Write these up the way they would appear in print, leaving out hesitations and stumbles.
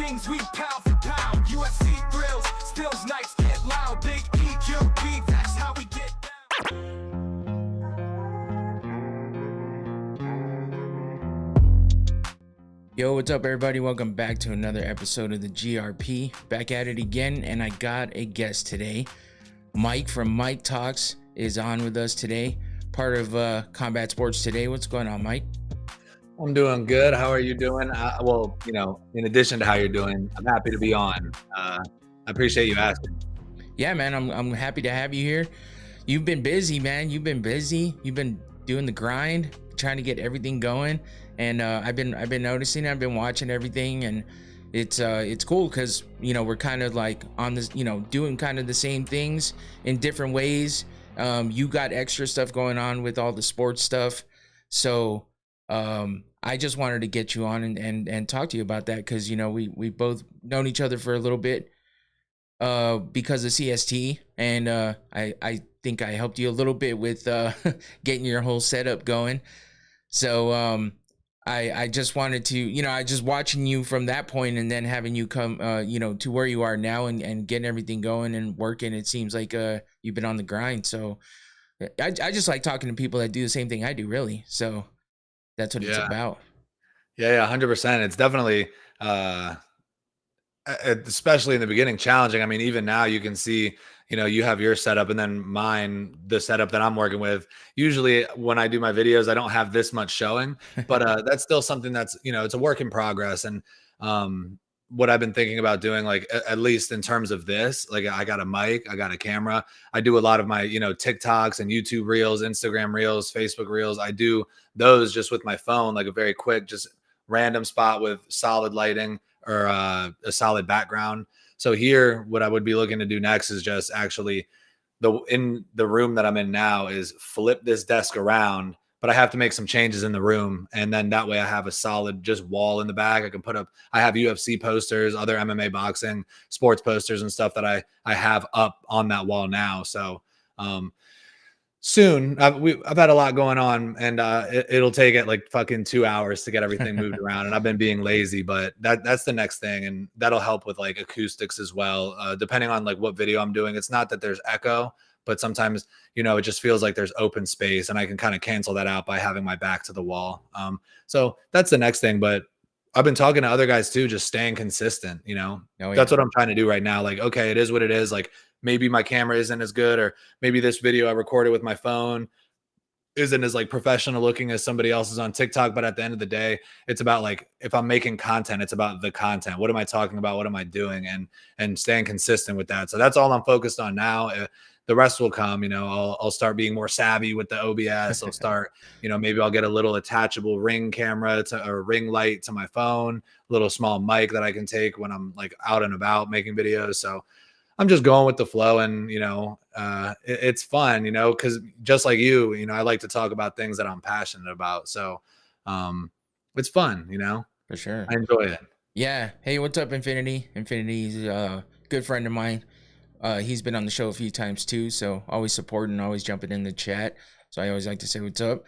rings, we pound for pound. UFC thrills, stills nights get loud. Big EQP, that's how we get down. Yo, what's up, everybody? Welcome back to another episode of the GRP. Back at it again, and I got a guest today. Mike from Mike Talks is on with us today, part of Combat Sports Today. What's going on, Mike? I'm doing good. How are you doing? Well, in addition to how you're doing, I'm happy to be on. I appreciate you asking. Yeah, man, I'm happy to have you here. You've been busy, man. You've been busy. You've been doing the grind, trying to get everything going. And I've been noticing, I've been watching everything, and it's cool because we're kind of like on this, doing kind of the same things in different ways. You got extra stuff going on with all the sports stuff, so I just wanted to get you on and talk to you about that because we both known each other for a little bit because of CST, and I think I helped you a little bit with getting your whole setup going. So I just wanted to, I just watching you from that point and then having you come, to where you are now and getting everything going and working. It seems like you've been on the grind. So I just like talking to people that do the same thing I do, really. So that's what it's about. Yeah, 100%. It's definitely, especially in the beginning, challenging. I mean, even now you can see, you have your setup and then mine, the setup that I'm working with. Usually when I do my videos, I don't have this much showing, but that's still something that's, it's a work in progress. And what I've been thinking about doing, like at least in terms of this, like I got a mic, I got a camera. I do a lot of my, TikToks and YouTube reels, Instagram reels, Facebook reels. I do those just with my phone, like a very quick, just random spot with solid lighting or a solid background. So here, what I would be looking to do next is just actually in the room that I'm in now is flip this desk around, but I have to make some changes in the room. And then that way I have a solid just wall in the back. I can put up, I have UFC posters, other MMA boxing, sports posters and stuff that I have up on that wall now. So soon I've had a lot going on, and it'll take it like fucking 2 hours to get everything moved around, and I've been being lazy, but that's the next thing, and that'll help with like acoustics as well, depending on like what video I'm doing. It's not that there's echo, but sometimes it just feels like there's open space, and I can kind of cancel that out by having my back to the wall. So that's the next thing. But I've been talking to other guys too, just staying consistent. That's what I'm trying to do right now. Like, okay, it is what it is. Like, maybe my camera isn't as good, or maybe this video I recorded with my phone isn't as like professional looking as somebody else's on TikTok. But at the end of the day, it's about like, if I'm making content, it's about the content. What am I talking about? What am I doing? And staying consistent with that. So that's all I'm focused on now. The rest will come. I'll start being more savvy with the OBS. I'll start, maybe I'll get a little attachable ring camera or ring light to my phone, a little small mic that I can take when I'm like out and about making videos. So I'm just going with the flow, and it's fun, because just like you, I like to talk about things that I'm passionate about. So it's fun, For sure. I enjoy it. Yeah. Hey, what's up, Infinity? Infinity's a good friend of mine. He's been on the show a few times too, so always supporting, always jumping in the chat. So I always like to say what's up.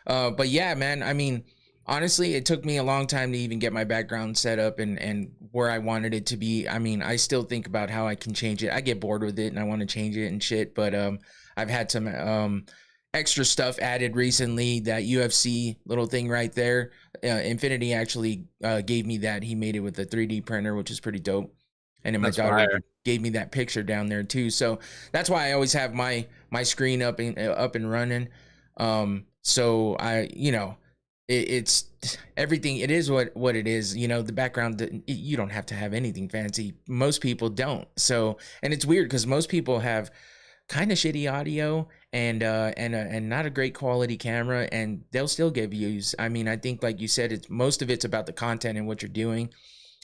But yeah, man, I mean, honestly, it took me a long time to even get my background set up and where I wanted it to be. I mean, I still think about how I can change it. I get bored with it and I want to change it and shit. But I've had some extra stuff added recently. That UFC little thing right there, Infinity actually gave me that. He made it with a 3D printer, which is pretty dope. And then my daughter gave me that picture down there too. So that's why I always have my screen up and running. So it's everything. It is what it is. The background, you don't have to have anything fancy. Most people don't. So, and it's weird because most people have kind of shitty audio and not a great quality camera, and they'll still get views. I mean, I think like you said, most of it's about the content and what you're doing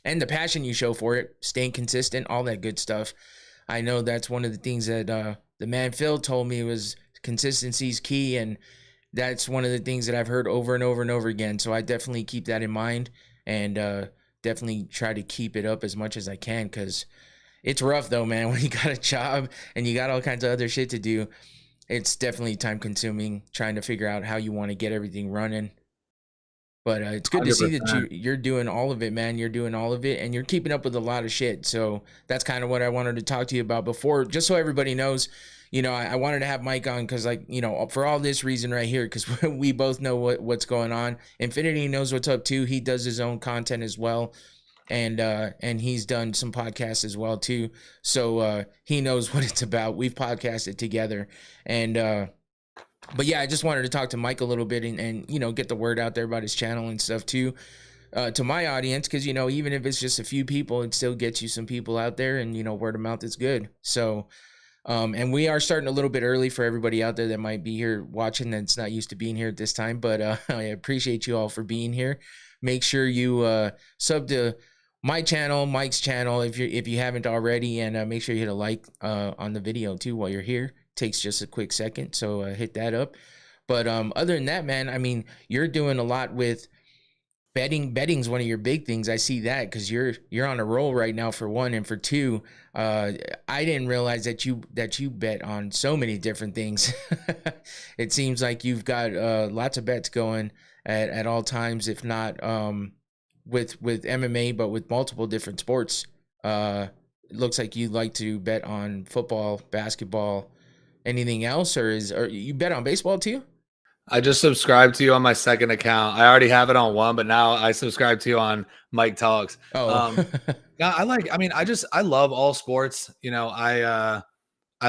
and the passion you show for it, staying consistent, all that good stuff. I know that's one of the things that the man Phil told me was consistency is key, and that's one of the things that I've heard over and over and over again. So I definitely keep that in mind, and definitely try to keep it up as much as I can, because it's rough though, man. When you got a job and you got all kinds of other shit to do, it's definitely time consuming trying to figure out how you want to get everything running. But it's good to see that 100%. you're doing all of it, man. You're doing all of it, and you're keeping up with a lot of shit. So that's kind of what I wanted to talk to you about before, just so everybody knows. You know, I wanted to have Mike on because, like, you know, for all this reason right here, because we both know what's going on. Infinity knows what's up too. He does his own content as well, and he's done some podcasts as well too. So he knows what it's about. We've podcasted together, and but yeah, I just wanted to talk to Mike a little bit and you know, get the word out there about his channel and stuff too, to my audience, because, you know, even if it's just a few people, it still gets you some people out there, and, you know, word of mouth is good. So and we are starting a little bit early for everybody out there that might be here watching that's not used to being here at this time, but I appreciate you all for being here. Make sure you sub to my channel, Mike's channel, if you haven't already, and make sure you hit a like on the video too while you're here. Takes just a quick second, so hit that up. But other than that, man, I mean, you're doing a lot with betting. Betting's one of your big things. I see that because you're on a roll right now, for one, and for two, I didn't realize that you bet on so many different things. It seems like you've got lots of bets going at all times, if not with MMA, but with multiple different sports. It looks like you like to bet on football, basketball. Anything else, or you bet on baseball too? I just subscribed to you on my second account. I already have it on one, but now I subscribe to you on Mike Talks. Oh, Yeah, I love all sports. You know, I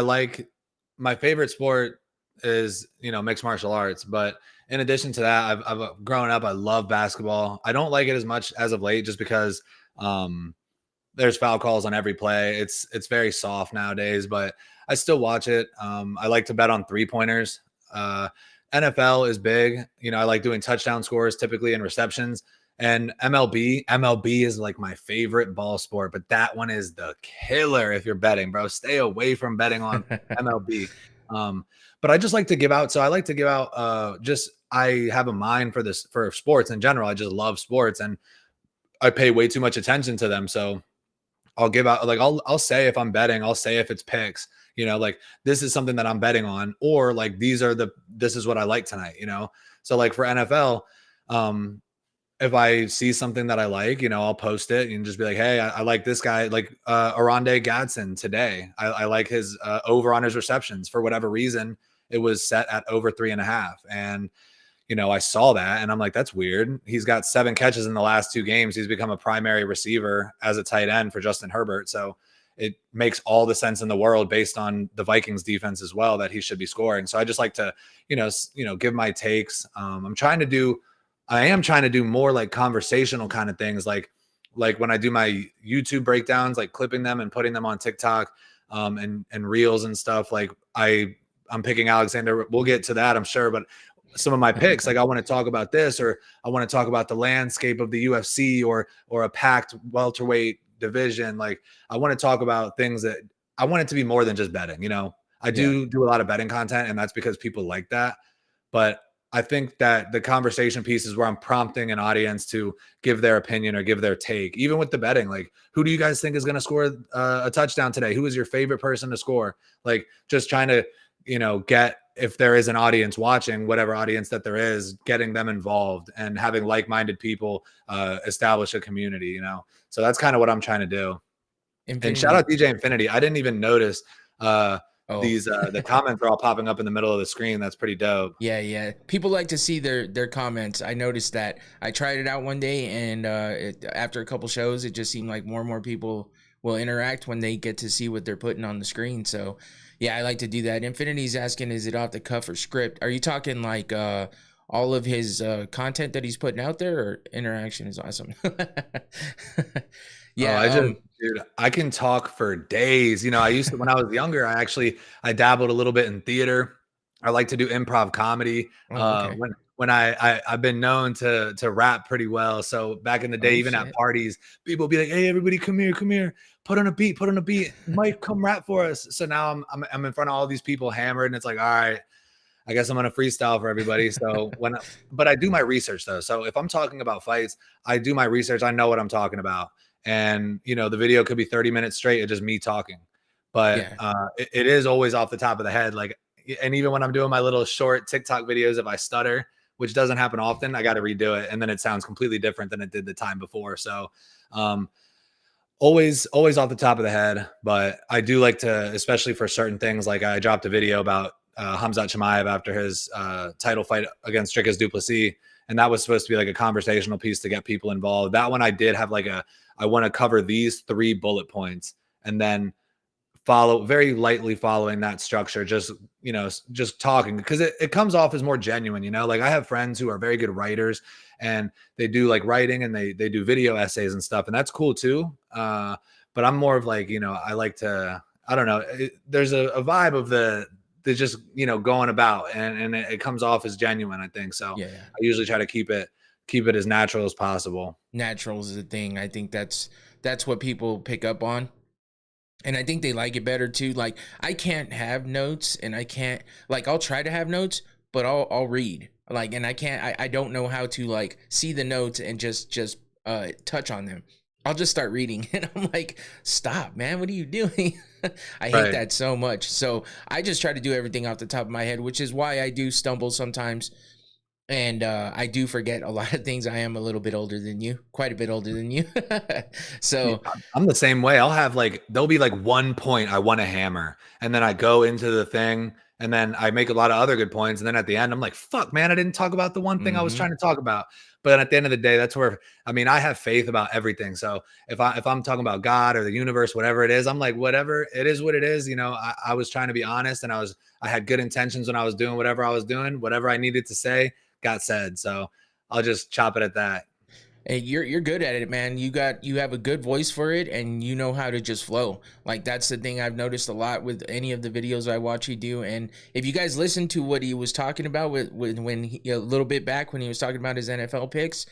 like, my favorite sport is, you know, mixed martial arts. But in addition to that, I've grown up, I love basketball. I don't like it as much as of late, just because there's foul calls on every play. It's very soft nowadays, but I still watch it. I like to bet on 3-pointers. NFL is big. You know, I like doing touchdown scores typically and receptions. And MLB is like my favorite ball sport, but that one is the killer if you're betting, bro. Stay away from betting on MLB. But I just like to give out. So I like to give out, I have a mind for sports in general. I just love sports, and I pay way too much attention to them. So I'll give out, like, I'll say if I'm betting, I'll say if it's picks, you know, like, this is something that I'm betting on, or like, this is what I like tonight, you know? So like for NFL, if I see something that I like, you know, I'll post it and just be like, hey, I like this guy, like Arande Gadsden today. I like his over on his receptions. For whatever reason, it was set at over 3.5. And, you know, I saw that and I'm like, that's weird. He's got 7 catches in the last 2 games. He's become a primary receiver as a tight end for Justin Herbert. So it makes all the sense in the world based on the Vikings defense as well, that he should be scoring. So I just like to, you know, give my takes. I am trying to do more like conversational kind of things. Like when I do my YouTube breakdowns, like clipping them and putting them on TikTok and reels and stuff. Like I'm picking Alexander. We'll get to that, I'm sure. But some of my picks, like I want to talk about this, or I want to talk about the landscape of the UFC or a packed welterweight division. Like I want to talk about things that I want it to be more than just betting. You know, I do a lot of betting content, and that's because people like that. But I think that the conversation piece is where I'm prompting an audience to give their opinion or give their take. Even with the betting, like, who do you guys think is going to score a touchdown today? Who is your favorite person to score? Like, just trying to, you know, get, if there is an audience watching, whatever audience that there is, getting them involved and having like-minded people establish a community, you know? So that's kind of what I'm trying to do. Infinity. And shout out DJ Infinity. I didn't even notice these the comments are all popping up in the middle of the screen. That's pretty dope. Yeah. People like to see their comments. I noticed that. I tried it out one day, and after a couple shows, it just seemed like more and more people will interact when they get to see what they're putting on the screen. So yeah, I like to do that. Infinity's asking, is it off the cuff or script? Are you talking like all of his content that he's putting out there, or interaction is awesome? Yeah, dude, I can talk for days. You know, I used to, when I was younger, I dabbled a little bit in theater. I like to do improv comedy. Okay. When I've been known to rap pretty well. So back in the day, even at parties, people would be like, hey, everybody, come here, put on a beat. Mike, come rap for us. So now I'm in front of all these people hammered, and it's like, all right, I guess I'm going to freestyle for everybody. So but I do my research though. So if I'm talking about fights, I do my research. I know what I'm talking about. And, you know, the video could be 30 minutes straight. It's just me talking, but it is always off the top of the head. Like, and even when I'm doing my little short TikTok videos, if I stutter, which doesn't happen often, I got to redo it. And then it sounds completely different than it did the time before. So, always off the top of the head, but I do like to, especially for certain things, like I dropped a video about Khamzat Chimaev after his title fight against Dricus du Plessis, and that was supposed to be like a conversational piece to get people involved. That one I did have like I want to cover these 3 bullet points and then very lightly following that structure, just talking, because it comes off as more genuine. Like I have friends who are very good writers and they do like writing and they do video essays and stuff, and that's cool too. But I'm more of like, I like to, I don't know, there's a vibe of the just going about, and it comes off as genuine, I think. So Yeah. I usually try to keep it as natural as possible. Natural is the thing. I think that's what people pick up on. And I think they like it better too. Like I can't have notes, and I can't, like, I'll try to have notes, but I'll read, like, and I don't know how to like see the notes and just touch on them. I'll just start reading and I'm like, stop, man, what are you doing? I hate that so much. So I just try to do everything off the top of my head, which is why I do stumble sometimes. And I do forget a lot of things. I am a little bit older than you, quite a bit older than you. So I'm the same way. I'll have there'll be like one point I want to hammer, and then I go into the thing, and then I make a lot of other good points. And then at the end, I'm like, fuck, man, I didn't talk about the one thing I was trying to talk about. But then at the end of the day, that's where, I have faith about everything. So if I'm talking about God or the universe, whatever it is, I'm like, whatever it is, what it is, I was trying to be honest, and I had good intentions when I was doing whatever I was doing. Whatever I needed to say got said. So I'll just chop it at that. Hey, you're good at it, man. You have a good voice for it, and you know how to just flow. Like that's the thing I've noticed a lot with any of the videos I watch you do. And if you guys listen to what he was talking about with when he, a little bit back when he was talking about his NFL picks,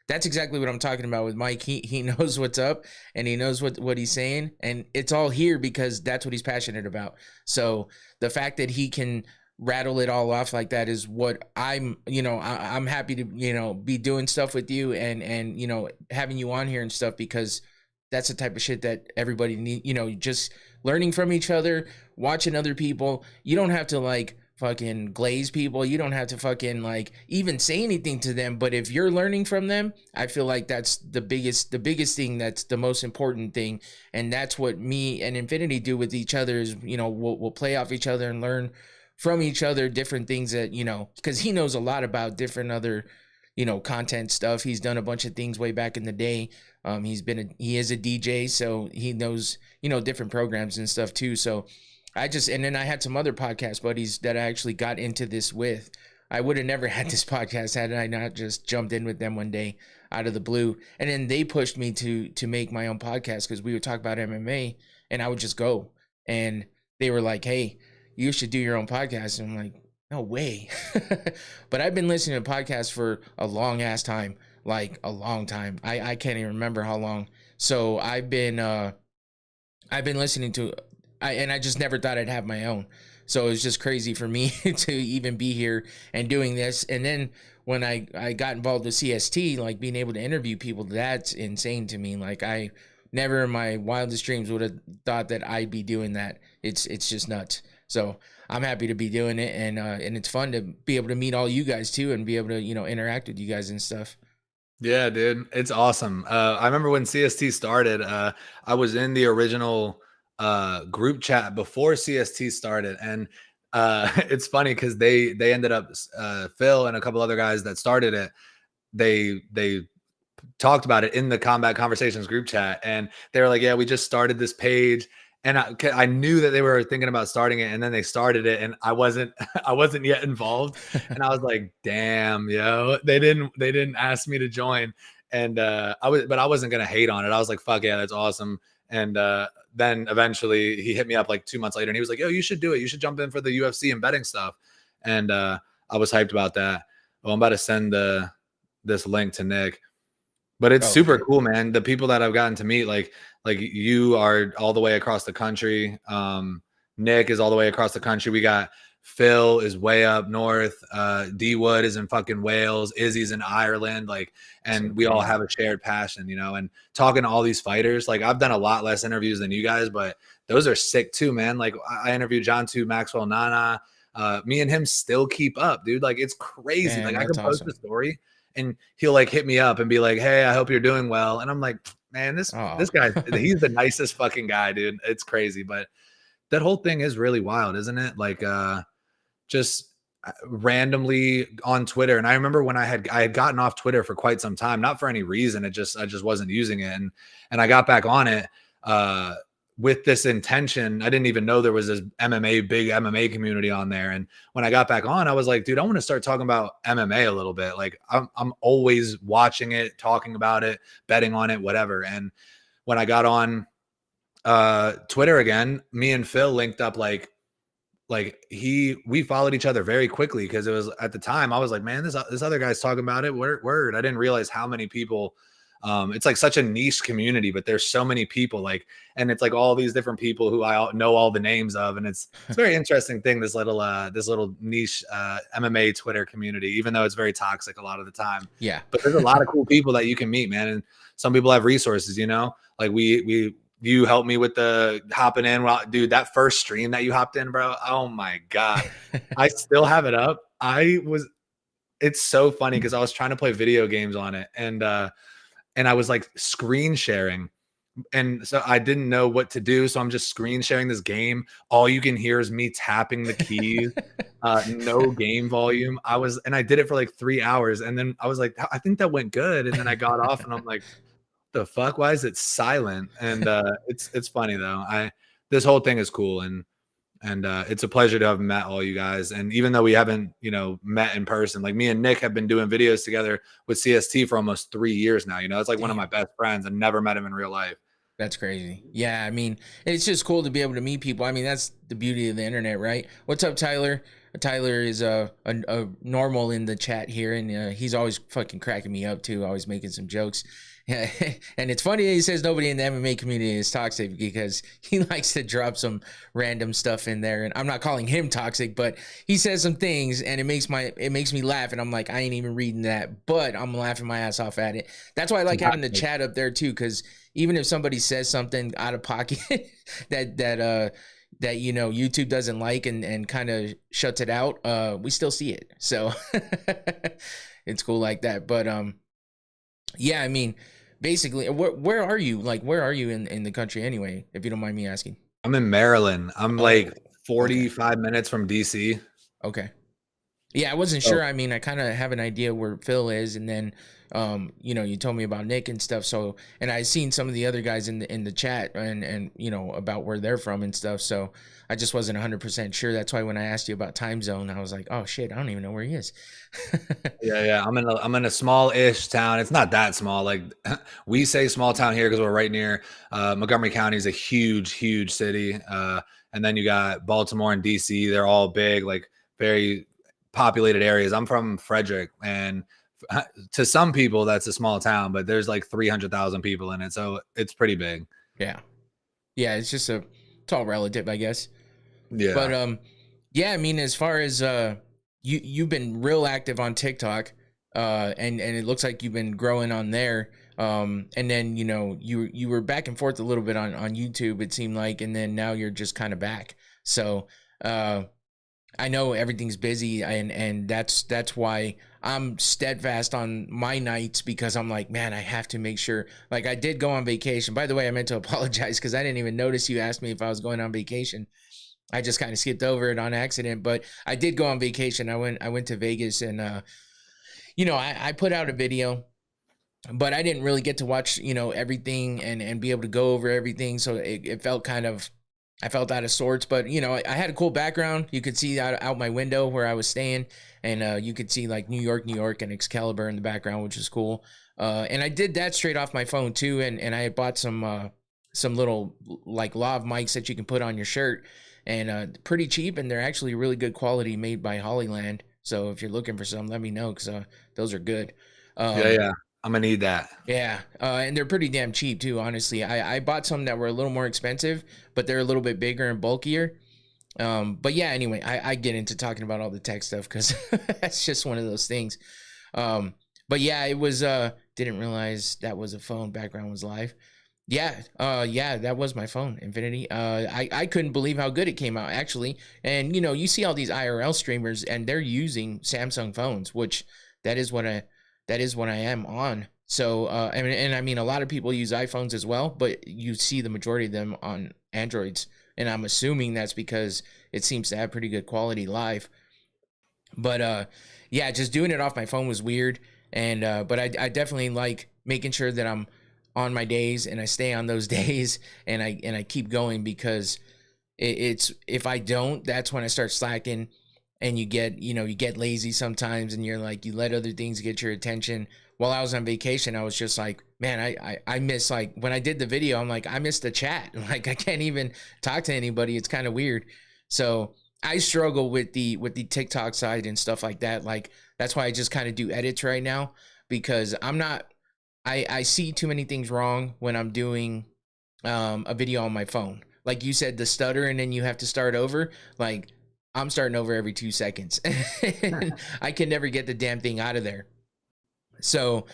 that's exactly what I'm talking about with Mike. He knows what's up, and he knows what he's saying, and it's all here because that's what he's passionate about. So the fact that he can rattle it all off like that is what I'm happy to be doing stuff with you and having you on here and stuff, because that's the type of shit that everybody need, just learning from each other, watching other people. You don't have to like fucking glaze people, you don't have to fucking like even say anything to them, but if you're learning from them, I feel like that's the biggest thing, that's the most important thing. And that's what me and Infinity do with each other is we'll play off each other and learn from each other different things that because he knows a lot about different other content stuff. He's done a bunch of things way back in the day. He is a DJ, so he knows different programs and stuff too. So and then I had some other podcast buddies that I actually got into this with. I would have never had this podcast had I not just jumped in with them one day out of the blue, and then they pushed me to make my own podcast because we would talk about MMA and I would just go, and they were like, hey, you should do your own podcast. And I'm like, no way. But I've been listening to podcasts for a long ass time, like a long time. I can't even remember how long. So I've been listening to, and I just never thought I'd have my own. So it's just crazy for me to even be here and doing this. And then when I got involved with CST, like being able to interview people, that's insane to me. Like I never in my wildest dreams would have thought that I'd be doing that. It's just nuts. So I'm happy to be doing it, and it's fun to be able to meet all you guys too, and be able to interact with you guys and stuff. Yeah, dude, it's awesome. I remember when CST started. I was in the original group chat before CST started, and it's funny because they ended up Phil and a couple other guys that started it. They talked about it in the Combat Conversations group chat, and they were like, "Yeah, we just started this page." And I knew that they were thinking about starting it, and then they started it, and I wasn't yet involved, and I was like, "Damn, yo, they didn't ask me to join," and but I wasn't gonna hate on it. I was like, "Fuck yeah, that's awesome." And then eventually he hit me up like 2 months later, and he was like, "Yo, you should do it. You should jump in for the UFC and betting stuff." And I was hyped about that. Well, I'm about to send this link to Nick. But it's super cool, man. The people that I've gotten to meet, like you are all the way across the country. Nick is all the way across the country. We got Phil is way up north. D Wood is in fucking Wales. Izzy's in Ireland. And we all have a shared passion, and talking to all these fighters. Like I've done a lot less interviews than you guys, but those are sick too, man. Like I interviewed John 2 Maxwell Nana. Me and him still keep up, dude. Like it's crazy. Man, Like I that's can post awesome. a story and he'll like hit me up and be like, "Hey, I hope you're doing well." And I'm like, man, this Oh, guy, he's the nicest fucking guy, dude. It's crazy. But that whole thing is really wild, isn't it? Like just randomly on Twitter. And I remember when I had gotten off Twitter for quite some time, not for any reason. I just wasn't using it. And I got back on it with this intention. I didn't even know there was this big MMA community on there. And when I got back on, I was like, dude, I want to start talking about MMA a little bit. Like I'm always watching it, talking about it, betting on it, whatever. And when I got on Twitter again, me and Phil linked up we followed each other very quickly because it was at the time I was like, man, this other guy's talking about it. Word. I didn't realize how many people. It's like such a niche community, but there's so many people like, and it's like all these different people who I know all the names of, and it's a very interesting thing. This little niche MMA Twitter community, even though it's very toxic a lot of the time. yeah. But there's a lot of cool people that you can meet, man, and some people have resources. Like you helped me with the hopping in. Well, dude, that first stream that you hopped in, bro. Oh my God. I still have it up. It's so funny because I was trying to play video games on it and I was like screen sharing. And so I didn't know what to do. So I'm just screen sharing this game. All you can hear is me tapping the keys, no game volume. I did it for like 3 hours. And then I was like, I think that went good. And then I got off and I'm like, the fuck, why is it silent? And it's funny though. This whole thing is cool, and it's a pleasure to have met all you guys. And even though we haven't met in person, like me and Nick have been doing videos together with CST for almost 3 years now. It's like one of my best friends. I never met him in real life. That's crazy. Yeah, I mean, it's just cool to be able to meet people. I mean, that's the beauty of the internet, right? What's up, Tyler? Tyler is a normal in the chat here, and he's always fucking cracking me up too, always making some jokes. And it's funny that he says nobody in the MMA community is toxic because he likes to drop some random stuff in there. And I'm not calling him toxic, but he says some things and it makes me laugh. And I'm like, I ain't even reading that, but I'm laughing my ass off at it. That's why I like having the chat up there too, because even if somebody says something out of pocket that YouTube doesn't like and kind of shuts it out, we still see it. So it's cool like that. But yeah, I mean, basically, where are you? Like, where are you in the country anyway, if you don't mind me asking? I'm in Maryland. I'm like 45 minutes from DC. Okay. Yeah, I wasn't sure. I mean, I kind of have an idea where Phil is, and then, you told me about Nick and stuff. So, and I seen some of the other guys in the chat and about where they're from and stuff. So, I just wasn't 100% sure. That's why when I asked you about time zone, I was like, oh shit, I don't even know where he is. Yeah. I'm in a small-ish town. It's not that small. Like we say small town here because we're right near Montgomery County is a huge city. And then you got Baltimore and DC. They're all big, like very populated areas. I'm from Frederick, and to some people that's a small town, but there's like 300,000 people in it, so it's pretty big. Yeah, it's all relative, I guess. Yeah, but yeah, I mean, as far as you've been real active on TikTok, and it looks like you've been growing on there. And then you were back and forth a little bit on YouTube, it seemed like, and then now you're just kind of back. So I know everything's busy, and that's why I'm steadfast on my nights, because I'm like, man, I have to make sure. Like, I did go on vacation. By the way, I meant to apologize because I didn't even notice you asked me if I was going on vacation. I just kind of skipped over it on accident, but I did go on vacation. I went to Vegas, and I put out a video, but I didn't really get to watch everything and be able to go over everything. So it felt I felt out of sorts, but I had a cool background. You could see out my window where I was staying, and you could see like New York and Excalibur in the background, which is cool. And I did that straight off my phone too, and I had bought some little like lav mics that you can put on your shirt, and pretty cheap, and they're actually really good quality, made by Hollyland. So if you're looking for some, let me know, because those are good. Yeah. I'm gonna need that. Yeah, and they're pretty damn cheap too, honestly. I bought some that were a little more expensive, but they're a little bit bigger and bulkier. But yeah, anyway, I get into talking about all the tech stuff because that's just one of those things. But yeah, it was, didn't realize that was a phone, background was live. Yeah, that was my phone, Infinity. I couldn't believe how good it came out actually. And you see all these IRL streamers and they're using Samsung phones, which that is what I am on. So, and I mean, a lot of people use iPhones as well, but you see the majority of them on Androids, and I'm assuming that's because it seems to have pretty good quality live. But yeah, just doing it off my phone was weird, and but I definitely like making sure that I'm on my days and I stay on those days, and I keep going because it's if I don't, that's when I start slacking, and you get lazy sometimes, and you're like you let other things get your attention. While I was on vacation, I was just like, man, I miss, like when I did the video, I'm like I missed the chat, like I can't even talk to anybody. It's kind of weird. So I struggle with the TikTok side and stuff like that. Like that's why I just kind of do edits right now, because I'm not I see too many things wrong when I'm doing a video on my phone. Like you said, the stutter and then you have to start over. Like I'm starting over every 2 seconds. I can never get the damn thing out of there. So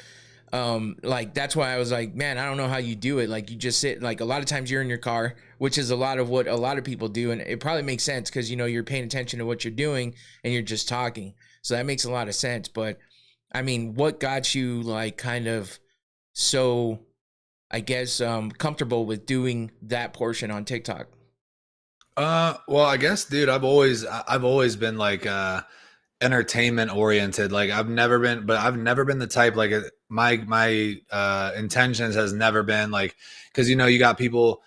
like that's why I was like, man, I don't know how you do it. Like you just sit, like a lot of times you're in your car, which is a lot of what a lot of people do, and it probably makes sense because you're paying attention to what you're doing and you're just talking. So that makes a lot of sense. But I mean, what got you like kind of so I guess comfortable with doing that portion on TikTok? Well, I guess, dude, I've always been like entertainment oriented. Like I've never been the type like my intentions has never been like, because you got people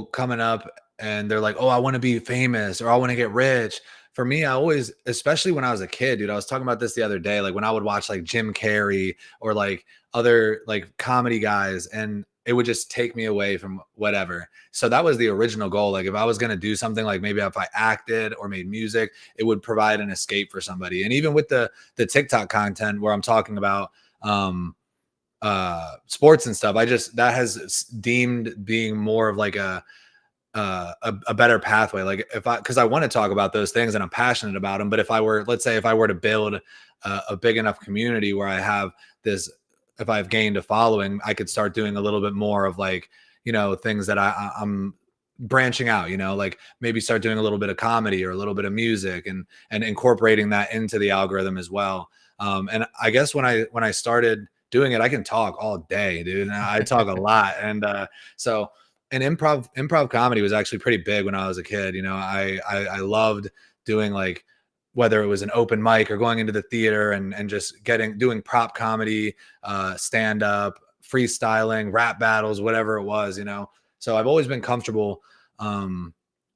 coming up and they're like, oh, I want to be famous or I want to get rich. For me, I always, especially when I was a kid, dude, I was talking about this the other day, like when I would watch like Jim Carrey or like other like comedy guys, and it would just take me away from whatever. So that was the original goal. Like if I was going to do something, like maybe if I acted or made music, it would provide an escape for somebody. And even with the TikTok content where I'm talking about sports and stuff, that has deemed being more of like a better pathway. Like because I want to talk about those things and I'm passionate about them. But let's say if I were to build a big enough community where I have this, if I've gained a following, I could start doing a little bit more of like, things that I'm branching out, like maybe start doing a little bit of comedy or a little bit of music and incorporating that into the algorithm as well. And I guess when I started doing it, I can talk all day, dude. And I talk a lot. And so and improv comedy was actually pretty big when I was a kid. I loved doing like, whether it was an open mic or going into the theater and just doing prop comedy, stand up, freestyling, rap battles, whatever it was, So I've always been comfortable,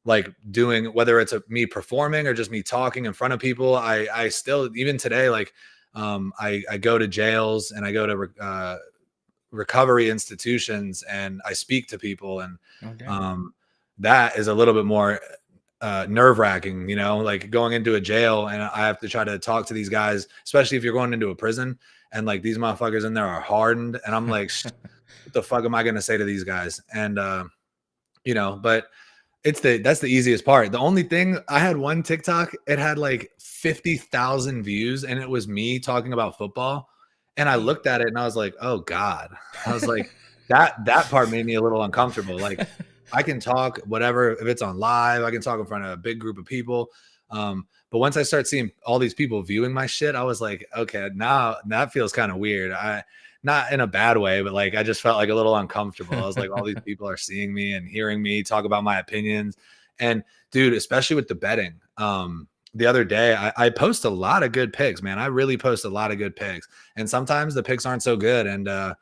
like doing, whether it's me performing or just me talking in front of people. I still, even today, like, I go to jails and I go to recovery institutions and I speak to people, and that is a little bit more nerve-wracking, like going into a jail and I have to try to talk to these guys, especially if you're going into a prison and like these motherfuckers in there are hardened, and I'm like, what the fuck am I going to say to these guys? And but that's the easiest part. The only thing, I had one TikTok, it had like 50,000 views and it was me talking about football. And I looked at it and I was like, oh God. I was like, that part made me a little uncomfortable. Like I can talk whatever, if it's on live, I can talk in front of a big group of people. But once I start seeing all these people viewing my shit, I was like, okay, now that feels kind of weird. Not in a bad way, but like I just felt like a little uncomfortable. I was like, all these people are seeing me and hearing me talk about my opinions. And dude, especially with the betting, the other day I post a lot of good picks, man. I really post a lot of good picks, and sometimes the picks aren't so good. And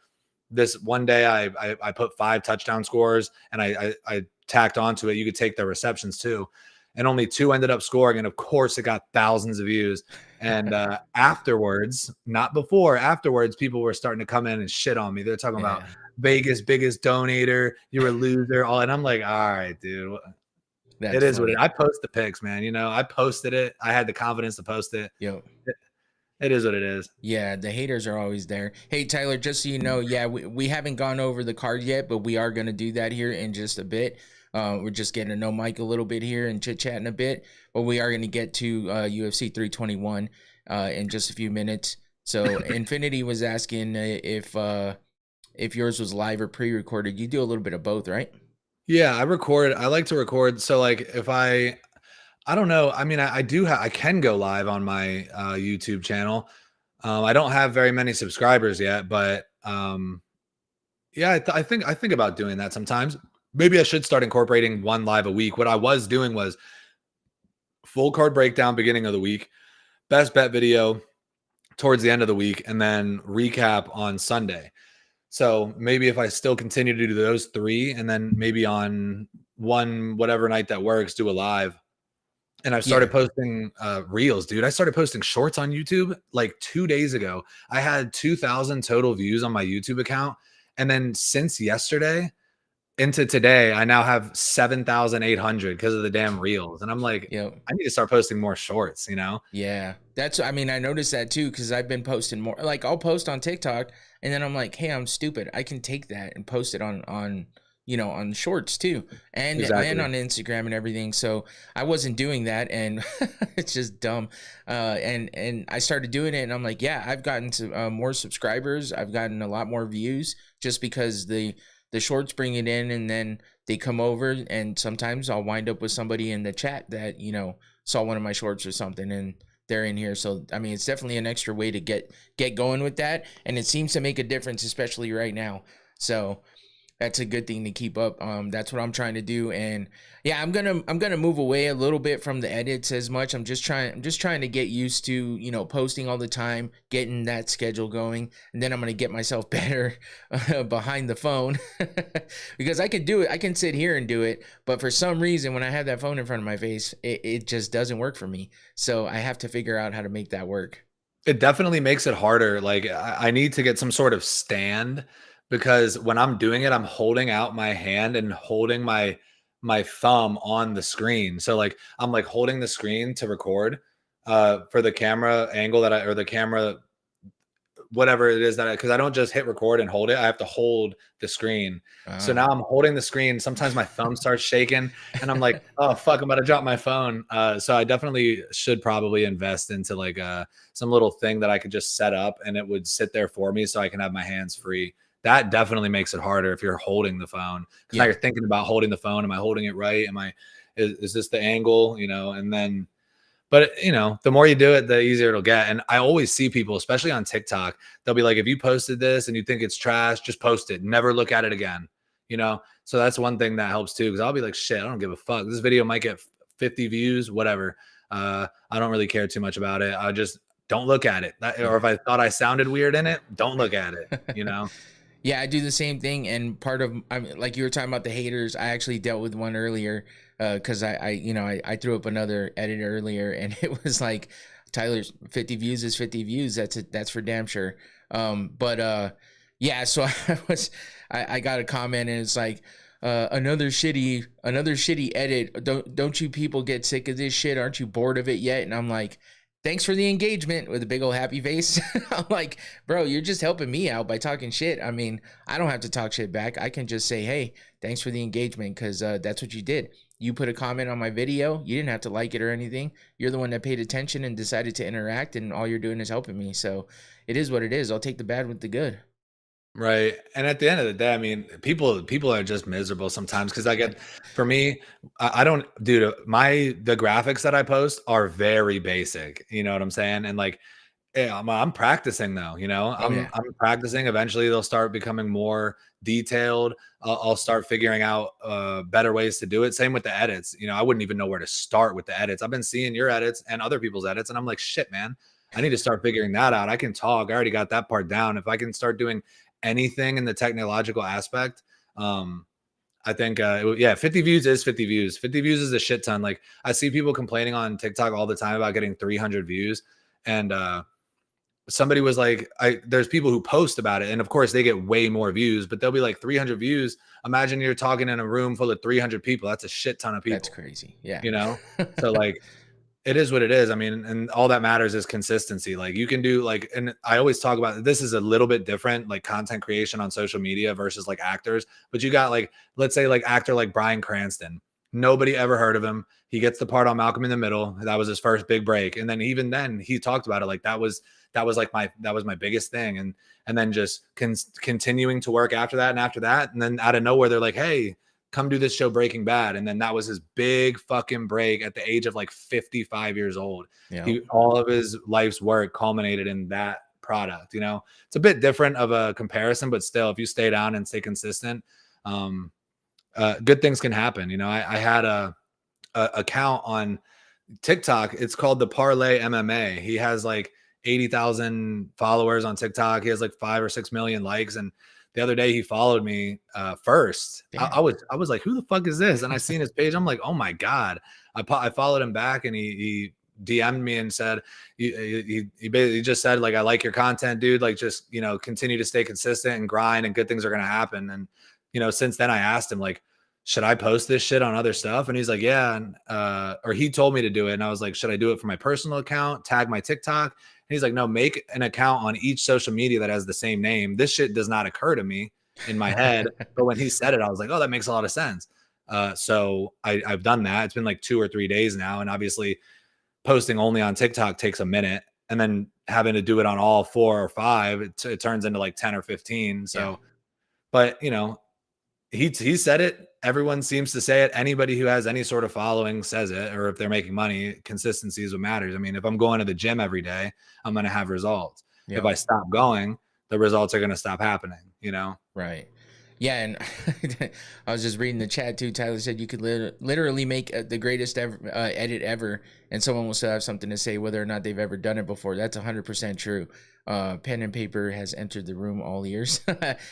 this one day I put 5 touchdown scores, and I tacked onto it, you could take the receptions too, and only 2 ended up scoring. And of course it got thousands of views. And afterwards, not before, afterwards, people were starting to come in and shit on me. They're talking about Vegas biggest donator, you're a loser, all. And I'm like, all right, dude, it is funny. What I post the picks, man. I posted it. I had the confidence to post it. It is what it is. Yeah, the haters are always there. Hey, Tyler, just so you know, we haven't gone over the card yet, but we are going to do that here in just a bit. We're just getting to know Mike a little bit here and chit-chatting a bit, but we are going to get to UFC 321 in just a few minutes. So Infinity was asking if if yours was live or pre-recorded. You do a little bit of both, right? Yeah, I record. I like to record. So like if I don't know. I mean, I can go live on my YouTube channel. I don't have very many subscribers yet, but yeah, I think about doing that sometimes. Maybe I should start incorporating one live a week. What I was doing was full card breakdown beginning of the week, best bet video towards the end of the week, and then recap on Sunday. So maybe if I still continue to do those three, and then maybe on one whatever night that works, do a live. And I've started posting reels, dude. I started posting shorts on YouTube like 2 days ago. I had 2,000 total views on my YouTube account. And then since yesterday into today, I now have 7,800 because of the damn reels. And I'm like, I need to start posting more shorts, you know? Yeah. I noticed that too, because I've been posting more. Like I'll post on TikTok and then I'm like, hey, I'm stupid. I can take that and post it on shorts too, and on Instagram and everything. So I wasn't doing that, and it's just dumb. And I started doing it, and I'm like, yeah, I've gotten to more subscribers. I've gotten a lot more views just because the shorts bring it in, and then they come over, and sometimes I'll wind up with somebody in the chat that saw one of my shorts or something, and they're in here. So I mean, it's definitely an extra way to get going with that, and it seems to make a difference, especially right now. So that's a good thing to keep up. That's what I'm trying to do. And yeah, I'm gonna move away a little bit from the edits as much. I'm just trying to get used to, posting all the time, getting that schedule going. And then I'm gonna get myself better behind the phone because I can do it. I can sit here and do it. But for some reason, when I have that phone in front of my face, it just doesn't work for me. So I have to figure out how to make that work. It definitely makes it harder. Like I need to get some sort of stand, because when I'm doing it, I'm holding out my hand and holding my thumb on the screen. So like I'm like holding the screen to record for the camera angle or the camera, whatever it is because I don't just hit record and hold it. I have to hold the screen. So now I'm holding the screen. Sometimes my thumb starts shaking and I'm like, oh fuck, I'm about to drop my phone. So I definitely should probably invest into like some little thing that I could just set up and it would sit there for me so I can have my hands free. That definitely makes it harder if you're holding the phone. Because now you're thinking about holding the phone. Am I holding it right? Is this the angle? And then, but the more you do it, the easier it'll get. And I always see people, especially on TikTok, they'll be like, if you posted this and you think it's trash, just post it. Never look at it again. So that's one thing that helps too. Because I'll be like, shit, I don't give a fuck. This video might get 50 views, whatever. I don't really care too much about it. I just don't look at it. Or if I thought I sounded weird in it, don't look at it. Yeah, I do the same thing. And like you were talking about the haters, I actually dealt with one earlier because I threw up another edit earlier and it was like, Tyler's 50 views is 50 views. That's for damn sure. Yeah, so I got a comment and it's like, another shitty edit. Don't you people get sick of this shit? Aren't you bored of it yet? And I'm like, thanks for the engagement, with a big old happy face. I'm like, bro, you're just helping me out by talking shit. I mean, I don't have to talk shit back. I can just say, hey, thanks for the engagement, because that's what you did. You put a comment on my video. You didn't have to like it or anything. You're the one that paid attention and decided to interact, and all you're doing is helping me. So it is what it is. I'll take the bad with the good. Right. And at the end of the day, I mean, people are just miserable sometimes because for me, I don't, dude, the graphics that I post are very basic. You know what I'm saying? And like, yeah, I'm practicing though, I'm practicing. Eventually they'll start becoming more detailed. I'll start figuring out better ways to do it. Same with the edits. I wouldn't even know where to start with the edits. I've been seeing your edits and other people's edits and I'm like, shit, man, I need to start figuring that out. I can talk. I already got that part down. If I can start doing anything in the technological aspect, I think 50 views is 50 views. 50 views is a shit ton. Like I see people complaining on TikTok all the time about getting 300 views, and somebody was like, there's people who post about it, and of course they get way more views, but they'll be like 300 views. Imagine you're talking in a room full of 300 people. That's a shit ton of people. That's crazy. Yeah. So like, it is what it is. I mean, and all that matters is consistency. Like you can do like, and I always talk about this is a little bit different, like content creation on social media versus like actors. But you got like, let's say like actor like Bryan Cranston. Nobody ever heard of him. He gets the part on Malcolm in the Middle. That was his first big break. And then even then he talked about it. Like that was my biggest thing. And then just continuing to work after that and after that. And then out of nowhere, they're like, hey, come do this show Breaking Bad. And then that was his big fucking break at the age of like 55 years old. Yeah. All of his life's work culminated in that product. You know, it's a bit different of a comparison, but still, if you stay down and stay consistent, good things can happen. You know, I had a account on TikTok. It's called the Parlay MMA. He has like 80,000 followers on TikTok. He has like 5 or 6 million likes. And the other day he followed me first. I was like, who the fuck is this? And I seen his page. I'm like, oh my God. I followed him back, and he DM'd me and said, he basically just said, like, I like your content, dude. Like, just, you know, continue to stay consistent and grind, and good things are going to happen. And, you know, since then I asked him, like, should I post this shit on other stuff? And he's like, yeah. And, or he told me to do it. And I was like, should I do it for my personal account, tag my TikTok? And he's like, no, make an account on each social media that has the same name. This shit does not occur to me in my head. But when he said it, I was like, oh, that makes a lot of sense. So I've done that. It's been like 2 or 3 days now. And obviously posting only on TikTok takes a minute, and then having to do it on all 4 or 5, it turns into like 10 or 15. So, yeah. But you know, he said it. Everyone seems to say it. Anybody who has any sort of following says it, or if they're making money, consistency is what matters. I mean, if I'm going to the gym every day, I'm going to have results. Yep. If I stop going, the results are going to stop happening, you know? Right. Yeah. And I was just reading the chat too. Tyler said you could literally make the greatest ever, edit ever, and someone will still have something to say whether or not they've ever done it before. That's 100% true. Pen and paper has entered the room, all ears.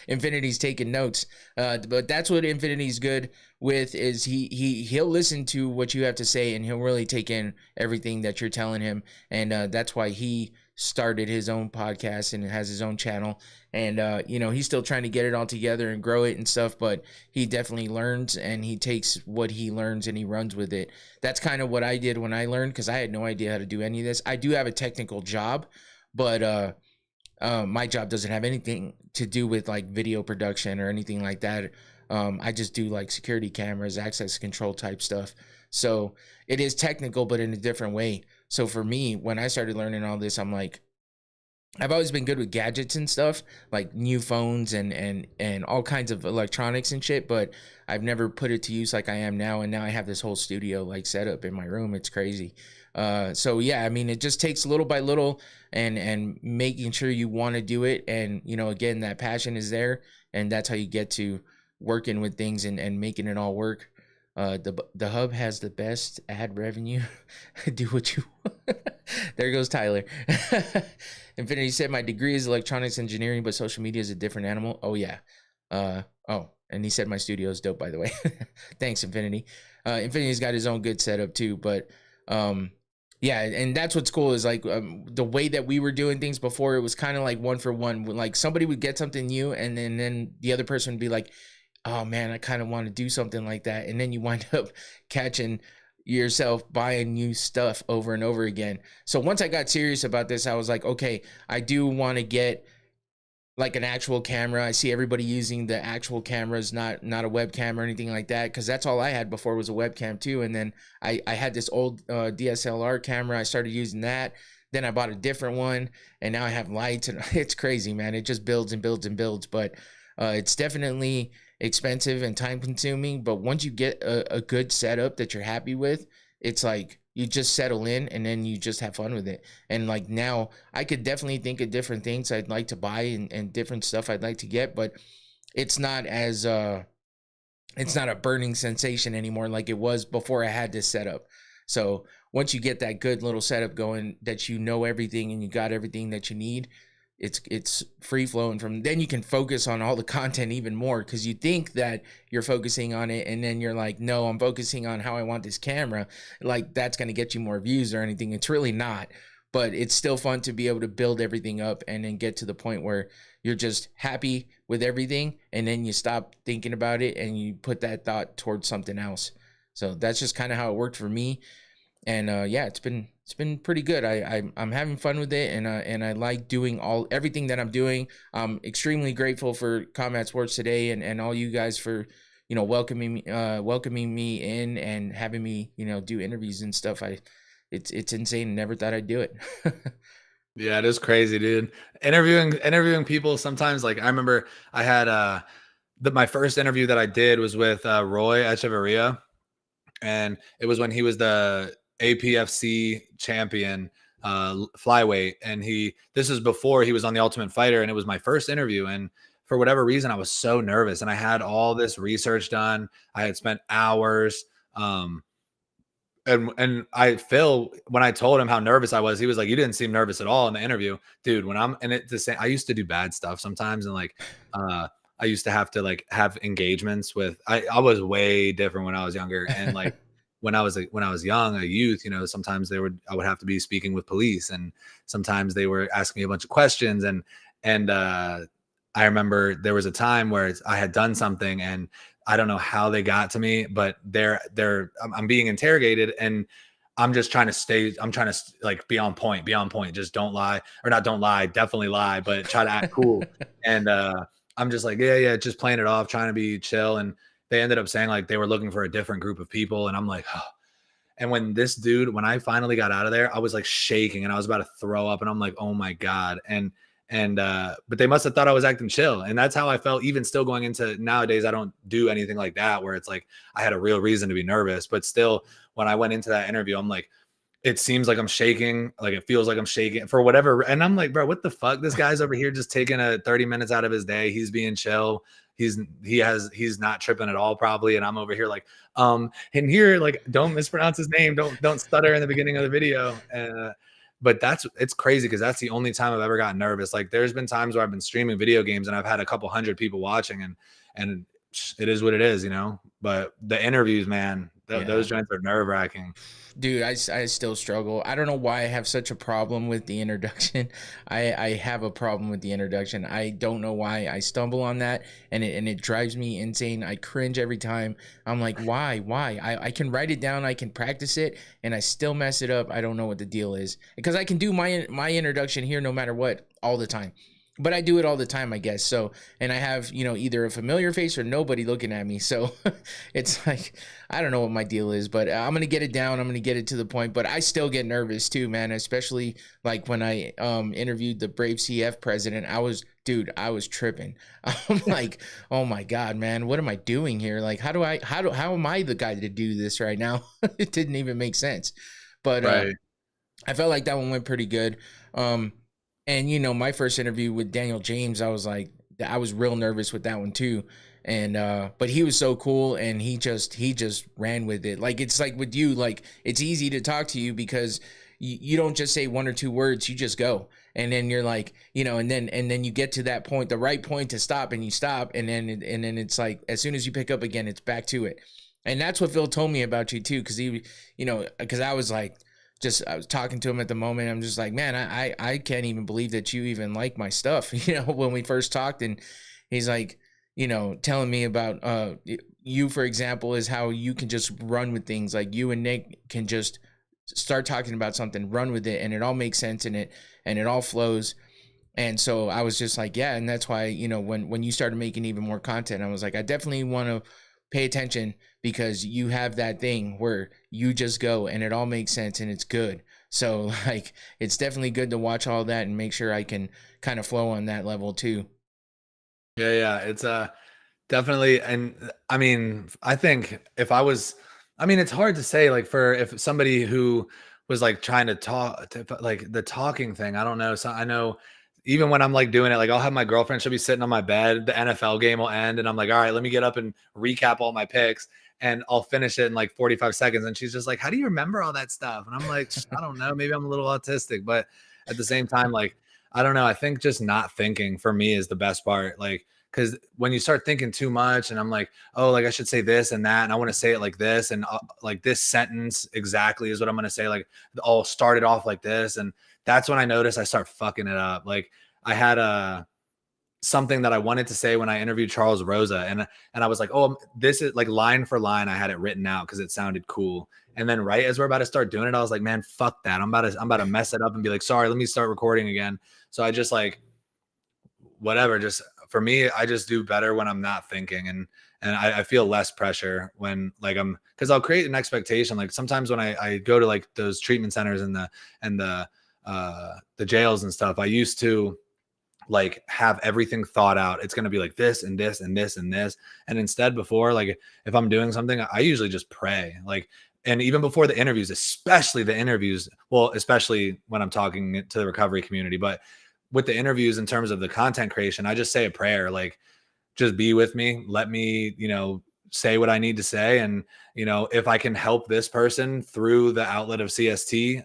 Infinity's taking notes. But that's what Infinity's good with, is he'll listen to what you have to say, and he'll really take in everything that you're telling him. And that's why he started his own podcast and has his own channel. And, you know, he's still trying to get it all together and grow it and stuff, but he definitely learns, and he takes what he learns and he runs with it. That's kind of what I did when I learned, because I had no idea how to do any of this. I do have a technical job, but my job doesn't have anything to do with like video production or anything like that. I just do like security cameras, access control type stuff. So it is technical, but in a different way. So for me, when I started learning all this, I'm like, I've always been good with gadgets and stuff, like new phones and all kinds of electronics and shit, but I've never put it to use like I am now. And now I have this whole studio like set up in my room. It's crazy. So yeah, I mean, it just takes little by little and making sure you want to do it. And, you know, again, that passion is there, and that's how you get to working with things and making it all work. The hub has the best ad revenue. Do what you want. There goes Tyler. Infinity said, my degree is electronics engineering, but social media is a different animal. Oh yeah. And he said my studio is dope, by the way. Thanks, Infinity. Infinity's got his own good setup too, but yeah, and that's what's cool is like the way that we were doing things before, it was kind of like one for one. Like somebody would get something new, and then the other person would be like, oh man, I kind of want to do something like that. And then you wind up catching yourself buying new stuff over and over again. So once I got serious about this, I was like, okay, I do want to get like an actual camera. I see everybody using the actual cameras, not a webcam or anything like that, because that's all I had before was a webcam too. And then I had this old DSLR camera. I started using that. Then I bought a different one, and now I have lights, and it's crazy, man. It just builds and builds and builds. But it's definitely expensive and time consuming. But once you get a good setup that you're happy with, it's like you just settle in, and then you just have fun with it. And like now I could definitely think of different things I'd like to buy and different stuff I'd like to get, but it's not as it's not a burning sensation anymore like it was before I had this setup. So once you get that good little setup going, that you know everything and you got everything that you need, it's free flowing from then. You can focus on all the content even more, because you think that you're focusing on it, and then you're like, no, I'm focusing on how I want this camera, like that's going to get you more views or anything. It's really not, but it's still fun to be able to build everything up and then get to the point where you're just happy with everything, and then you stop thinking about it and you put that thought towards something else. So that's just kind of how it worked for me. And yeah, it's been pretty good. I'm having fun with it, and I like doing everything that I'm doing. I'm extremely grateful for Combat Sports Today and all you guys for welcoming me in and having me, do interviews and stuff. It's insane. Never thought I'd do it. Yeah, it is crazy, dude. Interviewing people sometimes, like I remember I had my first interview that I did was with Roy Echeverria, and it was when he was the APFC champion flyweight, and this was before he was on the Ultimate Fighter, and it was my first interview, and for whatever reason I was so nervous, and I had all this research done. I had spent hours and Phil, when I told him how nervous I was, he was like, "You didn't seem nervous at all in the interview, dude." When I'm in it, the same, I used to do bad stuff sometimes, and like, I used to have to like have engagements with. I was way different when I was younger, and like when I was young, a youth, sometimes I would have to be speaking with police, and sometimes they were asking me a bunch of questions, and I remember there was a time where I had done something and I don't know how they got to me, but I'm being interrogated and I'm just trying to like be on point, just don't lie, or not don't lie, definitely lie, but try to act cool. And I'm just like, yeah, just playing it off, trying to be chill. And they ended up saying like they were looking for a different group of people. And I'm like, oh. And when I finally got out of there, I was like shaking and I was about to throw up and I'm like, oh my God. But they must have thought I was acting chill, and that's how I felt even still going into nowadays. I don't do anything like that where it's like I had a real reason to be nervous, but still when I went into that interview, I'm like, it seems like I'm shaking, like it feels like I'm shaking for whatever, and I'm like, bro, what the fuck, this guy's over here just taking 30 minutes out of his day, he's being chill, he's not tripping at all probably, and I'm over here like and here, like, don't mispronounce his name, don't stutter in the beginning of the video. But it's crazy because that's the only time I've ever gotten nervous. Like there's been times where I've been streaming video games and I've had a couple hundred people watching, and it is what it is, but the interviews, man, those joints are nerve wracking. Dude, I still struggle. I don't know why I have such a problem with the introduction. I have a problem with the introduction. I don't know why I stumble on that, and it drives me insane. I cringe every time. I'm like, why? I can write it down, I can practice it, and I still mess it up. I don't know what the deal is, because I can do my introduction here no matter what all the time. But I do it all the time, I guess. So, and I have, either a familiar face or nobody looking at me. So it's like, I don't know what my deal is, but I'm going to get it down. I'm going to get it to the point, but I still get nervous too, man. Especially like when I interviewed the Brave CF president, I was tripping. I'm like, oh my God, man, what am I doing here? Like, how am I the guy to do this right now? It didn't even make sense. But Right. I felt like that one went pretty good. And my first interview with Daniel James, I was real nervous with that one too. And but he was so cool, and he just ran with it. Like it's like with you, like it's easy to talk to you because you don't just say one or two words, you just go. And then you're like, and then you get to that point, the right point to stop, and you stop, and then it's like as soon as you pick up again, it's back to it. And that's what Phil told me about you too, because because I was like, I was talking to him at the moment. I'm just like, man, I can't even believe that you even like my stuff. When we first talked, and he's like, telling me about you, for example, is how you can just run with things. Like you and Nick can just start talking about something, run with it, and it all makes sense and it all flows. And so I was just like, yeah, and that's why, when you started making even more content, I was like, I definitely want to pay attention, because you have that thing where you just go and it all makes sense and it's good. So like, it's definitely good to watch all that and make sure I can kind of flow on that level too. Yeah, it's definitely. And I mean, I think it's hard to say, like, if somebody who was like trying to talk like the talking thing, I don't know. So I know even when I'm like doing it, like I'll have my girlfriend, she'll be sitting on my bed, the NFL game will end, and I'm like, all right, let me get up and recap all my picks, and I'll finish it in like 45 seconds. And she's just like, how do you remember all that stuff? And I'm like, I don't know, maybe I'm a little autistic, but at the same time, like, I don't know. I think just not thinking for me is the best part. Like, because when you start thinking too much, and I'm like, oh, like I should say this and that, and I want to say it like this, and like this sentence exactly is what I'm going to say. Like, I'll start it off like this, and that's when I notice I start fucking it up. Like I had something that I wanted to say when I interviewed Charles Rosa, and I was like, oh, this is like line for line, I had it written out because it sounded cool. And then right as we're about to start doing it, I was like, man, fuck that. I'm about to mess it up and be like, sorry, let me start recording again. So I just like, whatever, just for me, I just do better when I'm not thinking, and I feel less pressure when like because I'll create an expectation. Like sometimes when I go to like those treatment centers and the jails and stuff, I used to like have everything thought out. It's going to be like this and this and this and this. And instead before, like if I'm doing something, I usually just pray. Like, and even before the interviews, especially the interviews, well, especially when I'm talking to the recovery community, but with the interviews in terms of the content creation, I just say a prayer, like just be with me, let me, say what I need to say. And, if I can help this person through the outlet of CST,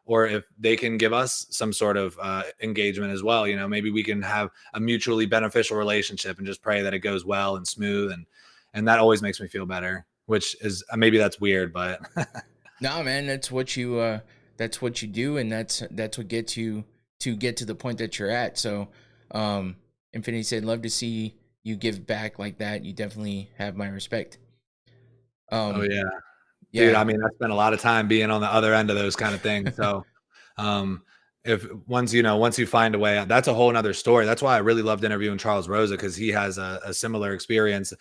or if they can give us some sort of engagement as well, maybe we can have a mutually beneficial relationship and just pray that it goes well and smooth. And that always makes me feel better, which is maybe that's weird, but no, man, that's what you do. And that's what gets you to get to the point that you're at. So, Infinity said, love to see you give back like that. You definitely have my respect. Oh yeah. Dude, I mean, I spent a lot of time being on the other end of those kind of things. So, if once you find a way, that's a whole nother story. That's why I really loved interviewing Charles Rosa, because he has a similar experience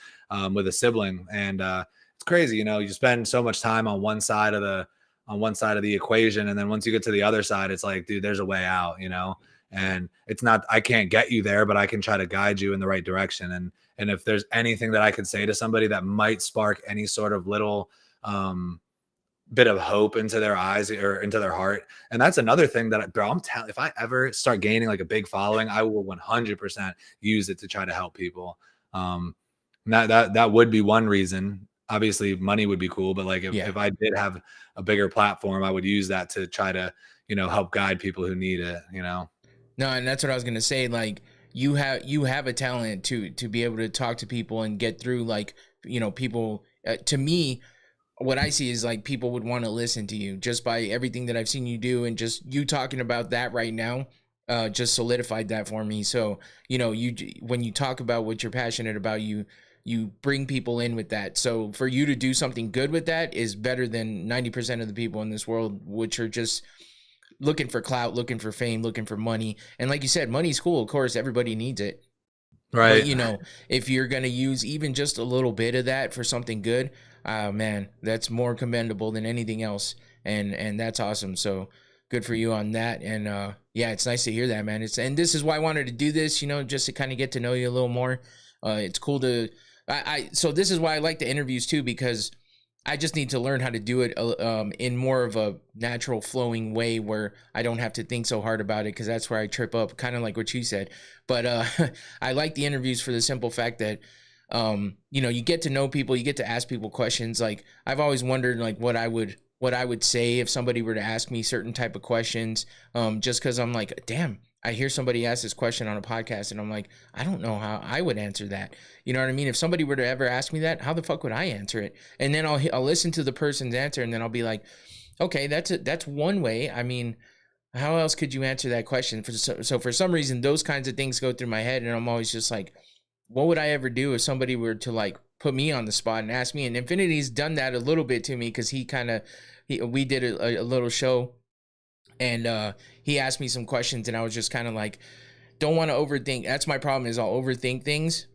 with a sibling, and it's crazy. You spend so much time on one side of the equation, and then once you get to the other side, it's like, dude, there's a way out. And it's not, I can't get you there, but I can try to guide you in the right direction. And if there's anything that I could say to somebody that might spark any sort of little bit of hope into their eyes or into their heart. And that's another thing that I'm telling, if I ever start gaining like a big following, I will 100% use it to try to help people. That would be one reason. Obviously money would be cool, but like if I did have a bigger platform, I would use that to try to, help guide people who need it, No, and that's what I was going to say. Like you have a talent to be able to talk to people and get through, like, people, to me, what I see is like people would want to listen to you just by everything that I've seen you do, and just you talking about that right now just solidified that for me. So, when you talk about what you're passionate about, you bring people in with that. So for you to do something good with that is better than 90% of the people in this world, which are just looking for clout, looking for fame, looking for money. And like you said, money's cool. Of course, everybody needs it. Right. But, if you're going to use even just a little bit of that for something good, man, that's more commendable than anything else. And that's awesome. So good for you on that. And it's nice to hear that, man. And this is why I wanted to do this, just to kind of get to know you a little more. It's cool to, so this is why I like the interviews too, because I just need to learn how to do it in more of a natural flowing way where I don't have to think so hard about it, because that's where I trip up, kind of like what you said. But I like the interviews for the simple fact that, you get to know people, you get to ask people questions. Like I've always wondered like what I would say if somebody were to ask me certain type of questions, just because I'm like, damn, I hear somebody ask this question on a podcast and I'm like, I don't know how I would answer that. You know what I mean? If somebody were to ever ask me that, how the fuck would I answer it? And then I'll listen to the person's answer, and then I'll be like, okay, that's one way. I mean, how else could you answer that question? So for some reason, those kinds of things go through my head, and I'm always just like, what would I ever do if somebody were to like put me on the spot and ask me? And Infinity's done that a little bit to me, because we did a little show, and he asked me some questions, and I was just kind of like, don't want to overthink. That's my problem, is I'll overthink things,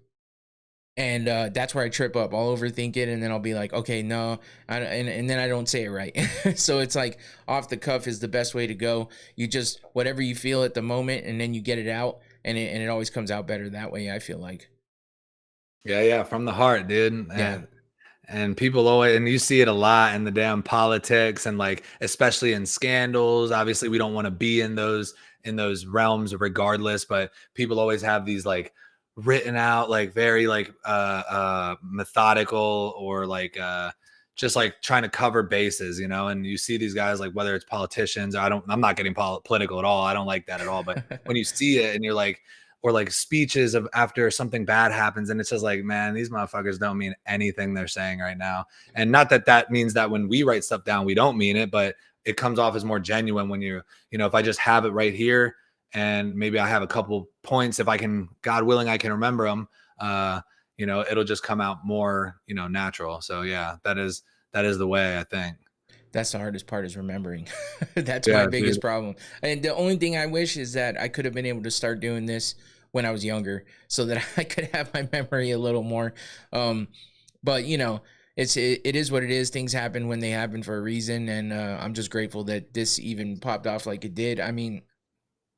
and that's where I trip up. I'll overthink it, and then I'll be like, okay, no, and then I don't say it right. So it's like off the cuff is the best way to go. You just, whatever you feel at the moment, and then you get it out, and it always comes out better that way, I feel like. Yeah, from the heart, dude. Yeah. And people always, and you see it a lot in the damn politics, and like especially in scandals. Obviously, we don't want to be in those realms regardless, but people always have these like written out, like very like methodical, or like just like trying to cover bases, and you see these guys, like whether it's politicians, I'm not getting political at all. I don't like that at all. But when you see it and you're like, or like speeches of after something bad happens, and it's just like, man, these motherfuckers don't mean anything they're saying right now. And not that means that when we write stuff down, we don't mean it, but it comes off as more genuine when if I just have it right here, and maybe I have a couple points, if I can, God willing, I can remember them, it'll just come out more, natural. So yeah, that is the way, I think. That's the hardest part, is remembering. That's my biggest problem. And the only thing I wish is that I could have been able to start doing this when I was younger, so that I could have my memory a little more. But you know, it is what it is. Things happen when they happen for a reason, and I'm just grateful that this even popped off like it did. I mean,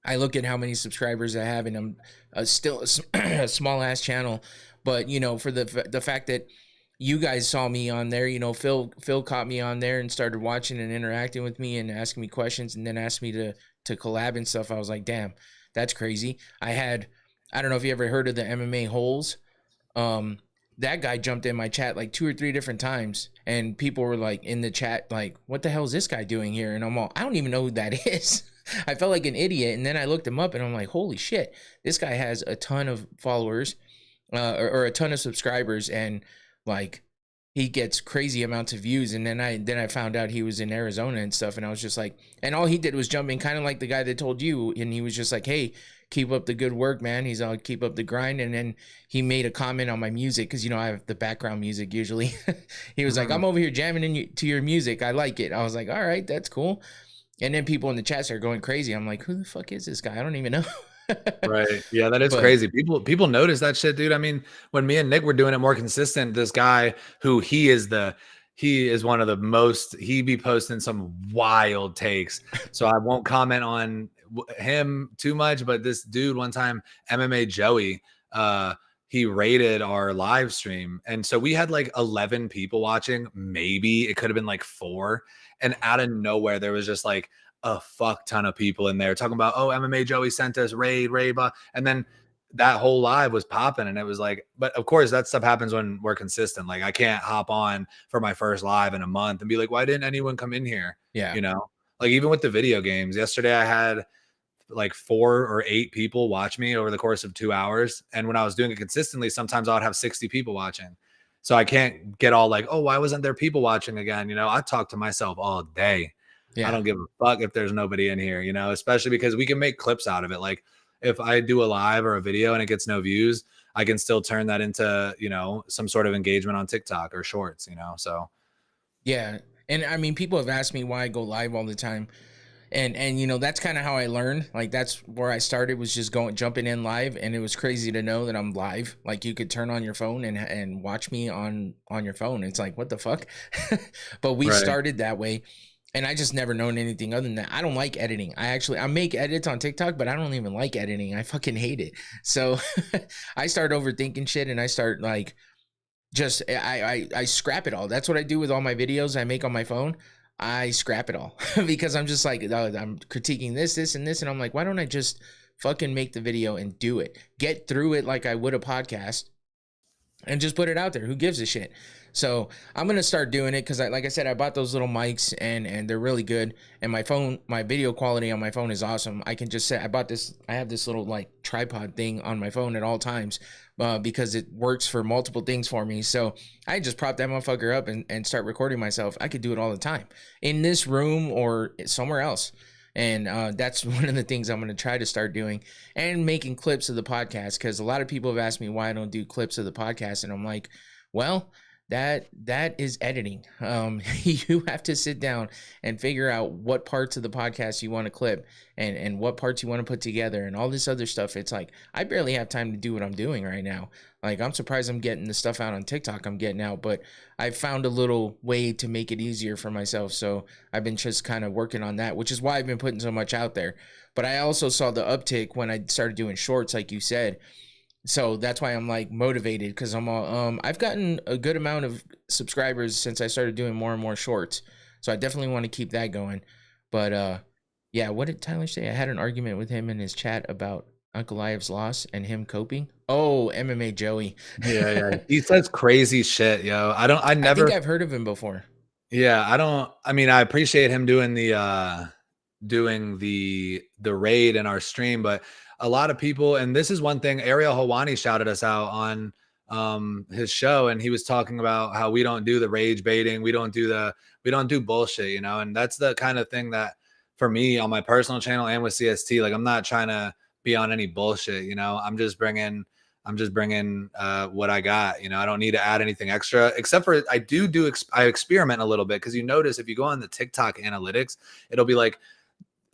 I look at how many subscribers I have, and I'm still a small ass channel, but you know, for the fact that you guys saw me on there, you know, Phil caught me on there and started watching and interacting with me and asking me questions, and then asked me to collab and stuff. I was like, damn, that's crazy. I don't know if you ever heard of the MMA holes. That guy jumped in my chat like 2 or 3 different times, and people were like in the chat, like, what the hell is this guy doing here? And I'm all, I don't even know who that is. I felt like an idiot. And then I looked him up and I'm like, holy shit, this guy has a ton of followers, or a ton of subscribers. And like, he gets crazy amounts of views. And then I found out he was in Arizona and stuff. And I was just like, and all he did was jump in, kind of like the guy that told you. And he was just like, hey, keep up the good work, man. He's all, keep up the grind. And then he made a comment on my music, because, you know, I have the background music usually. He was like, I'm over here jamming to your music. I like it. I was like, all right, that's cool. And then people in the chat are going crazy. I'm like, who the fuck is this guy? I don't even know. Right. Yeah, that is crazy. People notice that shit, dude. I mean, when me and Nick were doing it more consistent, this guy who he is one of the most, he be posting some wild takes. So I won't comment on him too much, but this dude one time, MMA Joey, he rated our live stream. And so we had like 11 people watching. Maybe it could have been like 4. And out of nowhere, there was just like a fuck ton of people in there talking about, oh, MMA Joey sent us raid, blah. And then that whole live was popping. And it was like, but of course that stuff happens when we're consistent. Like I can't hop on for my first live in a month and be like, why didn't anyone come in here? Yeah. You know, like even with the video games, yesterday I had like 4 or 8 people watch me over the course of 2 hours. And when I was doing it consistently, sometimes I would have 60 people watching. So I can't get all like, oh, why wasn't there people watching again? You know, I talk to myself all day. Yeah. I don't give a fuck if there's nobody in here, you know, especially because we can make clips out of it. Like if I do a live or a video and it gets no views, I can still turn that into, you know, some sort of engagement on TikTok or shorts, you know? So. Yeah. And I mean, people have asked me why I go live all the time. And you know, that's kind of how I learned. Like that's where I started, was just jumping in live, and it was crazy to know that I'm live. Like you could turn on your phone and watch me on your phone. It's like, what the fuck? But we started that way, and I just never known anything other than that. I don't like editing. I make edits on TikTok, but I don't even like editing. I fucking hate it. So I start overthinking shit, and I start like just I scrap it all. That's what I do with all my videos I make on my phone. I scrap it all because I'm just like, oh, I'm critiquing this, and this. And I'm like, why don't I just fucking make the video and do it? Get through it like I would a podcast and just put it out there. Who gives a shit? So I'm going to start doing it because, like I said, I bought those little mics and they're really good. And my video quality on my phone is awesome. I can just say, I have this little like tripod thing on my phone at all times because it works for multiple things for me. So I just prop that motherfucker up and start recording myself. I could do it all the time in this room or somewhere else. And that's one of the things I'm going to try to start doing, and making clips of the podcast, because a lot of people have asked me why I don't do clips of the podcast. And I'm like, well, that is editing. You have to sit down and figure out what parts of the podcast you want to clip and what parts you want to put together and all this other stuff. It's like, I barely have time to do what I'm doing right now. Like, I'm surprised I'm getting the stuff out on TikTok I'm getting out, but I found a little way to make it easier for myself. So I've been just kind of working on that, which is why I've been putting so much out there. But I also saw the uptick when I started doing shorts, like you said. So that's why I'm like motivated, because I'm all, I've gotten a good amount of subscribers since I started doing more and more shorts. So I definitely want to keep that going. But yeah, what did Tyler say? I had an argument with him in his chat about Uncle Ive's loss and him coping. Oh, MMA Joey. Yeah. He says crazy shit, yo. I think I've heard of him before. Yeah, I mean, I appreciate him doing the raid in our stream, but a lot of people, and this is one thing, Ariel Hawani shouted us out on his show, and he was talking about how we don't do the rage baiting, we don't do bullshit, you know. And that's the kind of thing that for me on my personal channel and with CST, like, I'm not trying to be on any bullshit, you know. I'm just bringing what I got, you know. I don't need to add anything extra, except for I experiment a little bit, because you notice if you go on the TikTok analytics, it'll be like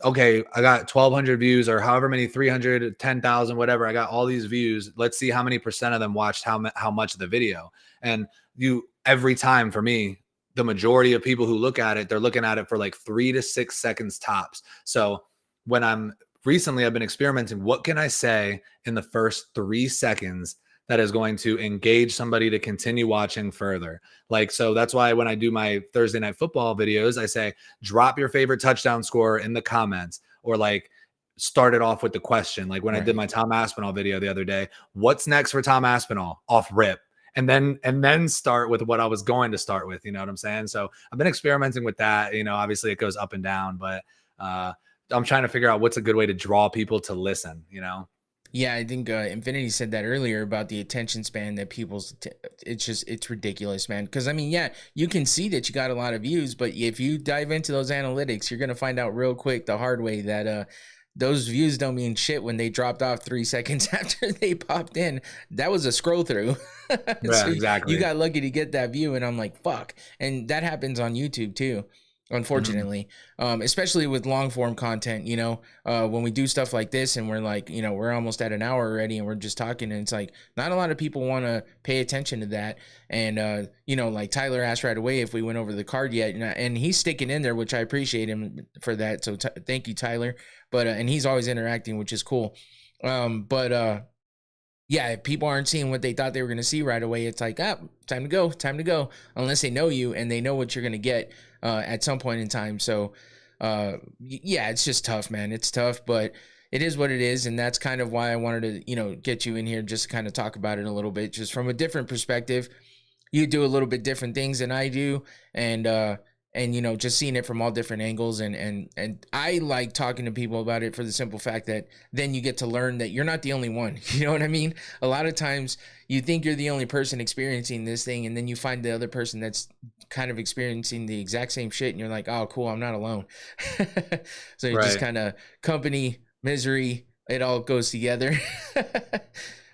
okay, I got 1,200 views or however many, 300, 10,000, whatever. I got all these views. Let's see how many percent of them watched how much of the video. And every time for me, the majority of people who look at it, they're looking at it for like 3 to 6 seconds tops. So when recently I've been experimenting, what can I say in the first 3 seconds that is going to engage somebody to continue watching further? Like, so that's why when I do my Thursday night football videos, I say, drop your favorite touchdown score in the comments, or like start it off with the question. Like when I did my Tom Aspinall video the other day, what's next for Tom Aspinall? Off rip. And then start with what I was going to start with, you know what I'm saying? So I've been experimenting with that. You know, obviously it goes up and down, but I'm trying to figure out what's a good way to draw people to listen, you know? Yeah, I think Infinity said that earlier about the attention span that it's ridiculous, man. Because, I mean, yeah, you can see that you got a lot of views, but if you dive into those analytics, you're going to find out real quick the hard way that those views don't mean shit when they dropped off 3 seconds after they popped in. That was a scroll through. Yeah, So exactly. You got lucky to get that view, and I'm like, fuck. And that happens on YouTube too, unfortunately. Especially with long form content, you know, when we do stuff like this and we're like, you know, we're almost at an hour already and we're just talking, and it's like not a lot of people want to pay attention to that. And you know, like Tyler asked right away if we went over the card yet, and he's sticking in there, which I appreciate him for that. So thank you, Tyler. But and he's always interacting, which is cool. Yeah, if people aren't seeing what they thought they were going to see right away, it's like, time to go, unless they know you and they know what you're going to get at some point in time. So, yeah, it's just tough, man. It's tough, but it is what it is. And that's kind of why I wanted to, you know, get you in here just to kind of talk about it a little bit, just from a different perspective. You do a little bit different things than I do. And you know, just seeing it from all different angles, and I like talking to people about it for the simple fact that then you get to learn that you're not the only one. You know what I mean? A lot of times you think you're the only person experiencing this thing, and then you find the other person that's kind of experiencing the exact same shit, and you're like, oh, cool, I'm not alone. So you just kind of company, misery, it all goes together.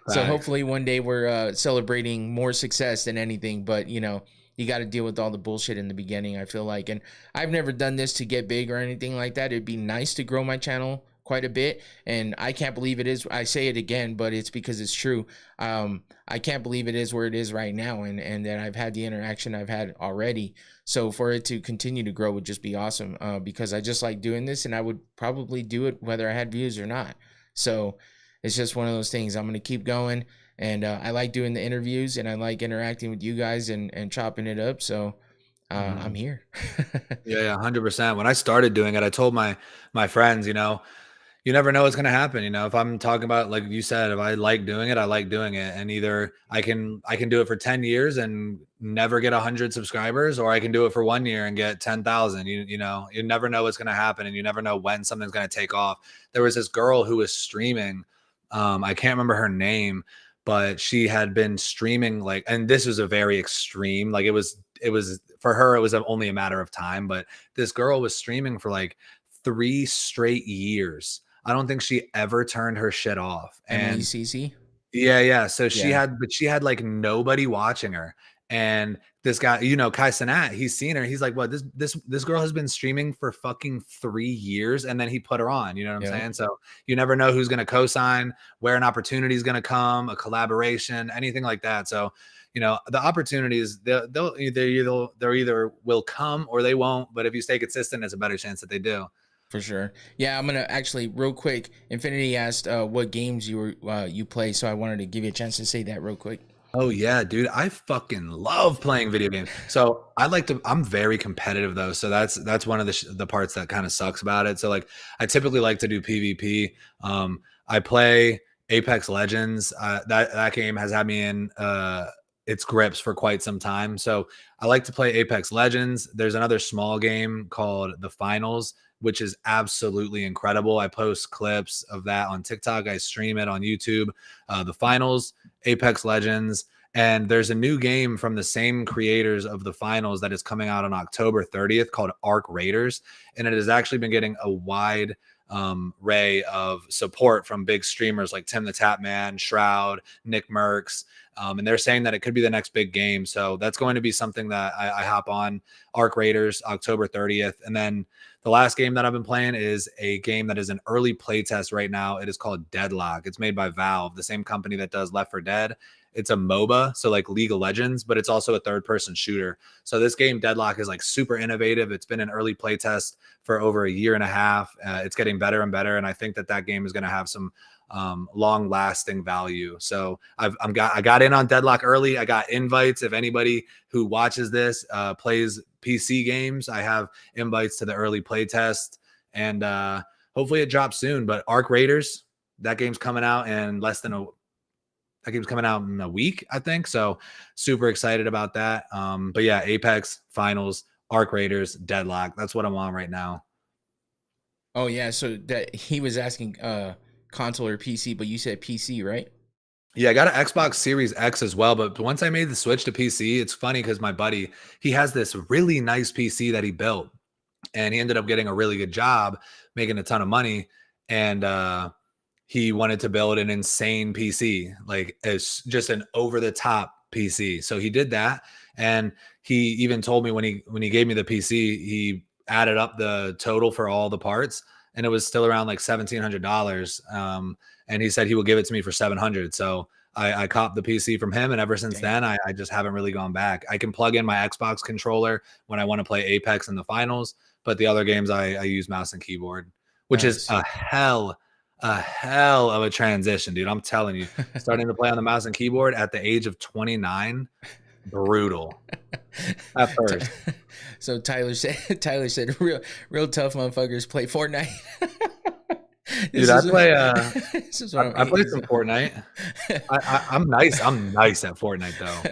So hopefully one day we're celebrating more success than anything, but you know, you got to deal with all the bullshit in the beginning, I feel like. And I've never done this to get big or anything like that. It'd be nice to grow my channel quite a bit. And I can't believe it is. I say it again, but it's because it's true. I can't believe it is where it is right now, and that I've had the interaction I've had already. So for it to continue to grow would just be awesome, because I just like doing this, and I would probably do it whether I had views or not. So it's just one of those things. I'm going to keep going. And I like doing the interviews, and I like interacting with you guys and chopping it up. So I'm here. Yeah, 100%. When I started doing it, I told my friends, you know, you never know what's going to happen. You know, if I'm talking about, like you said, if I like doing it, I like doing it. And either I can do it for 10 years and never get 100 subscribers, or I can do it for 1 year and get 10,000. You know, you never know what's going to happen, and you never know when something's going to take off. There was this girl who was streaming. I can't remember her name, but she had been streaming, like, and this was a very extreme, like it was for her, it was only a matter of time, but this girl was streaming for like 3 straight years. I don't think she ever turned her shit off. And MCC? Yeah. So she had like nobody watching her. And this guy, you know, Kai Cenat, he's seen her. He's like, what, this girl has been streaming for fucking 3 years. And then he put her on, you know what I'm saying? So you never know who's going to co-sign, where an opportunity is going to come, a collaboration, anything like that. So, you know, the opportunities, they'll either will come or they won't. But if you stay consistent, it's a better chance that they do. For sure. Yeah, I'm gonna actually real quick. Infinity asked what games you play, so I wanted to give you a chance to say that real quick. Oh yeah, dude. I fucking love playing video games. So I'm very competitive though. So that's one of the parts that kind of sucks about it. So like I typically like to do PvP. I play Apex Legends. That game has had me in its grips for quite some time. So I like to play Apex Legends. There's another small game called The Finals, which is absolutely incredible. I post clips of that on TikTok. I stream it on YouTube. The Finals, Apex Legends, and there's a new game from the same creators of The Finals that is coming out on October 30th called Arc Raiders, and it has actually been getting a wide ray of support from big streamers like Tim the Tap Man, Shroud, Nick Merckx. And they're saying that it could be the next big game. So that's going to be something that I hop on. Arc Raiders, October 30th. And then the last game that I've been playing is a game that is an early playtest right now. It is called Deadlock. It's made by Valve, the same company that does Left 4 Dead. It's a MOBA, so like League of Legends, but it's also a third-person shooter. So this game, Deadlock, is like super innovative. It's been an early playtest for over a year and a half. It's getting better and better, and I think that game is going to have some long-lasting value. So I got in on Deadlock early. I got invites. If anybody who watches this plays PC games, I have invites to the early playtest, and hopefully it drops soon. But Arc Raiders, that game's coming out in that game's coming out in a week, I think. So super excited about that. But yeah, Apex, Finals, Arc Raiders, Deadlock. That's what I'm on right now. Oh yeah, so that he was asking console or PC, but you said PC, right? Yeah, I got an Xbox Series X as well. But once I made the switch to PC, it's funny because my buddy, he has this really nice PC that he built, and he ended up getting a really good job, making a ton of money. And he wanted to build an insane PC, like it's just an over-the-top PC. So he did that, and he even told me when he gave me the PC, he added up the total for all the parts, and it was still around like $1,700. And he said he will give it to me for $700. So I copped the PC from him, and ever since then, I just haven't really gone back. I can plug in my Xbox controller when I want to play Apex in the finals, but the other games I use mouse and keyboard, which is a hell of a transition, dude. I'm telling you, starting to play on the mouse and keyboard at the age of 29, brutal at first. So Tyler said real tough motherfuckers play Fortnite. Dude, I play some Fortnite. I'm nice at Fortnite though.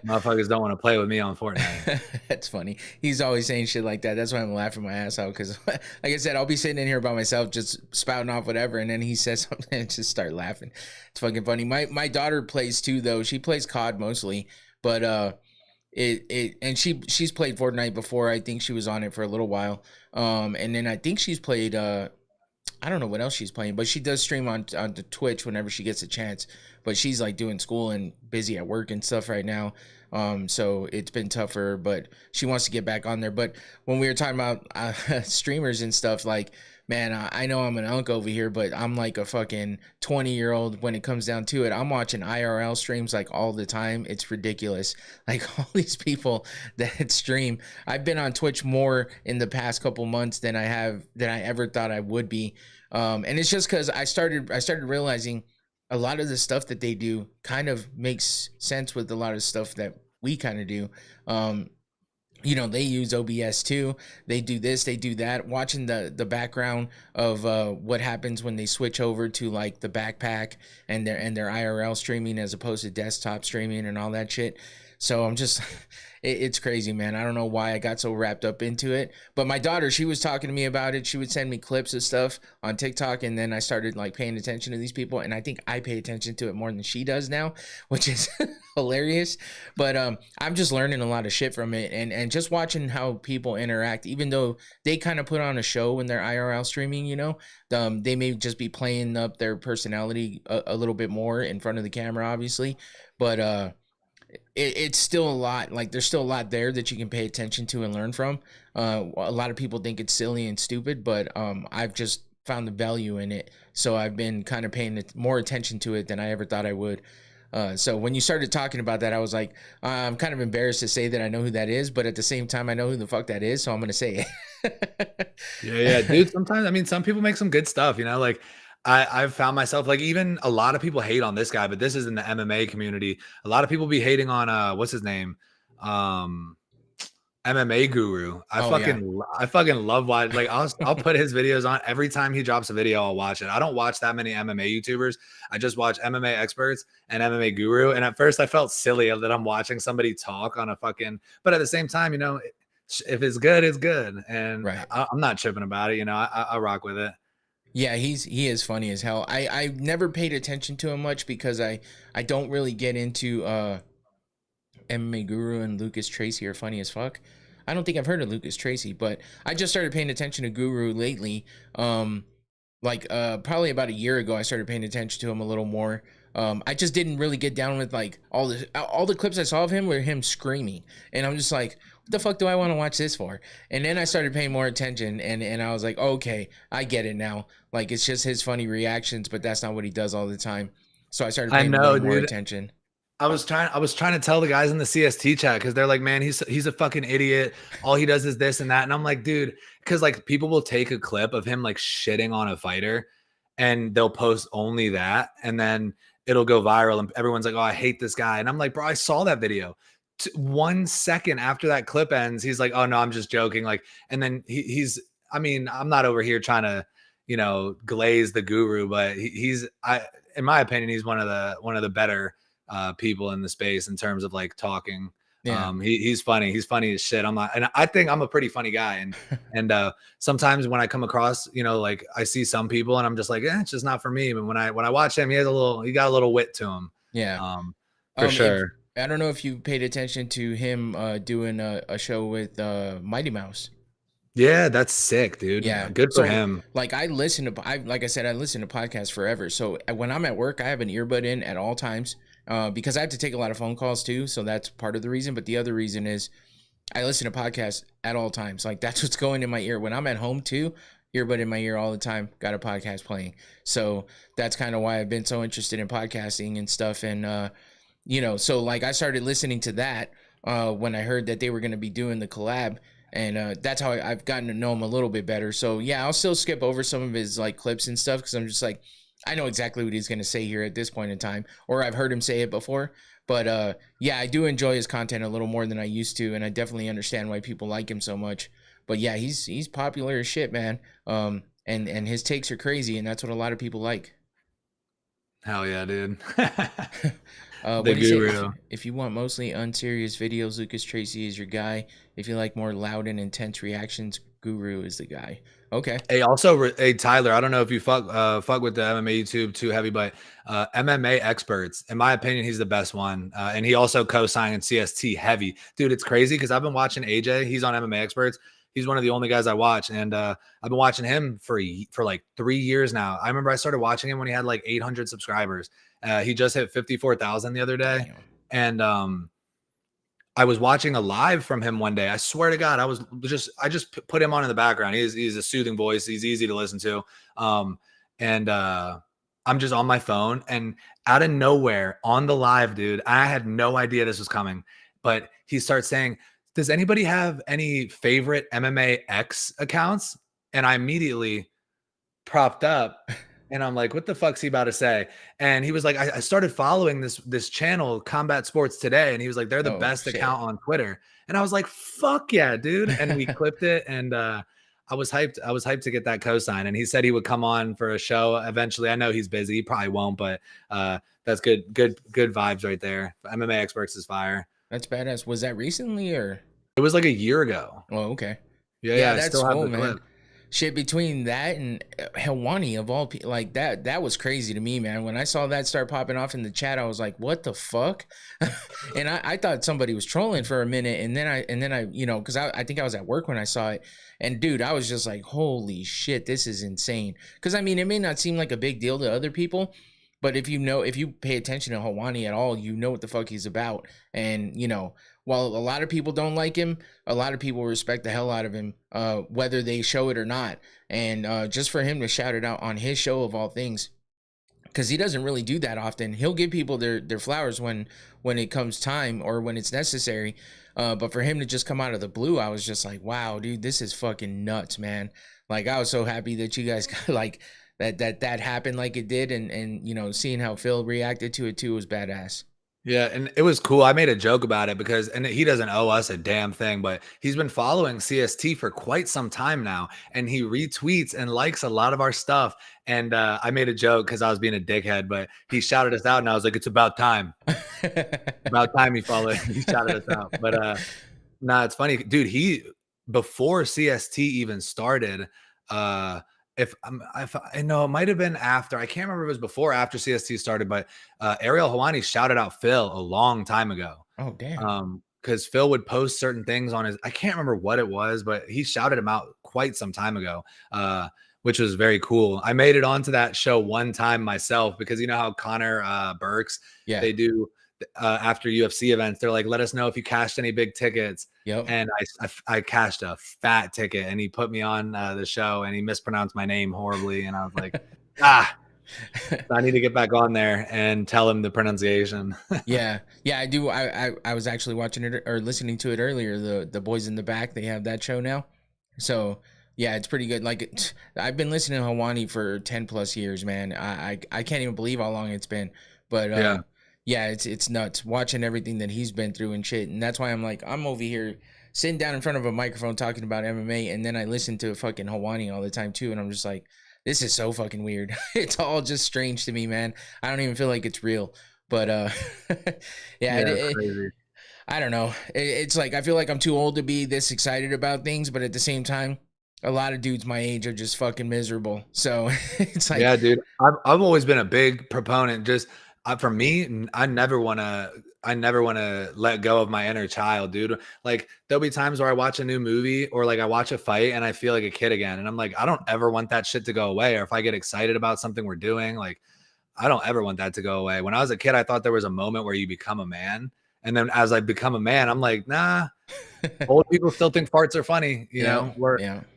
Motherfuckers don't want to play with me on Fortnite. That's funny. He's always saying shit like that. That's why I'm laughing my ass out, because like I said, I'll be sitting in here by myself just spouting off whatever, and then he says something and just start laughing. It's fucking funny. My daughter plays too, though. She plays COD mostly, but and she's played Fortnite before. I think she was on it for a little while. And then I think she's played I don't know what else she's playing, but she does stream on the Twitch whenever she gets a chance. But she's like doing school and busy at work and stuff right now. So it's been tough for her, but she wants to get back on there. But when we were talking about streamers and stuff, like, man, I know I'm an unk over here, but I'm like a fucking 20-year-old when it comes down to it. I'm watching IRL streams like all the time. It's ridiculous. Like all these people that stream. I've been on Twitch more in the past couple months than I ever thought I would be. And it's just because I started realizing a lot of the stuff that they do kind of makes sense with a lot of stuff that we kind of do. You know, they use OBS too. They do this, they do that. Watching the background of what happens when they switch over to like the backpack and their IRL streaming as opposed to desktop streaming and all that shit. So I'm just, it's crazy, man. I don't know why I got so wrapped up into it. But my daughter, she was talking to me about it. She would send me clips of stuff on TikTok, and then I started like paying attention to these people. And I think I pay attention to it more than she does now, which is hilarious. But I'm just learning a lot of shit from it, and just watching how people interact, even though they kind of put on a show when they're IRL streaming, you know, they may just be playing up their personality a little bit more in front of the camera, obviously. But it's still a lot. Like, there's still a lot there that you can pay attention to and learn from. A lot of people think it's silly and stupid, but I've just found the value in it. So I've been kind of paying more attention to it than I ever thought I would. So when you started talking about that, I was like, I'm kind of embarrassed to say that I know who that is, but at the same time, I know who the fuck that is, so I'm going to say it. Yeah, dude. Sometimes, I mean, some people make some good stuff, you know, like I've found myself, like, even a lot of people hate on this guy, but this is in the MMA community. A lot of people be hating on what's his name? MMA Guru. I fucking love watching. Like, I'll put his videos on every time he drops a video. I'll watch it. I don't watch that many MMA YouTubers. I just watch MMA experts and MMA Guru. And at first, I felt silly that I'm watching somebody talk on a fucking. But at the same time, you know, if it's good, it's good, and right. I'm not tripping about it. You know, I rock with it. Yeah, he is funny as hell. I never paid attention to him much because I don't really get into MMA Guru and Lucas Tracy are funny as fuck. I don't think I've heard of Lucas Tracy, but I just started paying attention to Guru lately. like probably about a year ago I started paying attention to him a little more. I just didn't really get down with like all the clips I saw of him were him screaming, and I'm just like, what the fuck do I want to watch this for? And then I started paying more attention, and I was like, okay, I get it now. Like it's just his funny reactions, but that's not what he does all the time. So I started I paying know, way more dude. attention. I was trying to tell the guys in the CST chat because they're like, man, he's a fucking idiot. All he does is this and that. And I'm like, dude, because like people will take a clip of him like shitting on a fighter and they'll post only that, and then it'll go viral and everyone's like, oh, I hate this guy. And I'm like, bro, I saw that video. 1 second after that clip ends, he's like, oh no, I'm just joking. Like, and then he's I mean, I'm not over here trying to, glaze the guru, but in my opinion, he's one of the better people in the space in terms of like talking. Yeah. He's funny. He's funny as shit. And I think I'm a pretty funny guy. And sometimes when I come across, like I see some people and I'm just like, it's just not for me. But when I watch him, he got a little wit to him. Yeah. For sure. I don't know if you paid attention to him doing a show with Mighty Mouse. Yeah, that's sick, dude. Yeah, good for him. Like I listen to podcasts forever. So when I'm at work, I have an earbud in at all times because I have to take a lot of phone calls too. So that's part of the reason. But the other reason is I listen to podcasts at all times. Like that's what's going in my ear when I'm at home too. Earbud in my ear all the time. Got a podcast playing. So that's kind of why I've been so interested in podcasting and stuff. And so like I started listening to that when I heard that they were going to be doing the collab. And that's how I've gotten to know him a little bit better. So, yeah, I'll still skip over some of his like clips and stuff because I'm just like, I know exactly what he's going to say here at this point in time. Or I've heard him say it before. But, yeah, I do enjoy his content a little more than I used to. And I definitely understand why people like him so much. But, yeah, he's popular as shit, man. And his takes are crazy. And that's what a lot of people like. Hell yeah, dude. The guru. If you want mostly unserious videos, Lucas Tracy is your guy. If you like more loud and intense reactions, Guru is the guy. Okay. Hey, Tyler, I don't know if you fuck with the MMA YouTube too heavy, but MMA experts, in my opinion, he's the best one. And he also co-signed CST heavy. Dude, it's crazy because I've been watching AJ. He's on MMA experts. He's one of the only guys I watch. And I've been watching him for like 3 years now. I remember I started watching him when he had like 800 subscribers. He just hit 54,000 the other day. Damn. And I was watching a live from him one day. I swear to God, I just put him on in the background. He's a soothing voice. He's easy to listen to. And I'm just on my phone, and out of nowhere on the live, dude, I had no idea this was coming, but he starts saying, does anybody have any favorite MMA X accounts? And I immediately propped up. And I'm like, what the fuck's he about to say? And he was like, I started following this channel, Combat Sports Today. And he was like, they're the best account on Twitter. And I was like, fuck yeah, dude. And we clipped it. And I was hyped. I was hyped to get that cosign. And he said he would come on for a show eventually. I know he's busy. He probably won't, but that's good vibes right there. MMA Experts is fire. That's badass. Was that recently or? It was like a year ago. Oh, okay. Yeah, that's cool, man. Shit, between that and Helwani of all people, like that was crazy to me, man. When I saw that start popping off in the chat, I was like, what the fuck? And I thought somebody was trolling for a minute, and then I because I think I was at work when I saw it, and dude, I was just like, holy shit, this is insane. Because I mean, it may not seem like a big deal to other people, but if you pay attention to Helwani at all, you know what the fuck he's about. And while a lot of people don't like him, a lot of people respect the hell out of him, whether they show it or not. And just for him to shout it out on his show of all things, because he doesn't really do that often. He'll give people their flowers when it comes time or when it's necessary. But for him to just come out of the blue, I was just like, wow, dude, this is fucking nuts, man. Like, I was so happy that you guys got like that happened like it did. And seeing how Phil reacted to it too was badass. Yeah, and it was cool. I made a joke about it because, and he doesn't owe us a damn thing, but he's been following CST for quite some time now, and he retweets and likes a lot of our stuff. And I made a joke because I was being a dickhead, but he shouted us out, and I was like, "It's about time." About time he followed. He shouted us out. But nah, it's funny, dude. He before CST even started. If I know, it might have been after. I can't remember if it was before or after CST started, but Ariel Helwani shouted out Phil a long time ago. Oh, damn. Because Phil would post certain things on his, I can't remember what it was, but he shouted him out quite some time ago. which was very cool. I made it onto that show one time myself because you know how Connor Burks, Yeah. they do after UFC events, they're like, let us know if you cashed any big tickets. Yep. And I cashed a fat ticket, and he put me on the show, and he mispronounced my name horribly, and I was like, I need to get back on there and tell him the pronunciation. Yeah, I do. I was actually watching it or listening to it earlier. The Boys in the Back, they have that show now. So yeah, it's pretty good. Like I've been listening to Hawani for 10 plus years, man. I can't even believe how long it's been. But yeah, it's nuts watching everything that he's been through and shit. And that's why I'm like, I'm over here sitting down in front of a microphone talking about MMA, and then I listen to fucking Hawani all the time too, and I'm just like, this is so fucking weird. It's all just strange to me, man. I don't even feel like it's real. But Crazy. I don't know. It's like I feel like I'm too old to be this excited about things, but at the same time, a lot of dudes my age are just fucking miserable. So it's like, yeah, dude. I've always been a big proponent. Just for me, I never want to let go of my inner child, dude. Like there'll be times where I watch a new movie or like I watch a fight and I feel like a kid again. And I'm like, I don't ever want that shit to go away. Or if I get excited about something we're doing, like I don't ever want that to go away. When I was a kid, I thought there was a moment where you become a man. And then as I become a man, I'm like, nah, old people still think farts are funny. You know,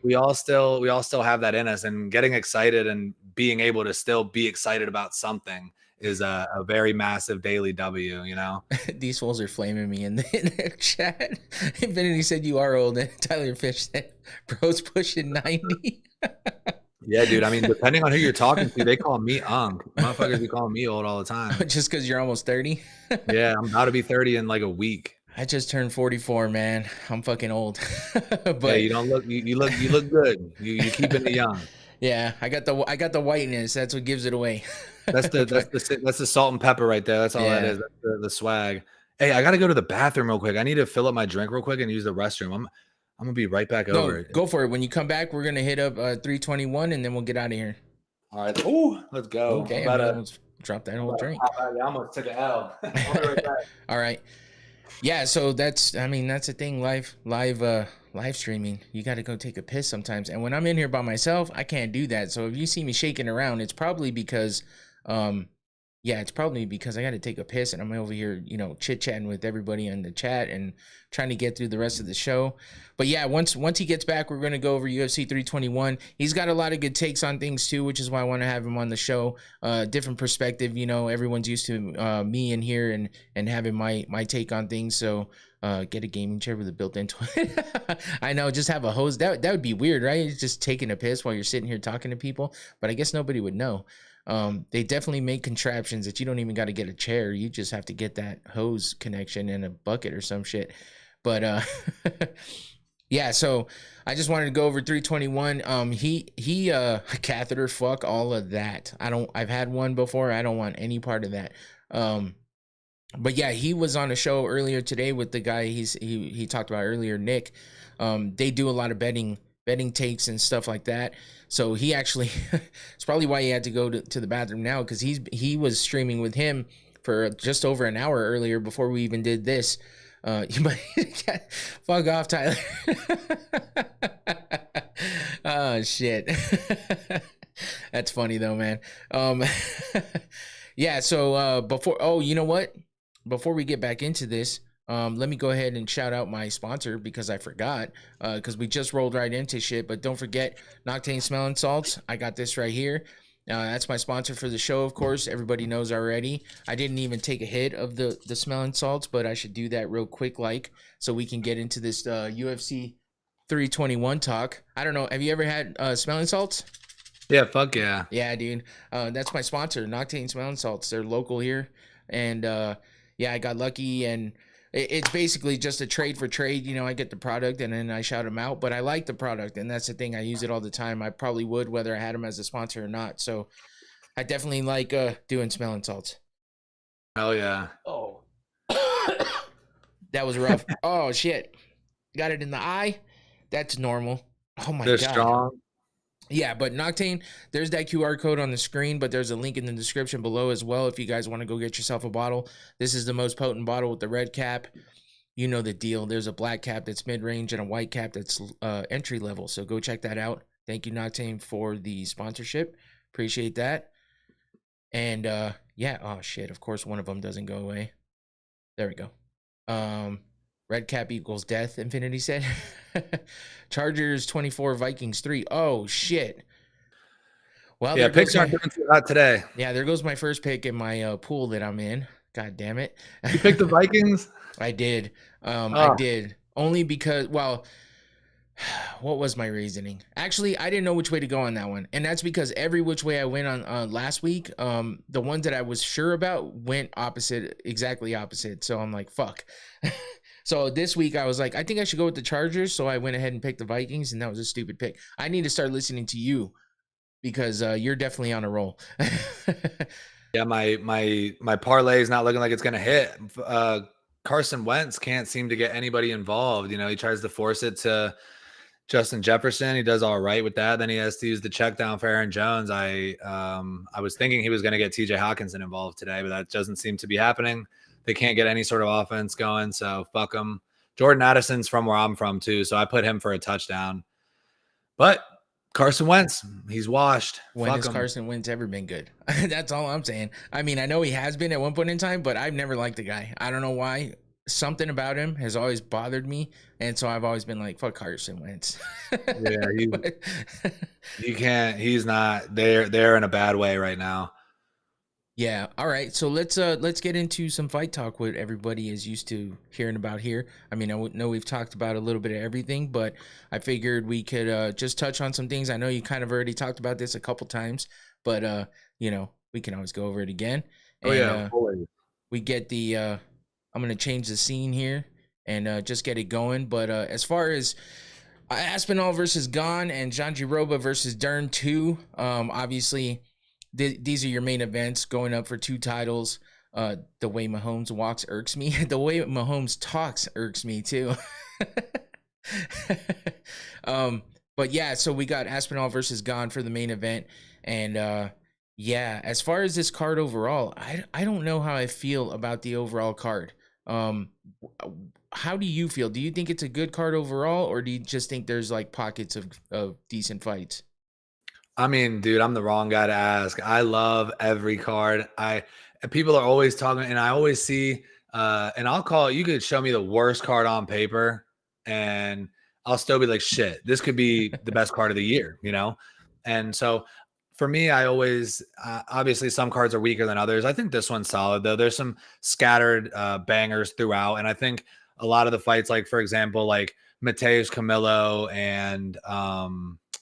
we all still have that in us, and getting excited and being able to still be excited about something is a very massive daily W, you know. These fools are flaming me in the chat. Infinity said you are old, and Tyler Fish said bro's pushing 90. Yeah, dude. I mean, depending on who you're talking to, they call me motherfuckers be calling me old all the time. Just because you're almost 30? Yeah, I'm about to be 30 in like a week. I just turned 44, man. I'm fucking old. But yeah, you don't look you look good. You keeping it young. Yeah, I got the whiteness. That's what gives it away. That's the salt and pepper right there. That's all that is. That's the swag. Hey, I gotta go to the bathroom real quick. I need to fill up my drink real quick and use the restroom. I'm gonna be right back over. Go for it. When you come back, we're gonna hit up 321 and then we'll get out of here. All right. Oh, let's go. Okay, let's drop that whole drink. I almost took an L. I'll be right back. All right. Yeah, so that's the thing. Live streaming. You got to go take a piss sometimes. And when I'm in here by myself, I can't do that. So if you see me shaking around, it's probably because I got to take a piss and I'm over here, chit-chatting with everybody in the chat and trying to get through the rest of the show. But yeah, once he gets back, we're going to go over UFC 321. He's got a lot of good takes on things too, which is why I want to have him on the show. Different perspective, everyone's used to me in here and having my take on things. So get a gaming chair with a built-in toilet. I know, just have a hose. That would be weird, right? It's just taking a piss while you're sitting here talking to people. But I guess nobody would know. They definitely make contraptions that you don't even got to get a chair. You just have to get that hose connection and a bucket or some shit. But yeah, so I just wanted to go over 321. He catheter, fuck all of that. I've had one before. I don't want any part of that. But yeah, he was on a show earlier today with the guy he talked about earlier, Nick. They do a lot of betting takes and stuff like that. So he actually, it's probably why he had to go to the bathroom now, because he was streaming with him for just over an hour earlier before we even did this. Fuck off, Tyler. Oh shit. That's funny though, man. Yeah. So you know what? Before we get back into this, let me go ahead and shout out my sponsor, because I forgot, because we just rolled right into shit. But don't forget, Noctane smelling salts. I got this right here. That's my sponsor for the show, of course. Everybody knows already. I didn't even take a hit of the smelling salts, but I should do that real quick, so we can get into this UFC 321 talk. I don't know. Have you ever had smelling salts? Yeah, fuck yeah. Yeah, dude. That's my sponsor, Noctane smelling salts. They're local here. And yeah, I got lucky, and it's basically just a trade for trade. I get the product and then I shout them out, but I like the product, and that's the thing. I use it all the time. I probably would whether I had them as a sponsor or not. So I definitely like doing smelling salts. Hell yeah. Oh, that was rough. Oh shit, got it in the eye. That's normal. Oh my God. They're strong. Yeah, but Noctane, there's that QR code on the screen, but there's a link in the description below as well if you guys want to go get yourself a bottle. This is the most potent bottle with the red cap. You know the deal. There's a black cap that's mid-range and a white cap that's entry level, so go check that out. Thank you, Noctane, for the sponsorship. Appreciate that. And yeah, oh shit. Of course, one of them doesn't go away. There we go. Red cap equals death. Infinity said. Chargers 24, Vikings 3. Oh shit. Well, Yeah, there picks goes aren't my, doing too hot today. yeah, there goes my first pick in my pool that I'm in. God damn it. You picked the Vikings? I did. I Oh. did. Only because, well, what was my reasoning? Actually, I didn't know which way to go on that one. And that's because every which way I went on last week, the ones that I was sure about went opposite, exactly opposite. So I'm like, fuck. So this week I was like, I think I should go with the Chargers. So I went ahead and picked the Vikings, and that was a stupid pick. I need to start listening to you because you're definitely on a roll. Yeah, my parlay is not looking like it's gonna hit. Carson Wentz can't seem to get anybody involved. You know, he tries to force it to Justin Jefferson. He does all right with that. Then he has to use the check down for Aaron Jones. I was thinking he was going to get TJ Hawkinson involved today, but that doesn't seem to be happening. They can't get any sort of offense going, so fuck them. Jordan Addison's from where I'm from too, so I put him for a touchdown. But Carson Wentz, he's washed. When Fuck has him. Carson Wentz ever been good? That's all I'm saying. I mean, I know he has been at one point in time, but I've never liked the guy. I don't know why. Something about him has always bothered me, and so I've always been like, "Fuck Carson Wentz." Yeah, he can't. He's not. They're in a bad way right now. Yeah. All right. So let's get into some fight talk. What everybody is used to hearing about here. I mean, I know we've talked about a little bit of everything, but I figured we could just touch on some things. I know you kind of already talked about this a couple times, but you know, we can always go over it again. And, Oh yeah, we get the. I'm gonna change the scene here and just get it going. But as far as Aspinall versus Gane and Jandiroba versus Dern 2, obviously these are your main events going up for 2 titles. The way Mahomes walks irks me. The way Mahomes talks irks me too. But yeah, so we got Aspinall versus Gane for the main event, and yeah, as far as this card overall, I don't know how I feel about the overall card. How do you feel? Do you think it's a good card overall, or do you just think there's like pockets of decent fights? I mean, dude, I'm the wrong guy to ask. I love every card. People are always talking, and I always see, and I'll call it. You could show me the worst card on paper, and I'll still be like, shit, this could be the best card of the year, you know? And so for me, I always, obviously some cards are weaker than others. I think this one's solid though. There's some scattered bangers throughout. And I think a lot of the fights, like for example, like Mateus Camillo and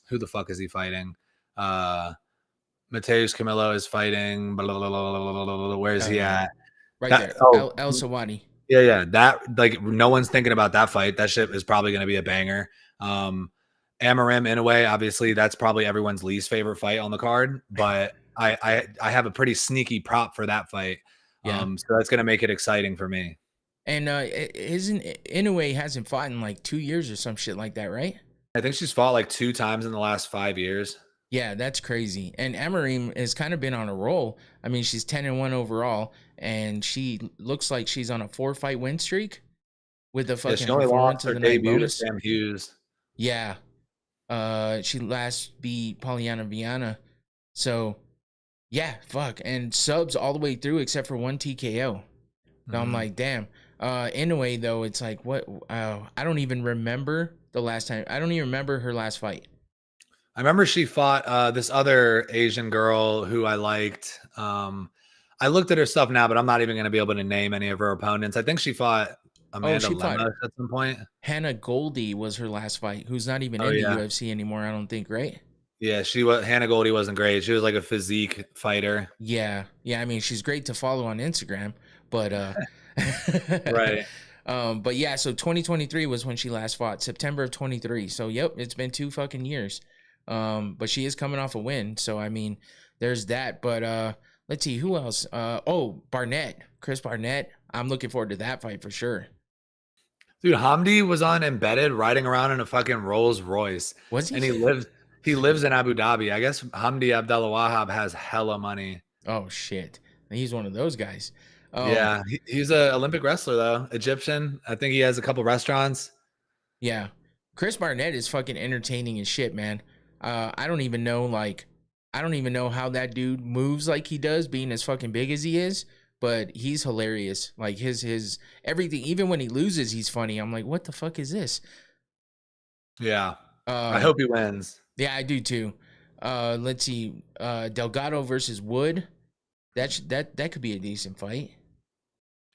who the fuck is he fighting? Mateus Camillo is fighting. Blah, blah, blah, blah, blah, blah, blah, where is he at? Right That- there. oh. El Sawadi. Yeah. That, like, no one's thinking about that fight. That shit is probably going to be a banger. Amarim in a way, obviously that's probably everyone's least favorite fight on the card, but I have a pretty sneaky prop for that fight. Yeah. So that's going to make it exciting for me. And Inoue hasn't fought in like 2 years or some shit like that, right? I think she's fought like 2 times in the last 5 years. Yeah, that's crazy. And Amarim has kind of been on a roll. I mean, she's 10-1 overall, and she looks like she's on a 4-fight win streak with the fucking She only lost performance of her the night debut to bonus. Sam Hughes. Yeah. She last beat Polyana Viana. So, yeah, fuck. And subs all the way through except for 1 TKO. So I'm like, damn. In a way, though, it's like, what? I don't even remember the last time. I don't even remember her last fight. I remember she fought this other Asian girl who I liked. I looked at her stuff now, but I'm not even going to be able to name any of her opponents. I think she fought Amanda Lemos at some point. Hannah Goldie was her last fight, who's not even in the UFC anymore, I don't think, right? Yeah, Hannah Goldie wasn't great. She was like a physique fighter. Yeah. I mean, she's great to follow on Instagram, but right. But yeah, so 2023 was when she last fought, September of 23. So yep, it's been 2 fucking years. But she is coming off a win, so I mean, there's that. But let's see who else. Chris Barnett. I'm looking forward to that fight for sure. Dude, Hamdi was on Embedded riding around in a fucking Rolls Royce. Was he? And he lives in Abu Dhabi. I guess Hamdi Abdullah Wahab has hella money. Oh shit, he's one of those guys. Yeah, he's an Olympic wrestler though, Egyptian. I think he has a couple restaurants. Yeah, Chris Barnett is fucking entertaining as shit, man. I don't even know how that dude moves like he does, being as fucking big as he is. But he's hilarious. Like his everything. Even when he loses, he's funny. I'm like, what the fuck is this? Yeah. I hope he wins. Yeah, I do too. Let's see. Delgado versus Wood. That could be a decent fight.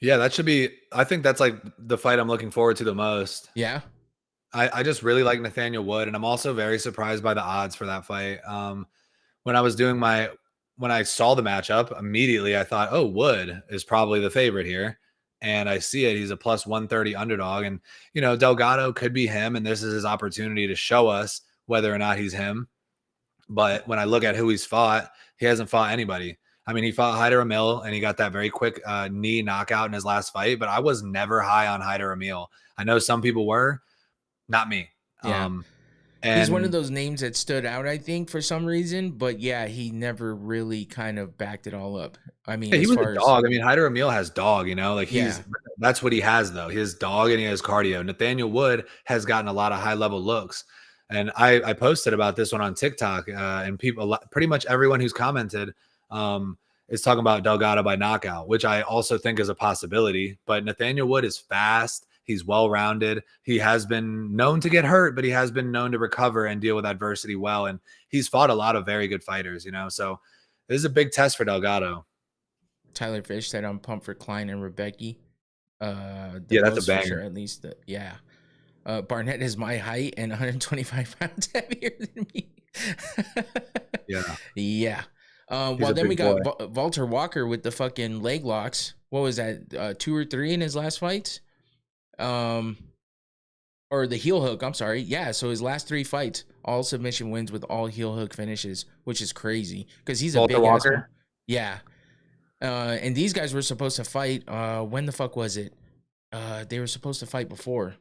Yeah, that should be. I think that's like the fight I'm looking forward to the most. Yeah. I just really like Nathaniel Wood, and I'm also very surprised by the odds for that fight. When I saw the matchup, immediately I thought, oh, Wood is probably the favorite here. And I see it. He's a plus 130 underdog. And, Delgado could be him, and this is his opportunity to show us whether or not he's him. But when I look at who he's fought, he hasn't fought anybody. I mean, he fought Hyder Emil, and he got that very quick knee knockout in his last fight. But I was never high on Hyder Emil. I know some people were, not me. Yeah. And he's one of those names that stood out, I think, for some reason. But yeah, he never really kind of backed it all up. I mean, he was a dog. I mean, Hyder Emil has dog, that's what he has, though. He has dog and he has cardio. Nathaniel Wood has gotten a lot of high level looks. And I posted about this one on TikTok, and pretty much everyone who's commented is talking about Delgado by knockout, which I also think is a possibility. But Nathaniel Wood is fast. He's well-rounded. He has been known to get hurt, but he has been known to recover and deal with adversity well. And he's fought a lot of very good fighters, So this is a big test for Delgado. Tyler Fish said I'm pumped for Klein and Rebecca. Yeah, that's a banger. Sure, at least, yeah. Barnett is my height and 125 pounds heavier than me. Yeah. Yeah. Well, then we got Walter Walker with the fucking leg locks. What was that? 2 or 3 in his last fights? Or the heel hook, I'm sorry. Yeah, so his last 3 fights, all submission wins with all heel hook finishes, which is crazy because he's a big Walker. Yeah. And these guys were supposed to fight. When the fuck was it? They were supposed to fight before.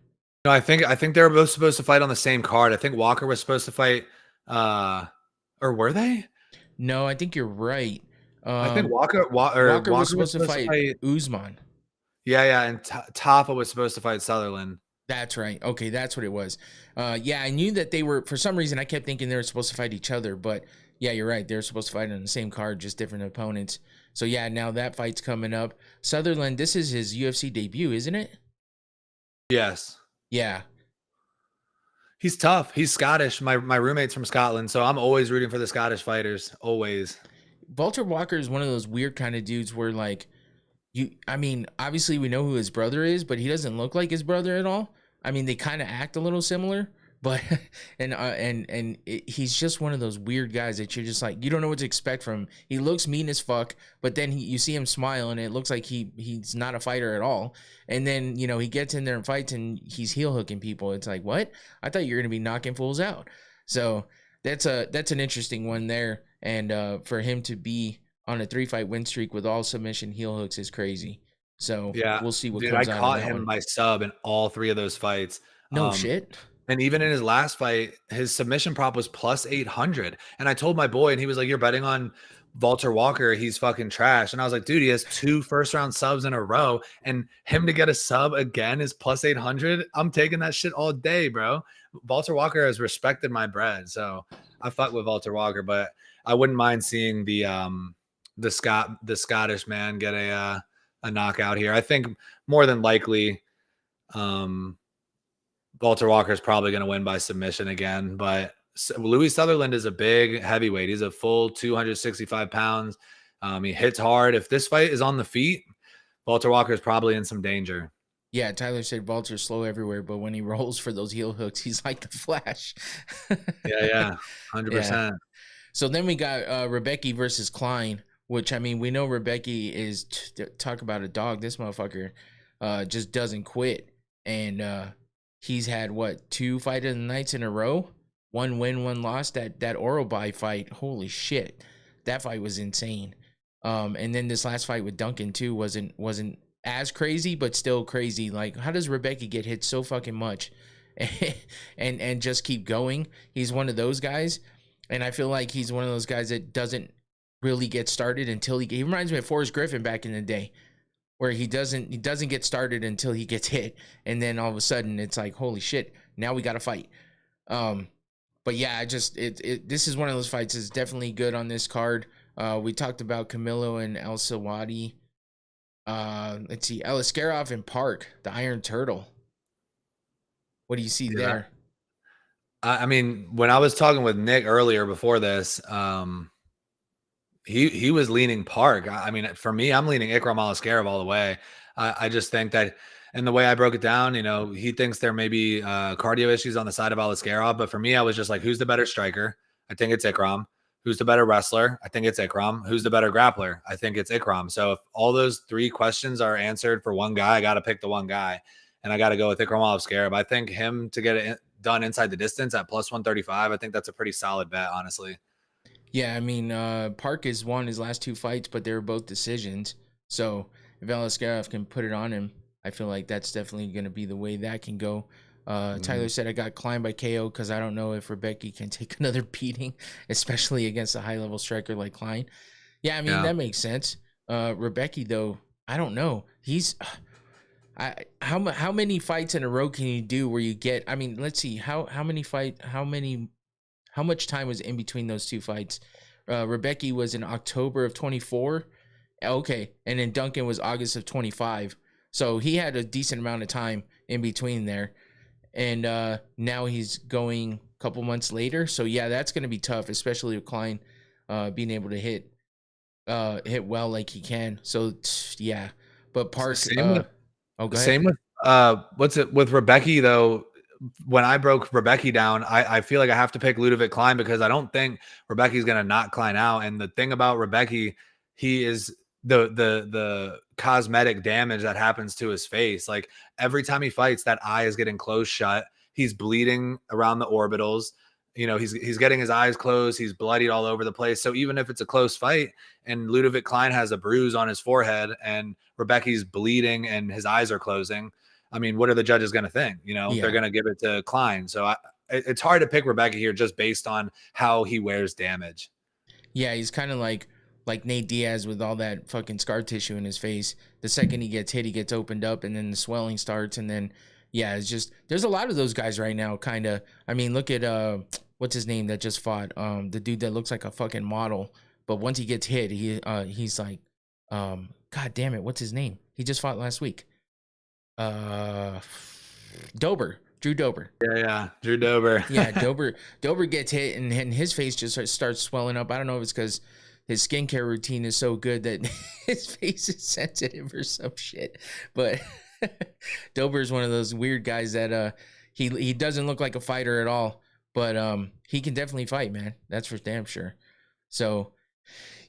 No, I think they were both supposed to fight on the same card. I think Walker was supposed to fight, or were they? No, I think you're right. I think Walker was supposed to fight Usman. Yeah, and Tafa was supposed to fight Sutherland. That's right. Okay, that's what it was. Yeah, I knew that they were, for some reason, I kept thinking they were supposed to fight each other, but yeah, you're right. They were supposed to fight on the same card, just different opponents. So yeah, now that fight's coming up. Sutherland, this is his UFC debut, isn't it? Yes. Yeah. He's tough. He's Scottish. My roommate's from Scotland, so I'm always rooting for the Scottish fighters. Always. Walter Walker is one of those weird kind of dudes where, like, obviously we know who his brother is, but he doesn't look like his brother at all. I mean, they kind of act a little similar, but he's just one of those weird guys that you're just like, you don't know what to expect from him. He looks mean as fuck, but then you see him smile and it looks like he's not a fighter at all. And then, he gets in there and fights and he's heel hooking people. It's like, what? I thought you were going to be knocking fools out. So that's an interesting one there. And for him to be on a 3-fight win streak with all submission heel hooks is crazy. So yeah, we'll see what comes out. I caught him by sub in all 3 of those fights. No shit. And even in his last fight, his submission prop was plus 800. And I told my boy, and he was like, "You're betting on Walter Walker? He's fucking trash." And I was like, "Dude, he has 2 first-round subs in a row, and him to get a sub again is plus 800. I'm taking that shit all day, bro." Walter Walker has respected my bread, so I fuck with Walter Walker, but I wouldn't mind seeing the Scottish man get a knockout here. I think more than likely, Walter Walker is probably going to win by submission again, but Louis Sutherland is a big heavyweight. He's a full 265 pounds. He hits hard. If this fight is on the feet, Walter Walker is probably in some danger. Yeah, Tyler said Walter's slow everywhere, but when he rolls for those heel hooks, he's like the Flash. Yeah, 100%. Yeah. So then we got Rebecca versus Klein, which, I mean, we know Rebecca is, talk about a dog. This motherfucker just doesn't quit. And he's had, 2 fight of the nights in a row? 1 win, 1 loss. That Orobai fight, holy shit. That fight was insane. And then this last fight with Duncan, too, wasn't as crazy, but still crazy. Like, how does Rebecca get hit so fucking much and just keep going? He's one of those guys. And I feel like he's one of those guys that doesn't really get started until he reminds me of Forrest Griffin back in the day, where he doesn't get started until he gets hit, and then all of a sudden it's like, holy shit, now we got to fight. But But yeah, this is one of those fights that's definitely good on this card. We talked about Camilo and El Sawadi. Let's see, Alaskarov and Park, the Iron Turtle. What do you see there? I mean, when I was talking with Nick earlier before this, he was leaning Park. I mean, for me, I'm leaning Ikram Alaskarov all the way. I just think that, and the way I broke it down, you know, he thinks there may be cardio issues on the side of Alaskarov, but for me, I was just like, who's the better striker? I think it's Ikram. Who's the better wrestler? I think it's Ikram. Who's the better grappler? I think it's Ikram. So if all those three questions are answered for one guy, I got to pick the one guy, and I got to go with Ikram Alaskarov. I think him to get it done inside the distance at plus 135, I think that's a pretty solid bet, honestly. Yeah, I mean, Park has won his last two fights, but they were both decisions. So if Alaskarov can put it on him, I feel like that's definitely going to be the way that can go. Tyler said I got climbed by KO because I don't know if Rebecca can take another beating, especially against a high-level striker like Klein. Yeah, I mean, that makes sense. Rebecca, though, I don't know. He's how many fights in a row can you do where you get? I mean, let's see how much time was in between those two fights. Rebecca was in October of 24. Okay, and then Duncan was August of 25. So he had a decent amount of time in between there. And now he's going a couple months later. So, yeah, that's going to be tough, especially with Klein being able to hit well like he can. So, yeah. But Park... Same with what's it with Rebecca, though. When I broke Rebecca down, I feel like I have to pick Ludovic Klein because I don't think Rebecca's going to knock Klein out. And the thing about Rebecca, he is the cosmetic damage that happens to his face. Like every time he fights, that eye is getting closed shut. He's bleeding around the orbitals. You know, he's getting his eyes closed. He's bloodied all over the place. So even if it's a close fight and Ludovic Klein has a bruise on his forehead and Rebecca's bleeding and his eyes are closing, I mean, what are the judges going to think? You know, they're going to give it to Klein. So it's hard to pick Rebecca here just based on how he wears damage. Yeah, he's kind of like Nate Diaz with all that fucking scar tissue in his face. The second he gets hit, he gets opened up, and then the swelling starts. And then, yeah, it's just there's a lot of those guys right now. Kind of. I mean, look at what's his name that just fought? The dude that looks like a fucking model, but once he gets hit, he's like, God damn it, what's his name? He just fought last week. Drew Dober. Yeah, Drew Dober. Yeah, Dober gets hit and his face just starts swelling up. I don't know if it's because his skincare routine is so good that his face is sensitive or some shit. But Dober is one of those weird guys that he doesn't look like a fighter at all, but he can definitely fight, man. That's for damn sure. So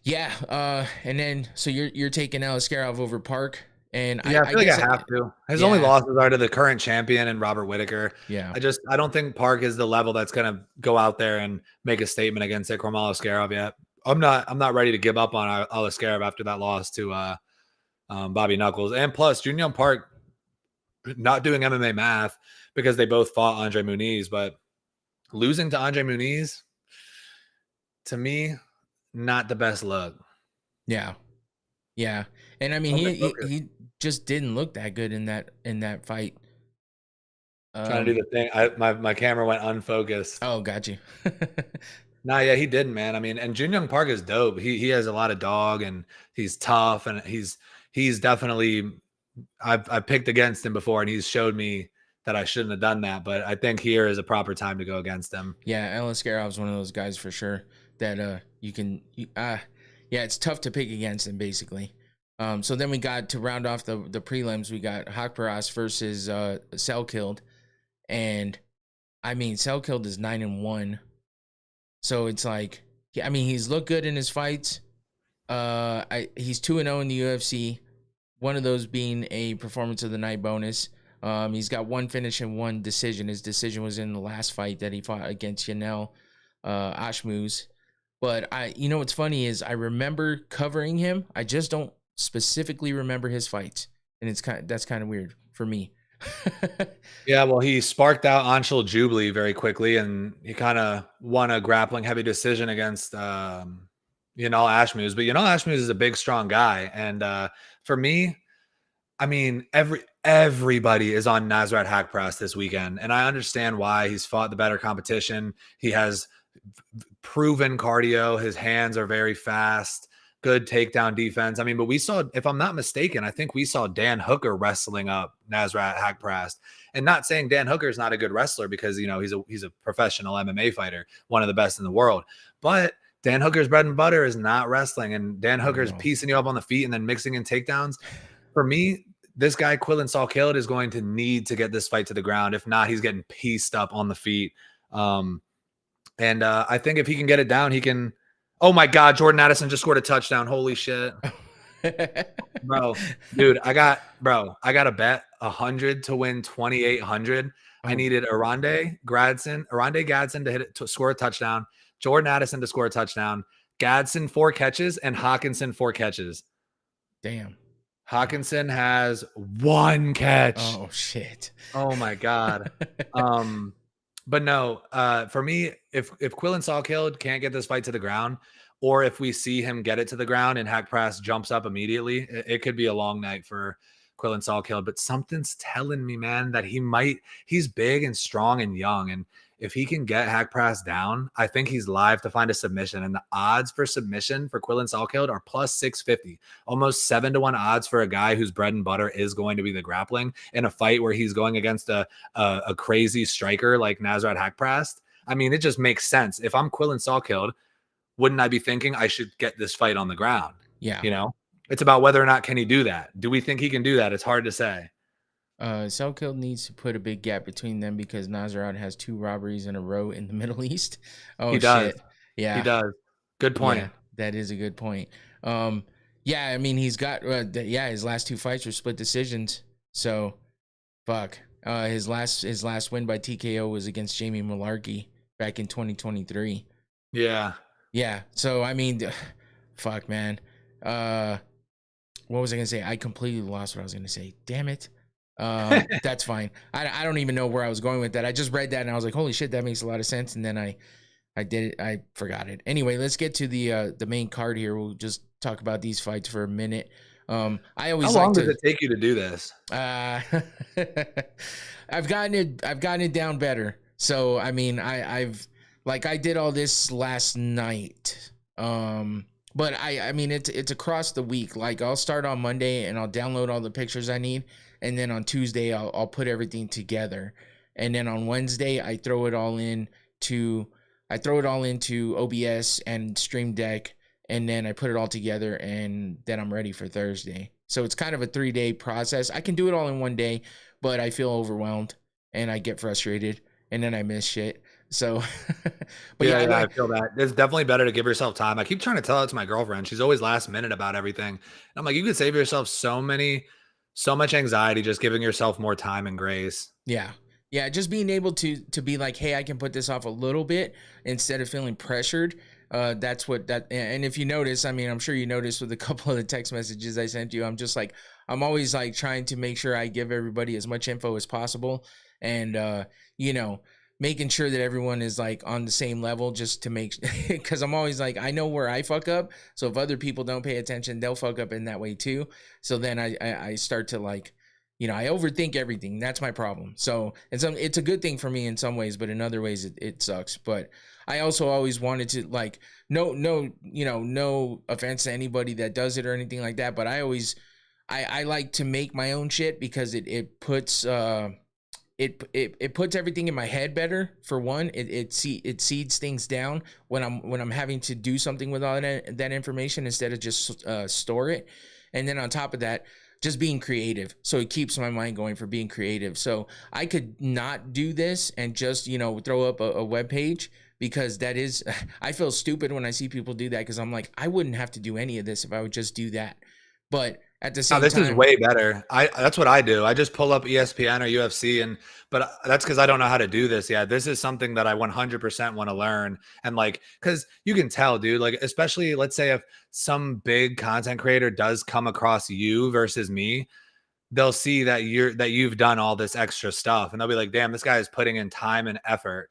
yeah, and then so you're taking Alaskarov over Park. And yeah, I feel like I have to. His only losses are to the current champion and Robert Whittaker. Yeah. I don't think Park is the level that's going to go out there and make a statement against Ikram Alaskarov yet. I'm not ready to give up on Alaskarov after that loss to Bobby Knuckles. And plus, Junior Park not doing MMA math because they both fought Andre Muniz, but losing to Andre Muniz, to me, not the best look. Yeah. Yeah. And I mean, he just didn't look that good in that fight. Trying to do the thing. My camera went unfocused. Oh, got you. Nah, yeah, he didn't, man. I mean, and Jun Young Park is dope. He has a lot of dog and he's tough and he's definitely I've picked against him before and he's showed me that I shouldn't have done that. But I think here is a proper time to go against him. Yeah, Alaskarov one of those guys for sure that yeah, it's tough to pick against him basically. So then we got to round off the prelims. We got Hakparas versus Selkild, and I mean Selkild is 9-1, so it's like I mean he's looked good in his fights. He's 2-0 in the UFC, one of those being a performance of the night bonus. He's got one finish and one decision. His decision was in the last fight that he fought against Yanel Ashmuz. But you know what's funny is I remember covering him. I just don't specifically remember his fights, and that's kind of weird for me. Yeah, well, he sparked out Anshul Jubilee very quickly, and he kind of won a grappling heavy decision against Yanal Ashmuz. But Yanal Ashmuz is a big, strong guy, and for me, I mean, everybody is on Nasrat Hakparas this weekend, and I understand why. He's fought the better competition. He has proven cardio. His hands are very fast. Good takedown defense. I mean, but we saw, if I'm not mistaken, I think we saw Dan Hooker wrestling up Nasrat Hakparas. And not saying Dan Hooker is not a good wrestler because he's a professional MMA fighter, one of the best in the world. But Dan Hooker's bread and butter is not wrestling, and Dan Hooker's piecing you up on the feet and then mixing in takedowns. For me, this guy, Quillen Salkeld, is going to need to get this fight to the ground. If not, he's getting pieced up on the feet. And I think if he can get it down, he can. Oh my God, Jordan Addison just scored a touchdown. Holy shit. Bro, dude, I got a bet 100 to win 2,800. I needed Arande Gadsden to score a touchdown, Jordan Addison to score a touchdown, Gadsden 4 catches, and Hawkinson 4 catches. Damn. Hawkinson has 1 catch. Oh shit. Oh my God. But no, for me, if Quillen Salkeld can't get this fight to the ground, or if we see him get it to the ground and Hakparas jumps up immediately, it could be a long night for Quillen Salkeld. But something's telling me, man, that he's big and strong and young. And if he can get Hakparas down, I think he's live to find a submission. And the odds for submission for Quillen Salkeld are plus 650, almost 7-1 odds for a guy whose bread and butter is going to be the grappling in a fight where he's going against a crazy striker like Nasrat Hakparas. I mean, it just makes sense. If I'm Quillen Salkeld, wouldn't I be thinking I should get this fight on the ground? Yeah. You know, it's about whether or not can he do that. Do we think he can do that? It's hard to say. Salkeld needs to put a big gap between them because Nasrat has 2 robberies in a row in the Middle East. Oh, he does. Shit. Yeah. He does. Good point. Yeah, that is a good point. Yeah, I mean, he's got, his last 2 fights were split decisions. So, fuck. His last win by TKO was against Jamie Malarkey back in 2023. Yeah. Yeah. So, I mean, fuck, man. What was I going to say? I completely lost what I was going to say. Damn it. That's fine. I don't even know where I was going with that. I just read that and I was like, holy shit, that makes a lot of sense. And then I did it. I forgot it. Anyway, let's get to the main card here. We'll just talk about these fights for a minute. How long does it take you to do this? I've gotten it down better. So, I mean, I did all this last night. But I mean, it's across the week. Like, I'll start on Monday and I'll download all the pictures I need. And then on Tuesday, I'll put everything together. And then on Wednesday, I throw it all into OBS and Stream Deck. And then I put it all together and then I'm ready for Thursday. So it's kind of a 3-day process. I can do it all in one day, but I feel overwhelmed and I get frustrated and then I miss shit. So, but yeah, I feel that. It's definitely better to give yourself time. I keep trying to tell it to my girlfriend. She's always last minute about everything. And I'm like, you could save yourself so much anxiety just giving yourself more time and grace. Yeah. Yeah, just being able to be like, hey, I can put this off a little bit instead of feeling pressured. That's what that. And if you notice, I mean, I'm sure you noticed with a couple of the text messages I sent you, I'm always like trying to make sure I give everybody as much info as possible, and making sure that everyone is like on the same level, just to make, because I'm always like, I know where I fuck up, so if other people don't pay attention, they'll fuck up in that way too. So then I start to like, I overthink everything. That's my problem. So it's a good thing for me in some ways, but in other ways it sucks. But I also always wanted to, like, no offense to anybody that does it or anything like that, but I like to make my own shit because it puts it puts everything in my head better. For one, it seeds things down when I'm having to do something with all that information instead of just store it. And then on top of that, just being creative. So it keeps my mind going for being creative. So I could not do this and just, throw up a web page, because that is, I feel stupid when I see people do that, because I'm like, I wouldn't have to do any of this if I would just do that. But at the same time, this is way better. That's what I do. I just pull up ESPN or UFC, but that's because I don't know how to do this. Yeah, this is something that I 100% want to learn. And like, because you can tell, dude, like, especially let's say if some big content creator does come across you versus me, they'll see that you've done all this extra stuff, and they'll be like, damn, this guy is putting in time and effort,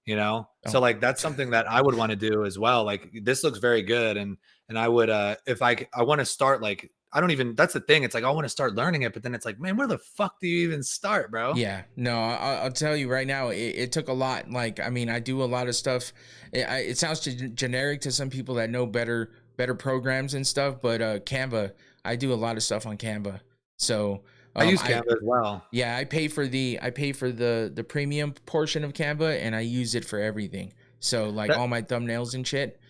So like, that's something that I would want to do as well. Like, this looks very good. And I would, if I want to start, like, I don't even, that's the thing. It's like, I want to start learning it, but then it's like, man, where the fuck do you even start, bro? Yeah, no, I'll tell you right now, it took a lot. Like, I mean, I do a lot of stuff. It sounds generic to some people that know better programs and stuff, but Canva, I do a lot of stuff on Canva. So I use Canva as well. yeah, I pay for the premium portion of Canva, and I use it for everything. So like all my thumbnails and shit.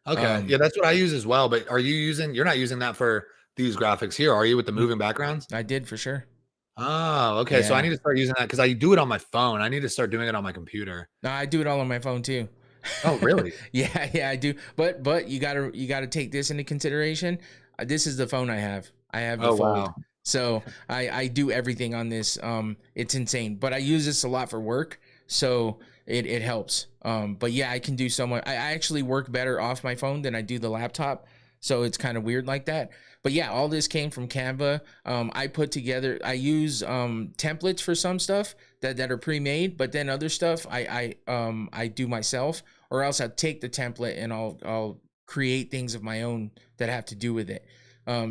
Okay, yeah, that's what I use as well. But you're not using that for these graphics here, are you, with the moving backgrounds? I did for sure. Oh, okay. So I need to start using that because I do it on my phone. I need to start doing it on my computer. No, I do it all on my phone too. Oh, really? Yeah, I do. But you gotta take this into consideration. This is the phone I have. I have the Fold. Wow. So I do everything on this. It's insane. But I use this a lot for work, so it helps. But yeah, I can do so much. I actually work better off my phone than I do the laptop. So it's kind of weird like that. But yeah, all this came from Canva. I use templates for some stuff that are pre-made, but then other stuff I do myself, or else I'll take the template and I'll create things of my own that have to do with it.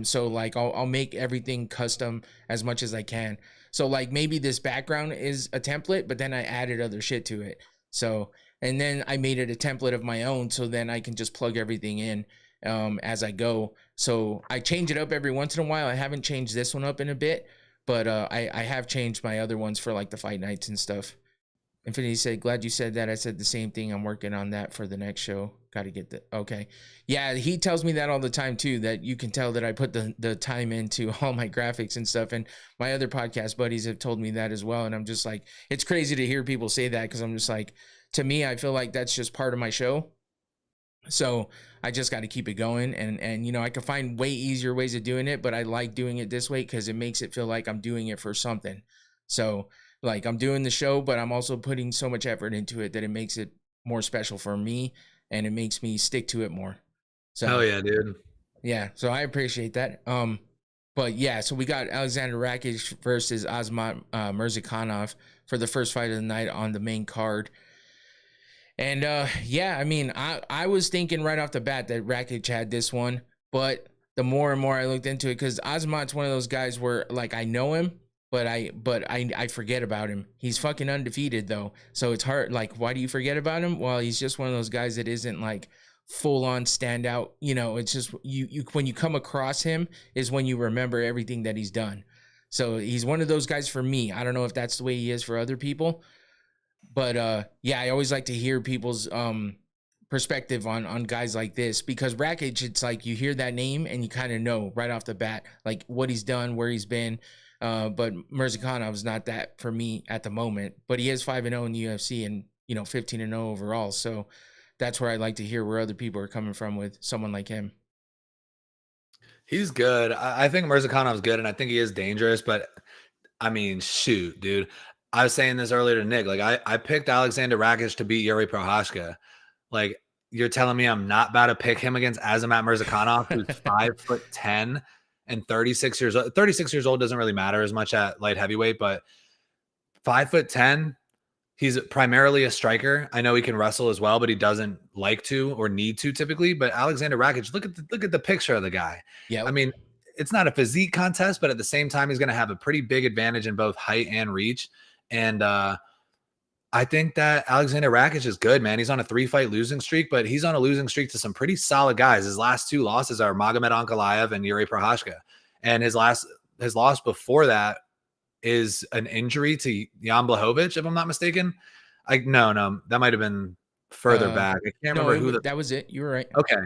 So like I'll make everything custom as much as I can. So like maybe this background is a template, but then I added other shit to it. So, and then I made it a template of my own, so then I can just plug everything in as I go. So I change it up every once in a while. I haven't changed this one up in a bit, but I have changed my other ones for like the fight nights and stuff. Infinity said, glad you said that. I said the same thing. I'm working on that for the next show. Got to get the, okay. Yeah, he tells me that all the time too, that you can tell that I put the time into all my graphics and stuff. And my other podcast buddies have told me that as well. And I'm just like, it's crazy to hear people say that, because I'm just like, to me, I feel like that's just part of my show. So I just got to keep it going. And you know, I can find way easier ways of doing it, but I like doing it this way because it makes it feel like I'm doing it for something. So like I'm doing the show, but I'm also putting so much effort into it that it makes it more special for me, and it makes me stick to it more. So hell yeah, dude. Yeah, so I appreciate that. But yeah, so we got Alexander Rakic versus Azamat Murzakanov for the first fight of the night on the main card. And yeah, I mean, I was thinking right off the bat that Rakic had this one, but the more and more I looked into it, because Azamat's one of those guys where like I know him, but I forget about him. He's fucking undefeated though, so it's hard. Like, why do you forget about him? Well, he's just one of those guys that isn't like full on standout. You know, it's just you when you come across him is when you remember everything that he's done. So he's one of those guys for me. I don't know if that's the way he is for other people, but yeah, I always like to hear people's perspective on guys like this, because Rakic, it's like you hear that name and you kind of know right off the bat like what he's done, where he's been. But Murzakanov is not that for me at the moment, but he is 5-0 in the UFC and, you know, 15-0 overall. So that's where I like to hear where other people are coming from with someone like him. He's good. I think Murzakanov is good, and I think he is dangerous. But I mean, shoot, dude. I was saying this earlier to Nick. Like, I picked Alexander Rakic to beat Yuri Prochazka. Like, you're telling me I'm not about to pick him against Azamat Murzakanov, who's 5'10" and 36 years old. 36 years old doesn't really matter as much at light heavyweight, but 5'10", he's primarily a striker. I know he can wrestle as well, but he doesn't like to or need to typically. But Alexander Rakic, look at the picture of the guy. Yeah, I mean, it's not a physique contest, but at the same time, he's going to have a pretty big advantage in both height and reach. And I think that Alexander Rakic is good, man. He's on a 3-fight losing streak, but he's on a losing streak to some pretty solid guys. His last 2 losses are Magomed Ankalaev and Yuri Prochazka. And his loss before that is an injury to Jan Blachowicz, if I'm not mistaken. No, that might have been further back. I can't remember who that was it. You were right. Okay.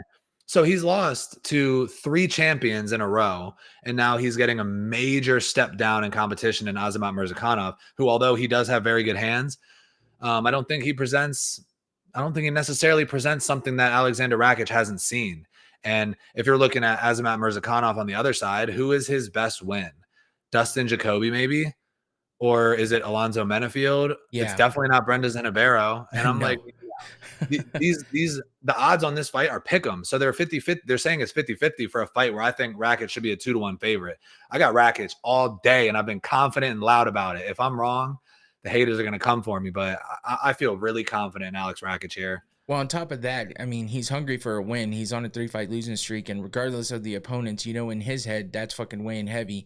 So he's lost to 3 champions in a row, and now he's getting a major step down in competition in Azamat Murzakanov, who, although he does have very good hands, I don't think he necessarily presents something that Alexander Rakic hasn't seen. And if you're looking at Azamat Murzakanov on the other side, who is his best win? Dustin Jacoby, maybe? Or is it Alonzo Menafield? Yeah. It's definitely not Brenda Zenabero. And I'm like, the odds on this fight are pick'em. So they're 50-50. They're saying it's 50-50 for a fight where I think Rakic should be a 2-1 favorite. I got Rakic all day, and I've been confident and loud about it. If I'm wrong, the haters are going to come for me, but I feel really confident in Alex Rakic here. Well, on top of that, I mean, he's hungry for a win. He's on a 3-fight losing streak, and regardless of the opponents, in his head, that's fucking weighing heavy.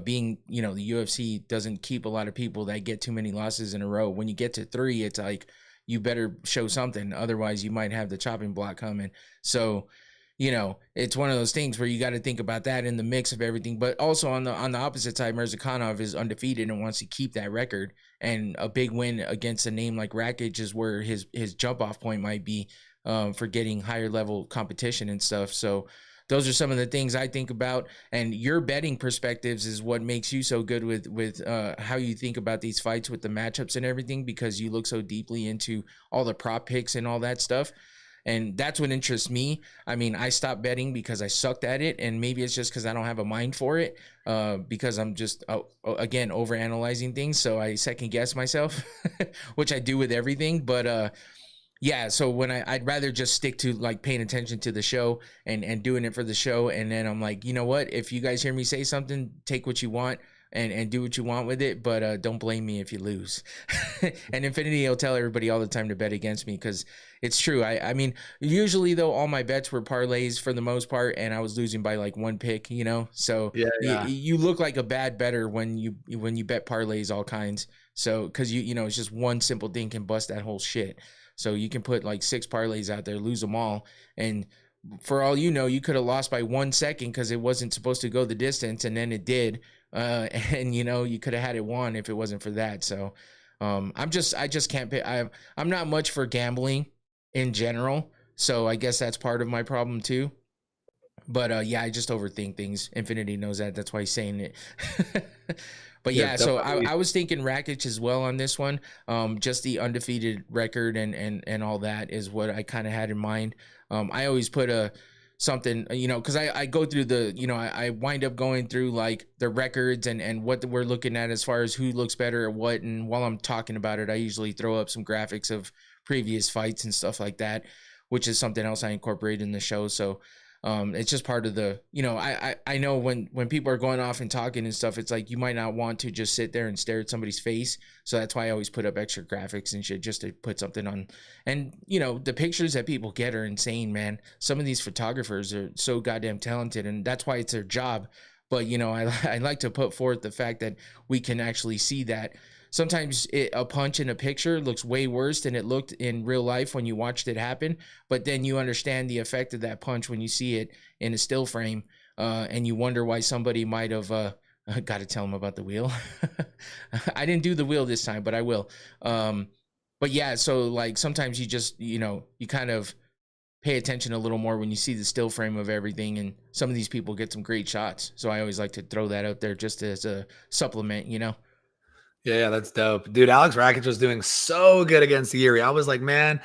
Being, the UFC doesn't keep a lot of people that get too many losses in a row. When you get to 3, it's like you better show something, otherwise you might have the chopping block coming. So, it's one of those things where you got to think about that in the mix of everything. But also on the opposite side, Mirzakhanov is undefeated and wants to keep that record. And a big win against a name like Rakic is where his jump off point might be for getting higher level competition and stuff. So those are some of the things I think about. And your betting perspectives is what makes you so good with how you think about these fights with the matchups and everything, because you look so deeply into all the prop picks and all that stuff. And that's what interests me. I mean, I stopped betting because I sucked at it, and maybe it's just because I don't have a mind for it, because I'm just, again, overanalyzing things, so I second guess myself, which I do with everything. But yeah, so when I'd rather just stick to like paying attention to the show and doing it for the show, and then I'm like, you know what? If you guys hear me say something, take what you want. And do what you want with it, but don't blame me if you lose. And Infinity will tell everybody all the time to bet against me, because it's true. I mean, usually though, all my bets were parlays for the most part, and I was losing by like 1 pick, So Yeah. you look like a bad bettor when you bet parlays all kinds. So because it's just one simple thing can bust that whole shit. So you can put like 6 parlays out there, lose them all, and for all you could have lost by 1 second because it wasn't supposed to go the distance, and then it did. And you could have had it won if it wasn't for that. So I just can't pay. I'm not much for gambling in general, so I guess that's part of my problem too. But yeah, I just overthink things. Infinity knows that. That's why he's saying it. But yeah, so I was thinking Rakic as well on this one. Just the undefeated record and all that is what I kind of had in mind. I always put something, because I go through I wind up going through like the records and what we're looking at as far as who looks better or what. And while I'm talking about it, I usually throw up some graphics of previous fights and stuff like that, which is something else I incorporate in the show. So it's just part of the, I know when people are going off and talking and stuff, it's like you might not want to just sit there and stare at somebody's face. So that's why I always put up extra graphics and shit just to put something on. And, the pictures that people get are insane, man. Some of these photographers are so goddamn talented, and that's why it's their job. But, I like to put forth the fact that we can actually see that. Sometimes a punch in a picture looks way worse than it looked in real life when you watched it happen. But then you understand the effect of that punch when you see it in a still frame, and you wonder why somebody might have got to tell them about the wheel. I didn't do the wheel this time, but I will. But yeah, so like sometimes you just, you kind of pay attention a little more when you see the still frame of everything. And some of these people get some great shots. So I always like to throw that out there just as a supplement, Yeah, that's dope. Dude, Alex Rakic was doing so good against Yuri. I was like, man,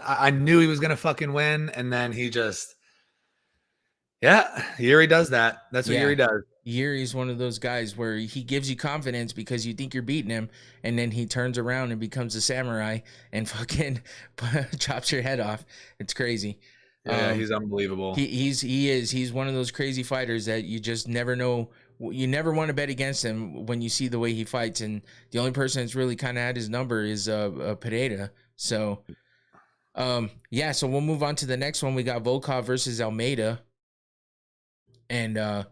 I knew he was going to fucking win. And then he just, Yuri does that. That's what Yuri does. Yuri's one of those guys where he gives you confidence because you think you're beating him, and then he turns around and becomes a samurai and fucking chops your head off. It's crazy. Yeah, he's unbelievable. He's one of those crazy fighters that you just never know. You never want to bet against him when you see the way he fights, and the only person that's really kind of at his number is Pereira. So, so we'll move on to the next one. We got Volkov versus Almeida, and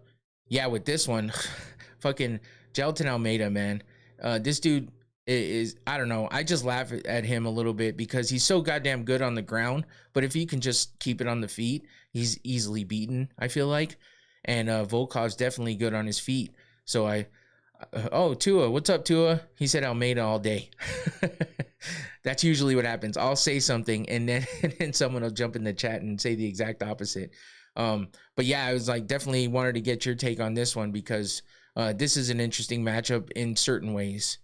with this one, fucking Gelatin Almeida, man. This dude is, I don't know. I just laugh at him a little bit because he's so goddamn good on the ground, but if he can just keep it on the feet, he's easily beaten, I feel like. And Volkov's definitely good on his feet. So Tua, what's up, Tua? He said Almeida all day. That's usually what happens. I'll say something, and then someone will jump in the chat and say the exact opposite. But yeah, I was like, definitely wanted to get your take on this one because this is an interesting matchup in certain ways.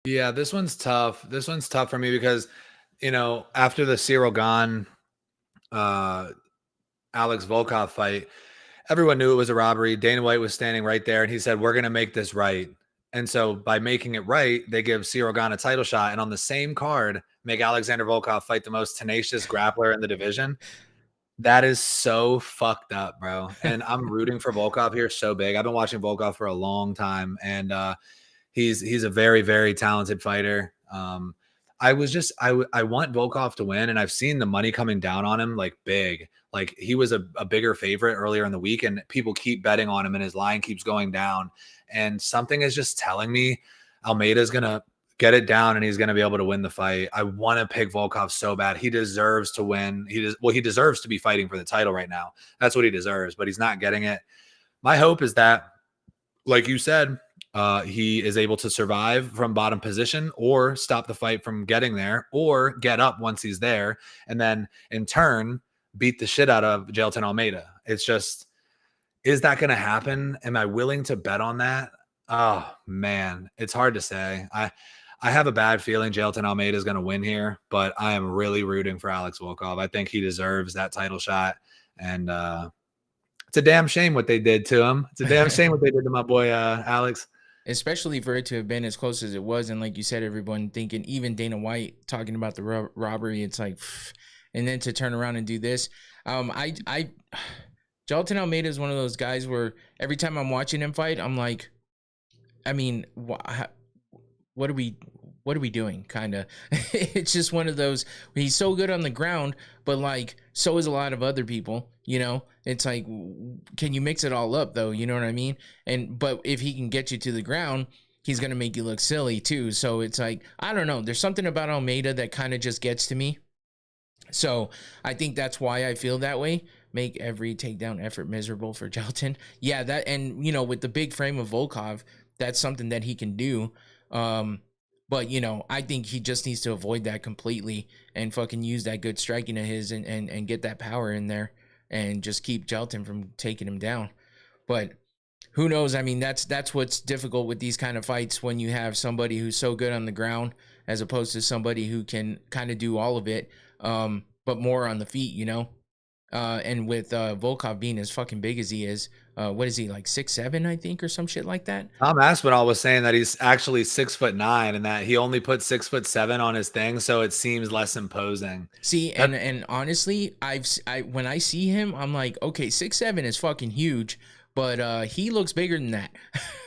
Yeah, this one's tough. This one's tough for me because, after the Cyril Gane, Alex Volkov fight, everyone knew it was a robbery. Dana White was standing right there, and he said, we're going to make this right. And so by making it right, they give Cyril Gane a title shot, and on the same card, make Alexander Volkov fight the most tenacious grappler in the division. That is so fucked up, bro. And I'm rooting for Volkov here so big. I've been watching Volkov for a long time, and he's a very, very talented fighter. I want Volkov to win, and I've seen the money coming down on him like big. Like he was a bigger favorite earlier in the week, and people keep betting on him, and his line keeps going down. And something is just telling me Almeida's gonna get it down, and he's gonna be able to win the fight. I want to pick Volkov so bad. He deserves to win. He deserves to be fighting for the title right now. That's what he deserves, but he's not getting it. My hope is that, like you said, he is able to survive from bottom position or stop the fight from getting there or get up once he's there and then in turn beat the shit out of Jailton Almeida. It's just, is that going to happen? Am I willing to bet on that? Oh man, it's hard to say. I have a bad feeling Jailton Almeida is going to win here, but I am really rooting for Alex Volkov. I think he deserves that title shot. And it's a damn shame what they did to him. It's a damn shame what they did to my boy Alex. Especially for it to have been as close as it was. And like you said, everyone thinking, even Dana White talking about the robbery, it's like, and then to turn around and do this. Jailton Almeida is one of those guys where every time I'm watching him fight, I'm like, I mean, what are we doing? Kind of. It's just one of those, he's so good on the ground, but like, so is a lot of other people, you know? It's like, can you mix it all up though? You know what I mean? But if he can get you to the ground, he's going to make you look silly too. So it's like, I don't know. There's something about Almeida that kind of just gets to me. So I think that's why I feel that way. Make every takedown effort miserable for Jailton. Yeah, that, and you know, with the big frame of Volkov, that's something that he can do. But, you know, I think he just needs to avoid that completely and fucking use that good striking of his and get that power in there and just keep Jailton from taking him down. But who knows? I mean, that's what's difficult with these kind of fights when you have somebody who's so good on the ground as opposed to somebody who can kind of do all of it, but more on the feet, you know? And with Volkov being as fucking big as he is, what is he, like 6'7", I think, or some shit like that? Tom Aspinall was saying that he's actually 6'9" and that he only put 6'7" on his thing, so it seems less imposing. See, and honestly, when I see him, I'm like, okay, 6'7" is fucking huge, but he looks bigger than that.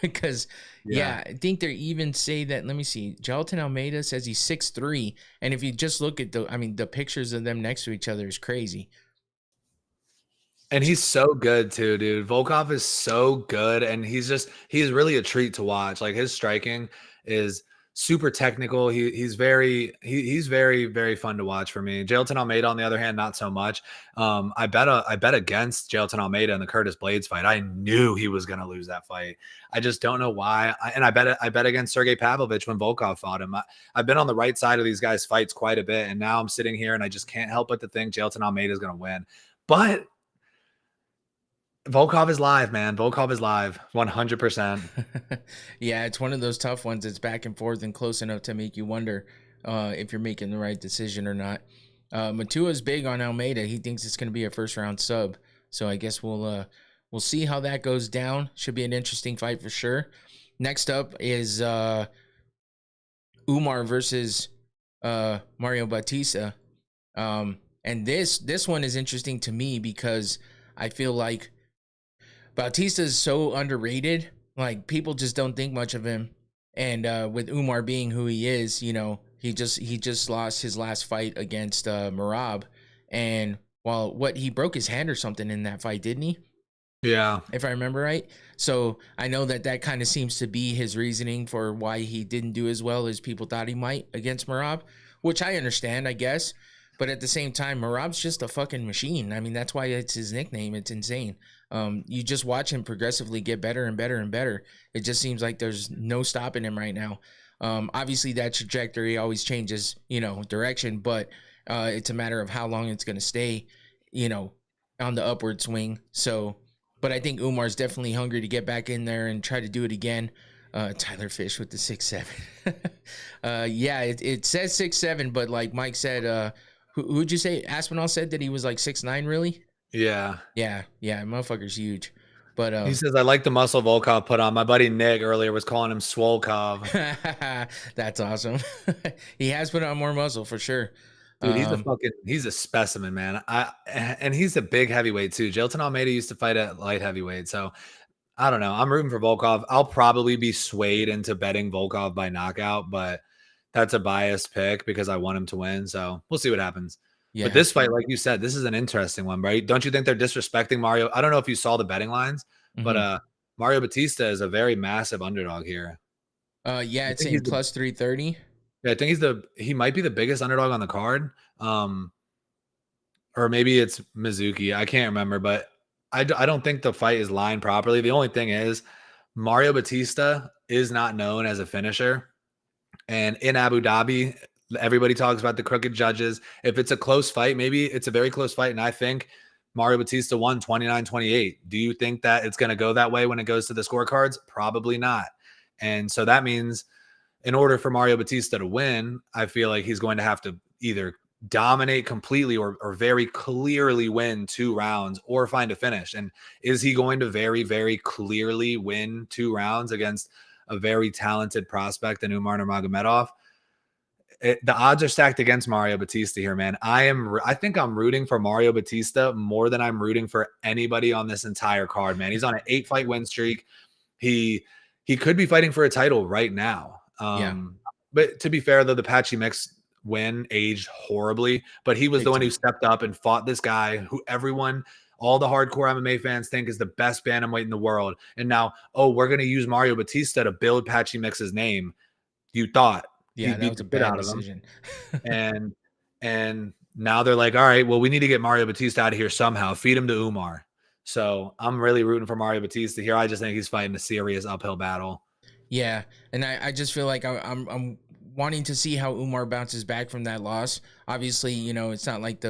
Because yeah, I think they even say that. Let me see. Jailton Almeida says he's 6'3", and if you just look at the pictures of them next to each other is crazy. And he's so good too, dude. Volkov is so good, and he's really a treat to watch. Like his striking is super technical. He's very very fun to watch for me. Jailton Almeida, on the other hand, not so much. I bet against Jailton Almeida in the Curtis Blades fight. I knew he was going to lose that fight. I just don't know why. I bet against Sergey Pavlovich when Volkov fought him. I've been on the right side of these guys' fights quite a bit, and now I'm sitting here and I just can't help but to think Jailton Almeida is going to win. But Volkov is live, man. Volkov is live, 100%. Yeah, it's one of those tough ones. It's back and forth and close enough to make you wonder if you're making the right decision or not. Matua's big on Almeida. He thinks it's going to be a first-round sub. So I guess we'll see how that goes down. Should be an interesting fight for sure. Next up is Umar versus Mario Bautista. And this one is interesting to me because I feel like Bautista is so underrated. Like, people just don't think much of him. And with Umar being who he is, you know, he just lost his last fight against Merab. And he broke his hand or something in that fight, didn't he? Yeah. If I remember right. So I know that kind of seems to be his reasoning for why he didn't do as well as people thought he might against Merab, which I understand, I guess. But at the same time, Merab's just a fucking machine. I mean, that's why it's his nickname. It's insane. You just watch him progressively get better and better and better. It just seems like there's no stopping him right now. Obviously, that trajectory always changes, you know, direction, but it's a matter of how long it's going to stay, you know, on the upward swing. So, but I think Umar's definitely hungry to get back in there and try to do it again. Tyler Fish with the 6'7". Yeah, it says 6'7", but like Mike said, who'd you say? Aspinall said that he was like 6'9", really? Yeah. Motherfucker's huge. But he says, I like the muscle Volkov put on. My buddy Nick earlier was calling him Swolkov. That's awesome. He has put on more muscle for sure. Dude, he's a specimen, man. And he's a big heavyweight too. Jailton Almeida used to fight at light heavyweight. So I don't know. I'm rooting for Volkov. I'll probably be swayed into betting Volkov by knockout, but that's a biased pick because I want him to win. So we'll see what happens. But Yeah. this fight, like you said, this is an interesting one, right? Don't you think they're disrespecting Mario? I don't know if you saw the betting lines, but Mhm. Mario Batista is a very massive underdog here. Yeah, I it's think he's saying plus 330. yeah, I think he might be the biggest underdog on the card. Or maybe it's Mizuki. I can't remember, but I don't think the fight is lined properly. The only thing is Mario Batista is not known as a finisher. And in Abu Dhabi, everybody talks about the crooked judges. If it's a close fight, maybe it's a very close fight. And I think Mario Batista won 29-28. Do you think that it's going to go that way when it goes to the scorecards? Probably not. And so that means in order for Mario Batista to win, I feel like he's going to have to either dominate completely or very clearly win 2 rounds or find a finish. And is he going to very, very clearly win 2 rounds against a very talented prospect in Umar Nurmagomedov? The odds are stacked against Mario Batista here, man. I think I'm rooting for Mario Batista more than I'm rooting for anybody on this entire card, man. He's on an 8-fight win streak. He could be fighting for a title right now. But to be fair, though, the Patchy Mix win aged horribly, but he was the one who stepped up and fought this guy who all the hardcore MMA fans think is the best bantamweight in the world. And now, we're going to use Mario Batista to build Patchy Mix's name. You thought Yeah, he that was a bad decision. and now they're like, all right, well, we need to get Mario Batista out of here somehow. Feed him to Umar. So I'm really rooting for Mario Batista here. I just think he's fighting a serious uphill battle. Yeah, and I just feel like I'm wanting to see how Umar bounces back from that loss. Obviously, it's not like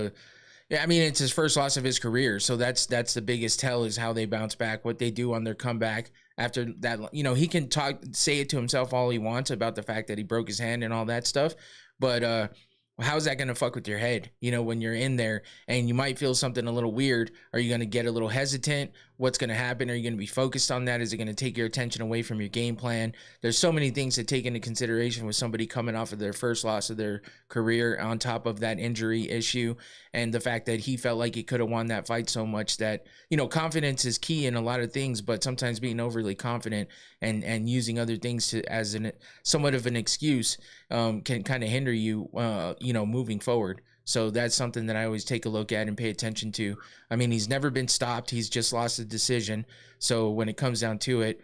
it's his first loss of his career, so that's the biggest tell is how they bounce back, what they do on their comeback after that. He can say it to himself all he wants about the fact that he broke his hand and all that stuff, but how's that going to fuck with your head, when you're in there and you might feel something a little weird? Are you going to get a little hesitant? What's going to happen? Are you going to be focused on that? Is it going to take your attention away from your game plan? There's so many things to take into consideration with somebody coming off of their first loss of their career on top of that injury issue and the fact that he felt like he could have won that fight so much that, confidence is key in a lot of things, but sometimes being overly confident and using other things as somewhat of an excuse can kind of hinder you, moving forward. So that's something that I always take a look at and pay attention to. I mean, he's never been stopped. He's just lost a decision. So when it comes down to it,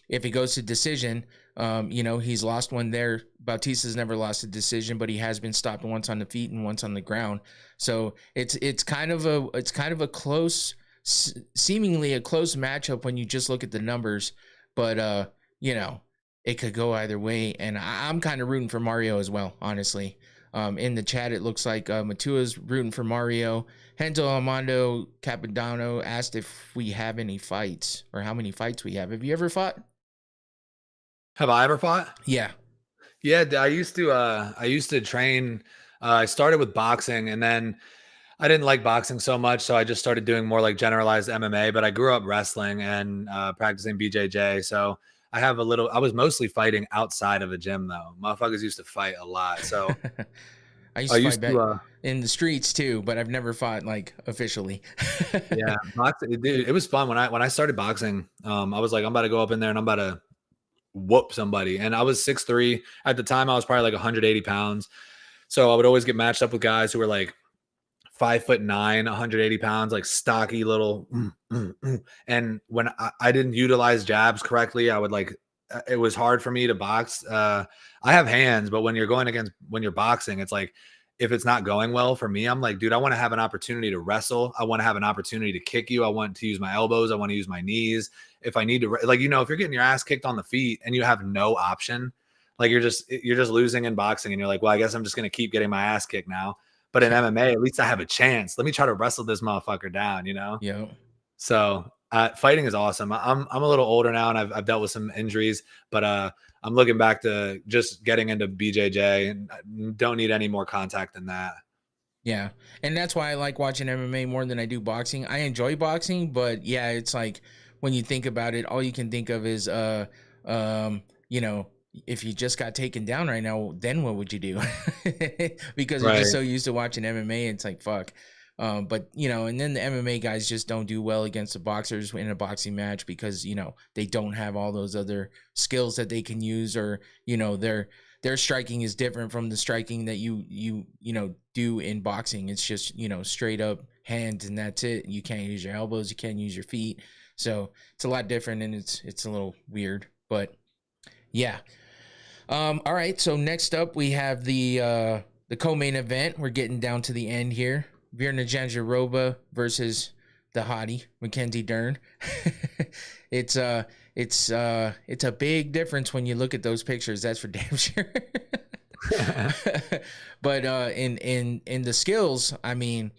if it goes to decision, he's lost one there. Bautista's never lost a decision, but he has been stopped once on the feet and once on the ground. So it's kind of a close, seemingly a close matchup when you just look at the numbers. But it could go either way, and I'm kind of rooting for Mario as well, honestly. In the chat, it looks like Matua's rooting for Mario. Hento Armando Capodanno asked if we have any fights or how many fights we have. Have you ever fought? Have I ever fought? Yeah. Yeah, I used to train. I started with boxing, and then I didn't like boxing so much, so I just started doing more like generalized MMA. But I grew up wrestling and practicing BJJ, so I was mostly fighting outside of the gym though. Motherfuckers used to fight a lot. So I used to fight in the streets too, but I've never fought like officially. Yeah, boxing, dude, it was fun when I started boxing. I was like, I'm about to go up in there and I'm about to whoop somebody. And I was 6'3". At the time, I was probably like 180 pounds. So I would always get matched up with guys who were like 5'9", 180 pounds, like stocky little. And when I didn't utilize jabs correctly, it was hard for me to box. I have hands, but when you're boxing, it's like, if it's not going well for me, I'm like, dude, I want to have an opportunity to wrestle. I want to have an opportunity to kick you. I want to use my elbows. I want to use my knees. If I need to, if you're getting your ass kicked on the feet and you have no option, like you're just losing in boxing and you're like, well, I guess I'm just going to keep getting my ass kicked now. But in MMA, at least I have a chance. Let me try to wrestle this motherfucker down, Yeah. So fighting is awesome. I'm a little older now and I've dealt with some injuries, but I'm looking back to just getting into BJJ and don't need any more contact than that. Yeah. And that's why I like watching MMA more than I do boxing. I enjoy boxing, but yeah, it's like when you think about it, all you can think of is, if you just got taken down right now, then what would you do? Because you're just so used to watching MMA. It's like, fuck. But, and then the MMA guys just don't do well against the boxers in a boxing match because, they don't have all those other skills that they can use or, their striking is different from the striking that you know do in boxing. It's just, you know, straight up hands and that's it. You can't use your elbows, you can't use your feet. So it's a lot different and it's a little weird, but yeah. All right, so next up we have the co-main event. We're getting down to the end here. Virna Jandiroba versus the hottie Mackenzie Dern. It's a big difference when you look at those pictures. That's for damn sure. But in the skills, I mean,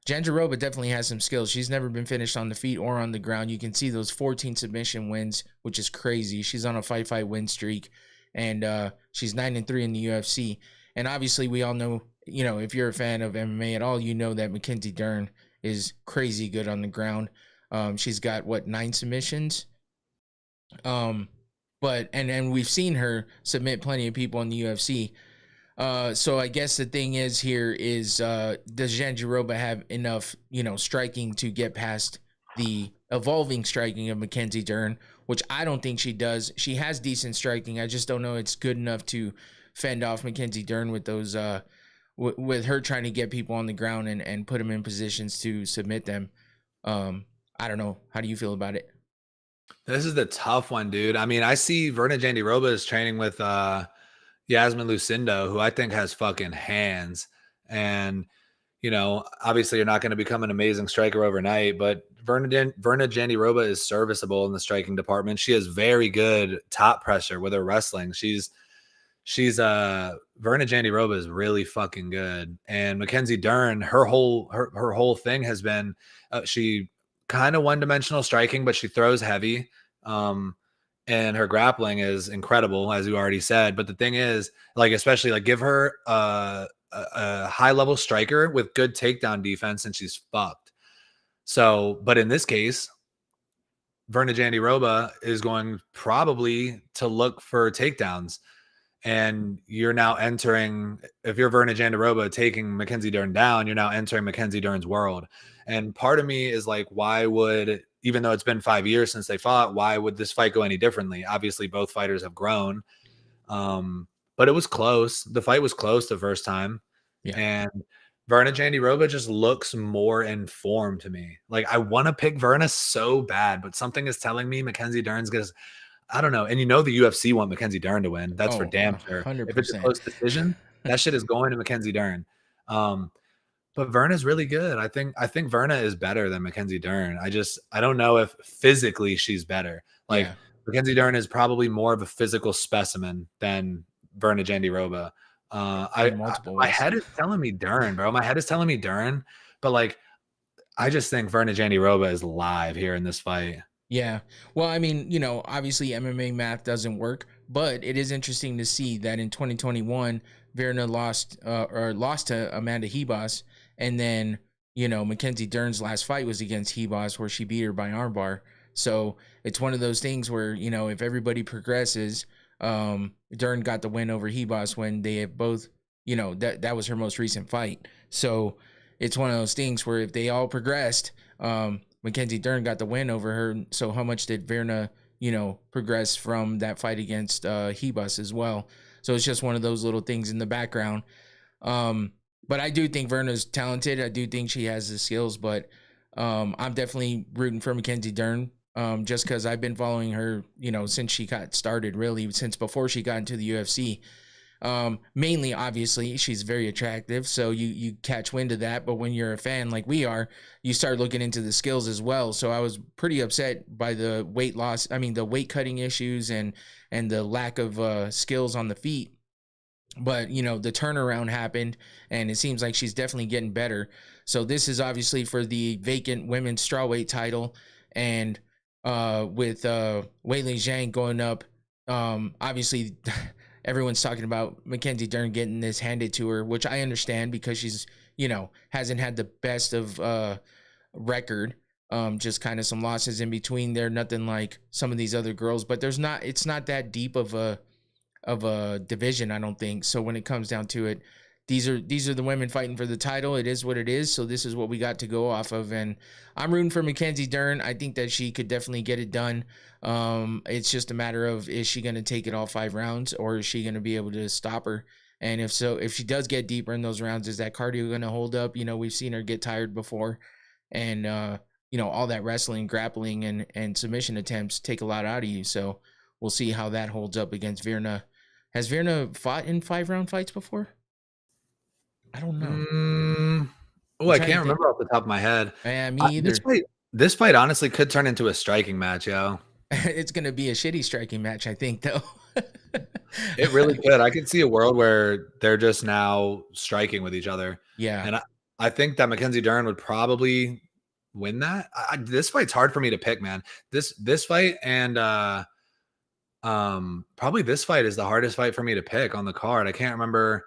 Jandiroba definitely has some skills. She's never been finished on the feet or on the ground. You can see those 14 submission wins, which is crazy. She's on a fight win streak, and she's 9-3 in the UFC. And obviously, we all know, you know, if you're a fan of MMA at all, you know that Mackenzie Dern is crazy good on the ground. She's got 9 submissions. But we've seen her submit plenty of people in the UFC. So I guess the thing is here is, does Jandiroba have enough, you know, striking to get past the evolving striking of Mackenzie Dern, which I don't think she does. She has decent striking. I just don't know it's good enough to fend off Mackenzie Dern with those, with her trying to get people on the ground and put them in positions to submit them. I don't know. How do you feel about it? This is the tough one, dude. I mean, I see Virna Jandiroba is training with Yasmin Lucindo, who I think has fucking hands. And, you know, obviously you're not going to become an amazing striker overnight, but Virna Jandiroba is serviceable in the striking department. She has very good top pressure with her wrestling. She's Virna Jandiroba is really fucking good. And Mackenzie Dern, her whole thing has been she kind of one-dimensional striking, but she throws heavy. And her grappling is incredible, as you already said. But the thing is, like, especially like give her a high-level striker with good takedown defense, and she's fucked. So, but in this case, Virna Jandiroba is going probably to look for takedowns. And you're now entering, if you're Virna Jandiroba taking Mackenzie Dern down, you're now entering Mackenzie Dern's world. And part of me is like, why would, even though it's been 5 years since they fought, why would this fight go any differently? Obviously, both fighters have grown. But it was close. The fight was close the first time. Yeah. And Virna Jandiroba just looks more informed to me. Like, I want to pick Virna so bad, but something is telling me Mackenzie Dern's going to, I don't know. And you know the UFC want Mackenzie Dern to win. That's for damn sure. 100%. If it's a close decision, that shit is going to Mackenzie Dern. But Virna's really good. I think Virna is better than Mackenzie Dern. I don't know if physically she's better. Like, Mackenzie Dern is probably more of a physical specimen than Virna Jandiroba. My head is telling me Dern, bro. My head is telling me Dern, but like, I just think Virna Jandiroba is live here in this fight. Yeah. Well, I mean, you know, obviously MMA math doesn't work, but it is interesting to see that in 2021, Virna lost to Amanda Hebos. And then, you know, Mackenzie Dern's last fight was against Hebos, where she beat her by armbar. So it's one of those things where, you know, if everybody progresses, Dern got the win over Hebos when they have both, you know, that was her most recent fight. So it's one of those things where if they all progressed, Mackenzie Dern got the win over her. So how much did Virna, you know, progress from that fight against Hebos as well? So it's just one of those little things in the background. But I do think Virna's talented. I do think she has the skills, but I'm definitely rooting for Mackenzie Dern, just because I've been following her, you know, since she got started, really, since before she got into the UFC. Mainly, obviously, she's very attractive, so you catch wind of that. But when you're a fan like we are, you start looking into the skills as well. So I was pretty upset by the the weight cutting issues and the lack of skills on the feet. But, you know, the turnaround happened, and it seems like she's definitely getting better. So this is obviously for the vacant women's strawweight title, and with Weili Zhang going up, obviously everyone's talking about Mackenzie Dern getting this handed to her, which I understand because she's, you know, hasn't had the best of record. Just kind of some losses in between there, nothing like some of these other girls, but it's not that deep of a division, I don't think. So when it comes down to it, these are the women fighting for the title. It is what it is. So this is what we got to go off of. And I'm rooting for Mackenzie Dern. I think that she could definitely get it done. It's just a matter of, is she going to take it all 5 rounds, or is she going to be able to stop her? And if so, if she does get deeper in those rounds, is that cardio going to hold up? You know, we've seen her get tired before, and you know, all that wrestling, grappling, and submission attempts take a lot out of you. So we'll see how that holds up against Virna. Has Virna fought in 5-round fights before? I don't know. Oh, I can't remember off the top of my head. Yeah, me either. This fight honestly could turn into a striking match, yo. It's going to be a shitty striking match, I think, though. It really could. I could see a world where they're just now striking with each other. Yeah. And I think that Mackenzie Dern would probably win that. This fight's hard for me to pick, man. This fight and probably this fight is the hardest fight for me to pick on the card. I can't remember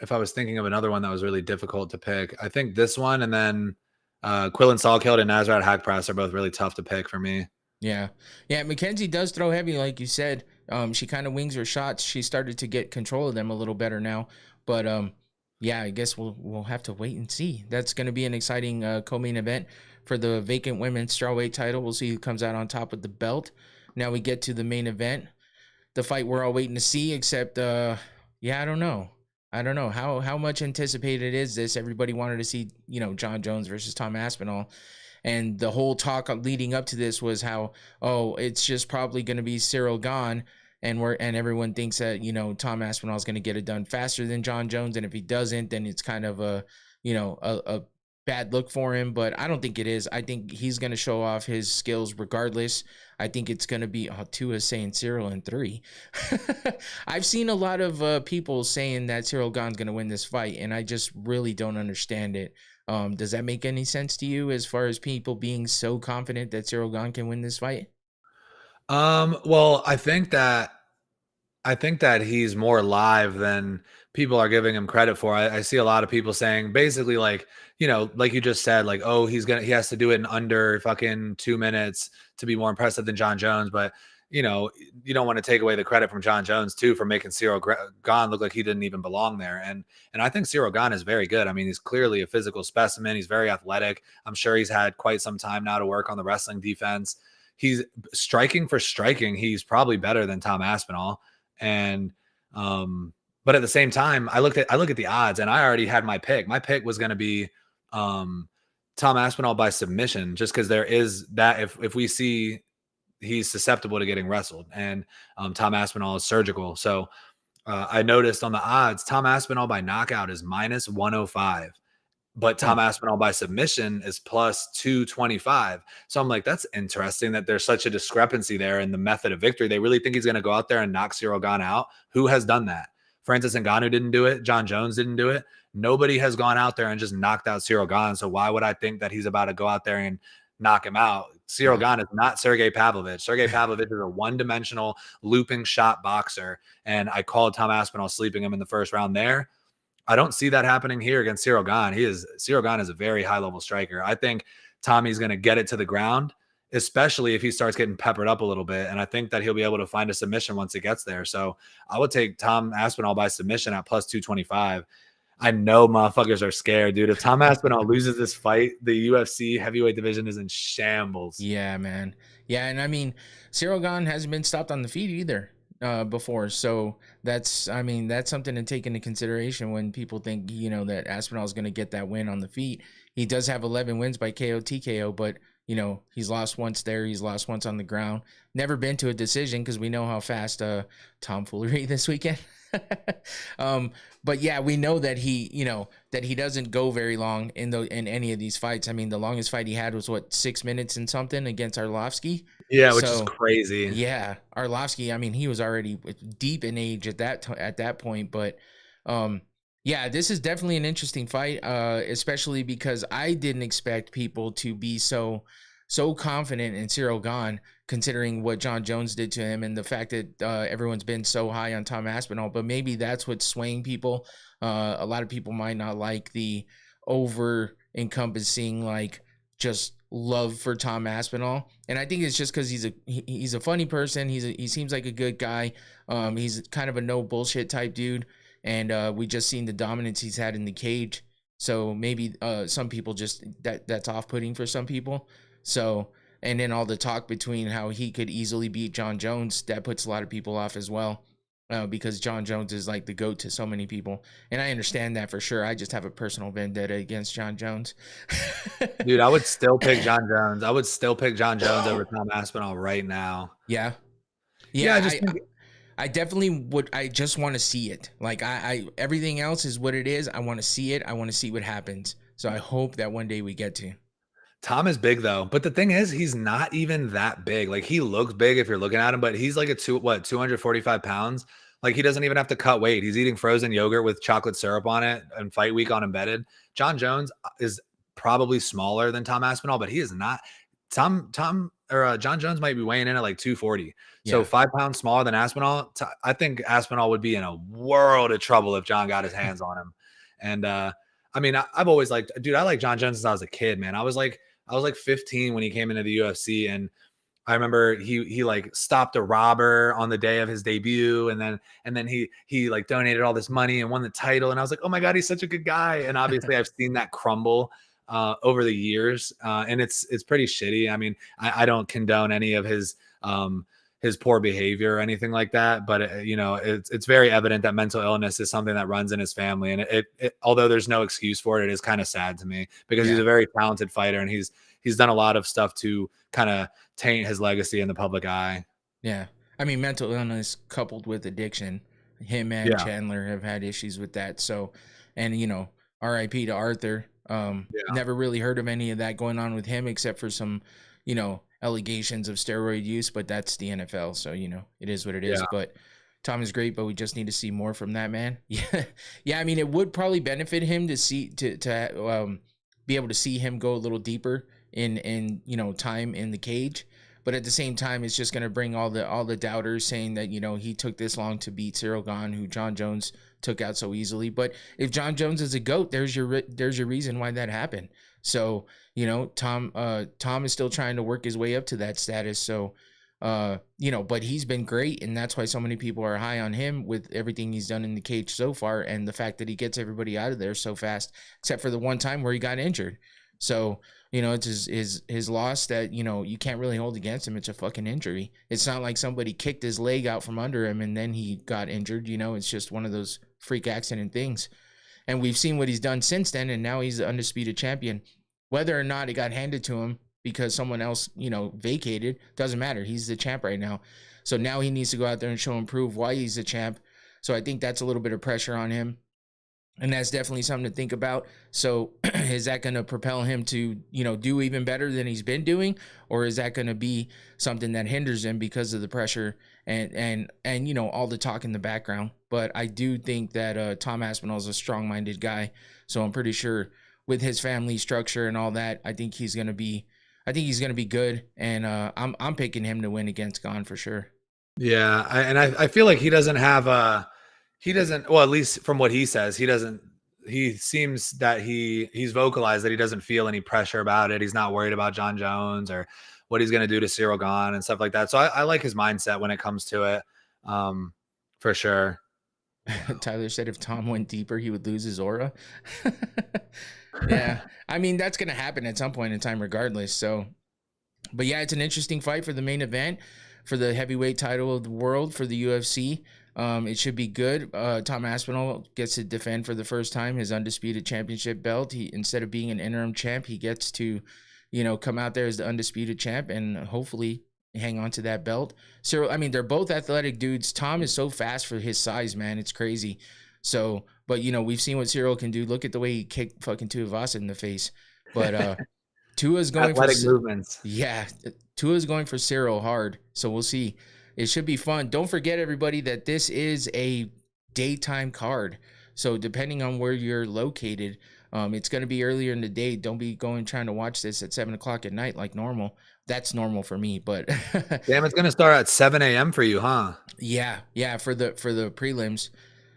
if I was thinking of another one that was really difficult to pick. I think this one, and then Quillen Salkeld and Nasrat Hakparas are both really tough to pick for me. Yeah. Mackenzie does throw heavy, like you said. She kind of wings her shots. She started to get control of them a little better now. But yeah, I guess we'll have to wait and see. That's going to be an exciting co-main event for the vacant women's strawweight title. We'll see who comes out on top with the belt. Now we get to the main event, the fight we're all waiting to see. Except, yeah, I don't know how much anticipated is this. Everybody wanted to see, you know, Jon Jones versus Tom Aspinall. And the whole talk leading up to this was how, oh, it's just probably going to be Cyril Gane, and everyone thinks that, you know, Tom Aspinall is going to get it done faster than Jon Jones, and if he doesn't, then it's kind of a bad look for him. But I don't think it is. I think he's going to show off his skills regardless. I think it's going to be Tua saying Cyril in 3. I've seen a lot of people saying that Cyril Gane's going to win this fight, and I just really don't understand it. Does that make any sense to you as far as people being so confident that Cyril Gane can win this fight? Well, I think that he's more live than people are giving him credit for. I see a lot of people saying basically, like, you know, like you just said, like, oh, he has to do it in under fucking 2 minutes to be more impressive than Jon Jones. But, you know, you don't want to take away the credit from Jon Jones too for making Cyril Gane look like he didn't even belong there. And I think Cyril Gane is very good. I mean, he's clearly a physical specimen. He's very athletic. I'm sure he's had quite some time now to work on the wrestling defense. He's striking for striking. He's probably better than Tom Aspinall. And but at the same time, I look at the odds, and I already had my pick. My pick was going to be Tom Aspinall by submission, just because there is that if we see he's susceptible to getting wrestled, and Tom Aspinall is surgical. So I noticed on the odds, Tom Aspinall by knockout is minus 105. But Tom Aspinall by submission is plus 225. So I'm like, that's interesting that there's such a discrepancy there in the method of victory. They really think he's going to go out there and knock Cyril Gane out. Who has done that? Francis Ngannou didn't do it. Jon Jones didn't do it. Nobody has gone out there and just knocked out Cyril Gane. So why would I think that he's about to go out there and knock him out? Cyril Gane is not Sergey Pavlovich. Sergey Pavlovich is a one-dimensional looping shot boxer. And I called Tom Aspinall sleeping him in the first round there. I don't see that happening here against Cyril Gane. Cyril Gane is a very high-level striker. I think Tommy's going to get it to the ground, especially if he starts getting peppered up a little bit. And I think that he'll be able to find a submission once it gets there. So I would take Tom Aspinall by submission at plus 225. I know motherfuckers are scared, dude. If Tom Aspinall loses this fight, the UFC heavyweight division is in shambles. Yeah, man. Yeah, and I mean, Cyril Gane hasn't been stopped on the feet either before. So that's something to take into consideration when people think, you know, that Aspinall is going to get that win on the feet. He does have 11 wins by KO, TKO, but, you know, he's lost once there. He's lost once on the ground. Never been to a decision because we know how fast tomfoolery this weekend. But yeah, we know that he doesn't go very long in any of these fights. I mean, the longest fight he had was 6 minutes and something against Arlovsky. Yeah, which is crazy. Yeah, Arlovsky. I mean, he was already deep in age at that point. But yeah, this is definitely an interesting fight, especially because I didn't expect people to be so confident in Cyril Gane, considering what Jon Jones did to him and the fact that everyone's been so high on Tom Aspinall. But maybe that's what's swaying people. A lot of people might not like the over-encompassing, like, just love for Tom Aspinall. And I think it's just because he's a funny person. He seems like a good guy. He's kind of a no bullshit type dude. and we just seen the dominance he's had in the cage. So maybe some people just that's off-putting for some people. So, and then all the talk between how he could easily beat Jon Jones, that puts a lot of people off as well. Because Jon Jones is like the GOAT to so many people. And I understand that for sure. I just have a personal vendetta against Jon Jones. Dude, I would still pick Jon Jones. I would still pick Jon Jones over Tom Aspinall right now. Yeah. I definitely would. I just want to see it. Like I everything else is what it is. I want to see it. I want to see what happens. So I hope that one day we get to. Tom is big though, but the thing is, he's not even that big. Like he looks big if you're looking at him, but he's like 245 pounds. Like he doesn't even have to cut weight. He's eating frozen yogurt with chocolate syrup on it and fight week on embedded. Jon Jones is probably smaller than Tom Aspinall, but he is not. Jon Jones might be weighing in at like 240. Yeah. So 5 pounds smaller than Aspinall. I think Aspinall would be in a world of trouble if Jon got his hands on him. And I mean, I've always liked, dude, I like Jon Jones since I was a kid, man. I was like 15 when he came into the UFC, and I remember he like stopped a robber on the day of his debut, and then he like donated all this money and won the title, and I was like, oh my God, he's such a good guy. And obviously I've seen that crumble over the years, and it's pretty shitty. I mean, I don't condone any of his poor behavior or anything like that, but it's very evident that mental illness is something that runs in his family, and it although there's no excuse for it, it is kind of sad to me because he's a very talented fighter, and he's done a lot of stuff to kind of taint his legacy in the public eye. Yeah, I mean, mental illness coupled with addiction, him and Chandler have had issues with that. So, and R.I.P. to Arthur. Never really heard of any of that going on with him except for some, allegations of steroid use, but that's the NFL. So, it is what it is. But Tom is great, but we just need to see more from that man. Yeah. I mean, it would probably benefit him to see, to be able to see him go a little deeper in time in the cage. But at the same time, it's just going to bring all the doubters saying that, he took this long to beat Cyril Gane, who Jon Jones took out so easily. But if Jon Jones is a GOAT, there's your reason why that happened. So, Tom is still trying to work his way up to that status. So, but he's been great. And that's why so many people are high on him with everything he's done in the cage so far. And the fact that he gets everybody out of there so fast, except for the one time where he got injured. So, it's his loss that, you can't really hold against him. It's a fucking injury. It's not like somebody kicked his leg out from under him and then he got injured. It's just one of those freak accident things. And we've seen what he's done since then, and now he's the undisputed champion. Whether or not it got handed to him because someone else, vacated, doesn't matter. He's the champ right now. So now he needs to go out there and show and prove why he's the champ. So I think that's a little bit of pressure on him. And that's definitely something to think about. So is that going to propel him to, do even better than he's been doing? Or is that going to be something that hinders him because of the pressure and all the talk in the background? But I do think that Tom Aspinall is a strong-minded guy. So I'm pretty sure with his family structure and all that, I think he's going to be good. And I'm picking him to win against Gane for sure. Yeah. I feel like he doesn't have well, at least from what he says, he seems that he's vocalized that he doesn't feel any pressure about it. He's not worried about Jon Jones or what he's going to do to Cyril Gane and stuff like that. So I like his mindset when it comes to it. For sure. Tyler said if Tom went deeper, he would lose his aura. Yeah. I mean, that's going to happen at some point in time regardless. So, but yeah, it's an interesting fight for the main event for the heavyweight title of the world for the UFC. It should be good. Tom Aspinall gets to defend for the first time his undisputed championship belt. He, instead of being an interim champ, he gets to, come out there as the undisputed champ and hopefully hang on to that belt. Cyril, I mean, they're both athletic dudes. Tom is so fast for his size, man. It's crazy. So, but we've seen what Cyril can do. Look at the way he kicked fucking Tuivasa in the face. But Tua's going athletic movements. Yeah, Tua's going for Cyril hard. So we'll see. It should be fun. Don't forget, everybody, that this is a daytime card. So depending on where you're located, it's going to be earlier in the day. Don't be trying to watch this at 7 o'clock at night like normal. That's normal for me, but damn, it's going to start at 7 a.m. for you, huh? Yeah, for the prelims.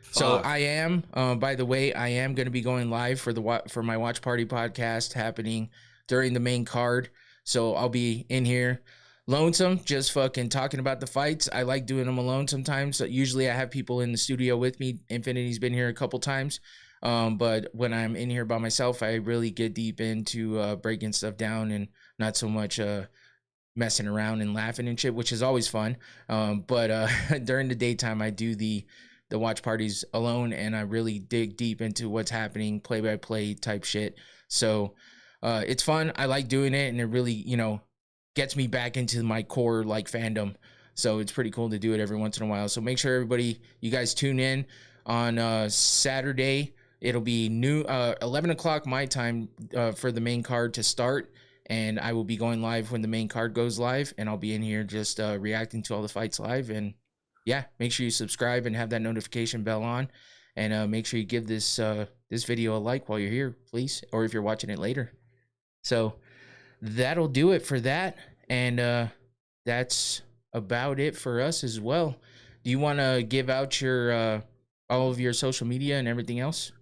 Fuck. So I am, by the way, I am going to be going live for my Watch Party podcast happening during the main card. So I'll be in here lonesome, just fucking talking about the fights. I like doing them alone sometimes. So usually I have people in the studio with me. Infinity's been here a couple times. But when I'm in here by myself, I really get deep into breaking stuff down and not so much messing around and laughing and shit, which is always fun. But during the daytime, I do the watch parties alone, and I really dig deep into what's happening, play by play type shit. So it's fun. I like doing it, and it really, you know, gets me back into my core like fandom. So it's pretty cool to do it every once in a while. So make sure everybody, you guys tune in on Saturday. It'll be 11 o'clock my time for the main card to start. And I will be going live when the main card goes live. And I'll be in here just reacting to all the fights live. And yeah, make sure you subscribe and have that notification bell on. And make sure you give this this video a like while you're here, please. Or if you're watching it later. So that'll do it for that. And that's about it for us as well. Do you want to give out your all of your social media and everything else?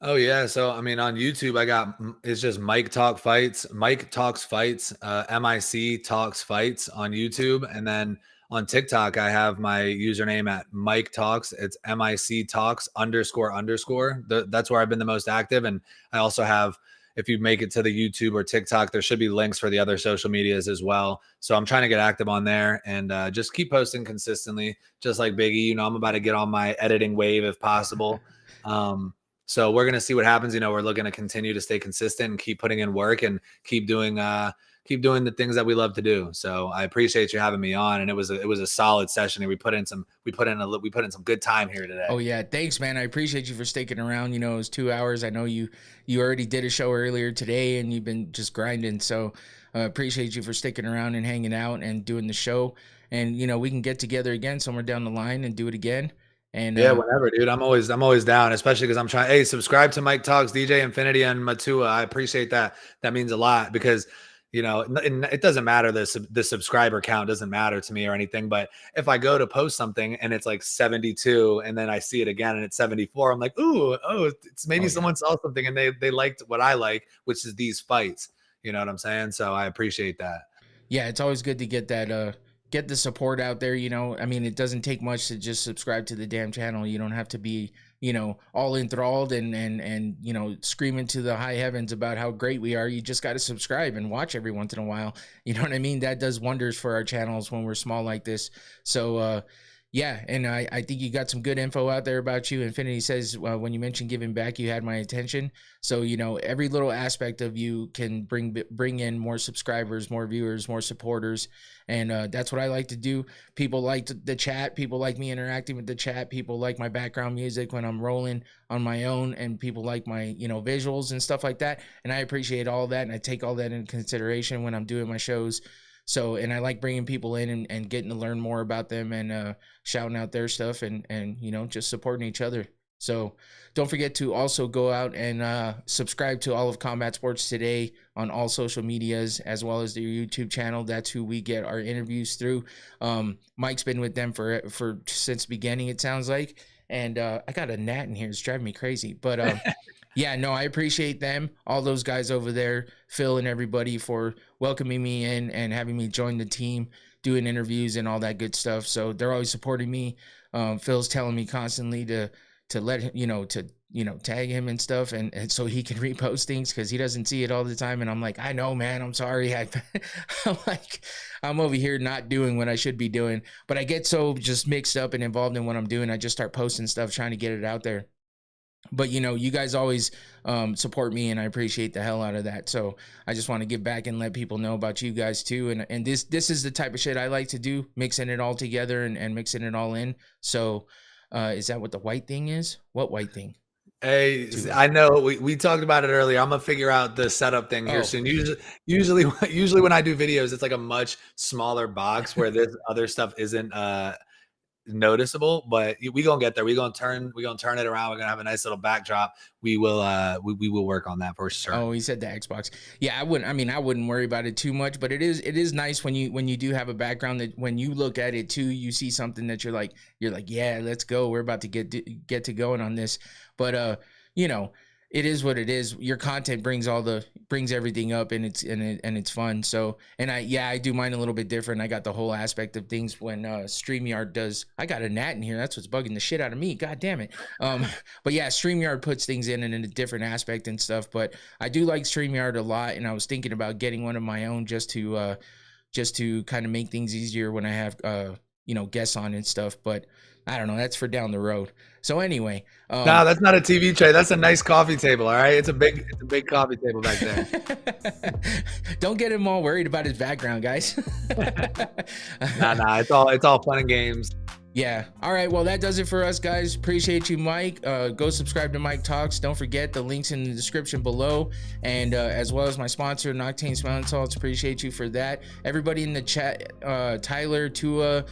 Oh yeah, so I mean on YouTube I got it's just Mike Talk Fights, Mike Talks Fights, MIC Talks Fights on YouTube, and then on TikTok I have my username at Mike Talks. It's MIC Talks __. That's where I've been the most active, and I also have, if you make it to the YouTube or TikTok, there should be links for the other social medias as well. So I'm trying to get active on there and just keep posting consistently, just like Biggie. You know, I'm about to get on my editing wave if possible. So we're going to see what happens. You know, we're looking to continue to stay consistent and keep putting in work and keep doing the things that we love to do. So I appreciate you having me on. And it was a solid session. And we put in some good time here today. Oh yeah. Thanks, man. I appreciate you for sticking around. You know, it was 2 hours. I know you already did a show earlier today and you've been just grinding. So I appreciate you for sticking around and hanging out and doing the show. And, you know, we can get together again somewhere down the line and do it again. And yeah, whenever, dude. I'm always down, especially because I'm trying. Hey, subscribe to Mike Talks, DJ Infinity, and Matua. I appreciate that. That means a lot because, you know, it doesn't matter. The subscriber count doesn't matter to me or anything. But if I go to post something and it's like 72, and then I see it again and it's 74, I'm like, it's maybe someone saw something and they liked what I like, which is these fights. You know what I'm saying? So I appreciate that. Yeah, it's always good to get that. Get the support out there, you know. I mean, it doesn't take much to just subscribe to the damn channel. You don't have to be, you know, all enthralled and you know, screaming to the high heavens about how great we are. You just got to subscribe and watch every once in a while. You know what I mean? That does wonders for our channels when we're small like this. So yeah, and I think you got some good info out there about you. Infinity says when you mentioned giving back, you had my attention. So, you know, every little aspect of you can bring in more subscribers, more viewers, more supporters. And that's what I like to do. People like the chat. People like me interacting with the chat. People like my background music when I'm rolling on my own. And people like my, you know, visuals and stuff like that. And I appreciate all that. And I take all that into consideration when I'm doing my shows. So, and I like bringing people in and getting to learn more about them and shouting out their stuff and, you know, just supporting each other. So don't forget to also go out and subscribe to all of Combat Sports Today on all social medias, as well as their YouTube channel. That's who we get our interviews through. Mike's been with them for since the beginning, it sounds like. And I got a gnat in here. It's driving me crazy. But yeah, no, I appreciate them, all those guys over there, Phil and everybody, for welcoming me in and having me join the team, doing interviews and all that good stuff. So they're always supporting me. Phil's telling me constantly to let him, tag him and stuff, and so he can repost things because he doesn't see it all the time. And I'm like, I know, man, I'm sorry. I'm over here not doing what I should be doing, but I get so just mixed up and involved in what I'm doing. I just start posting stuff, trying to get it out there. But, you know, you guys always support me, and I appreciate the hell out of that. So I just want to give back and let people know about you guys too. And this is the type of shit I like to do, mixing it all together and mixing it all in. So is that what the white thing is? What white thing? Hey, I know we talked about it earlier. I'm gonna figure out the setup thing here soon. Usually when I do videos, it's like a much smaller box where this other stuff isn't noticeable, but we gonna get there. We gonna turn it around. We're gonna have a nice little backdrop. We will work on that for sure. Oh, he said the Xbox. Yeah, I wouldn't worry about it too much, but it is nice when you do have a background that when you look at it too, you see something that you're like, yeah, let's go. We're about to get to going on this. But you know, it is what it is. Your content brings everything up, and it's fun. So, and I do mine a little bit different. I got the whole aspect of things when StreamYard does. I got a gnat in here. That's what's bugging the shit out of me. God damn it. But yeah, StreamYard puts things in a different aspect and stuff. But I do like StreamYard a lot, and I was thinking about getting one of my own just to kind of make things easier when I have guests on and stuff. But I don't know. That's for down the road. So anyway, no, that's not a TV tray. That's a nice coffee table. All right, it's a big coffee table back there. Don't get him all worried about his background, guys. Nah, it's all fun and games. Yeah. All right. Well, that does it for us, guys. Appreciate you, Mike. Go subscribe to Mike Talks. Don't forget the links in the description below, and as well as my sponsor, Noctane Smelling Salts. Appreciate you for that. Everybody in the chat, Tyler, Tua,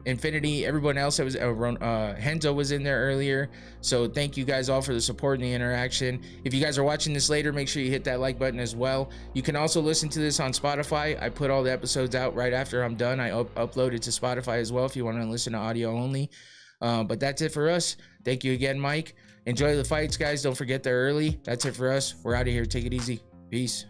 Infinity, everyone else that was Henzo was in there earlier. So thank you guys all for the support and the interaction. If you guys are watching this later, make sure you hit that like button as well. You can also listen to this on Spotify. I put all the episodes out right after I'm done. I upload it to Spotify as well if you want to listen to audio only. But that's it for us. Thank you again, Mike. Enjoy the fights, guys. Don't forget they're early. That's it for us. We're out of here. Take it easy. Peace.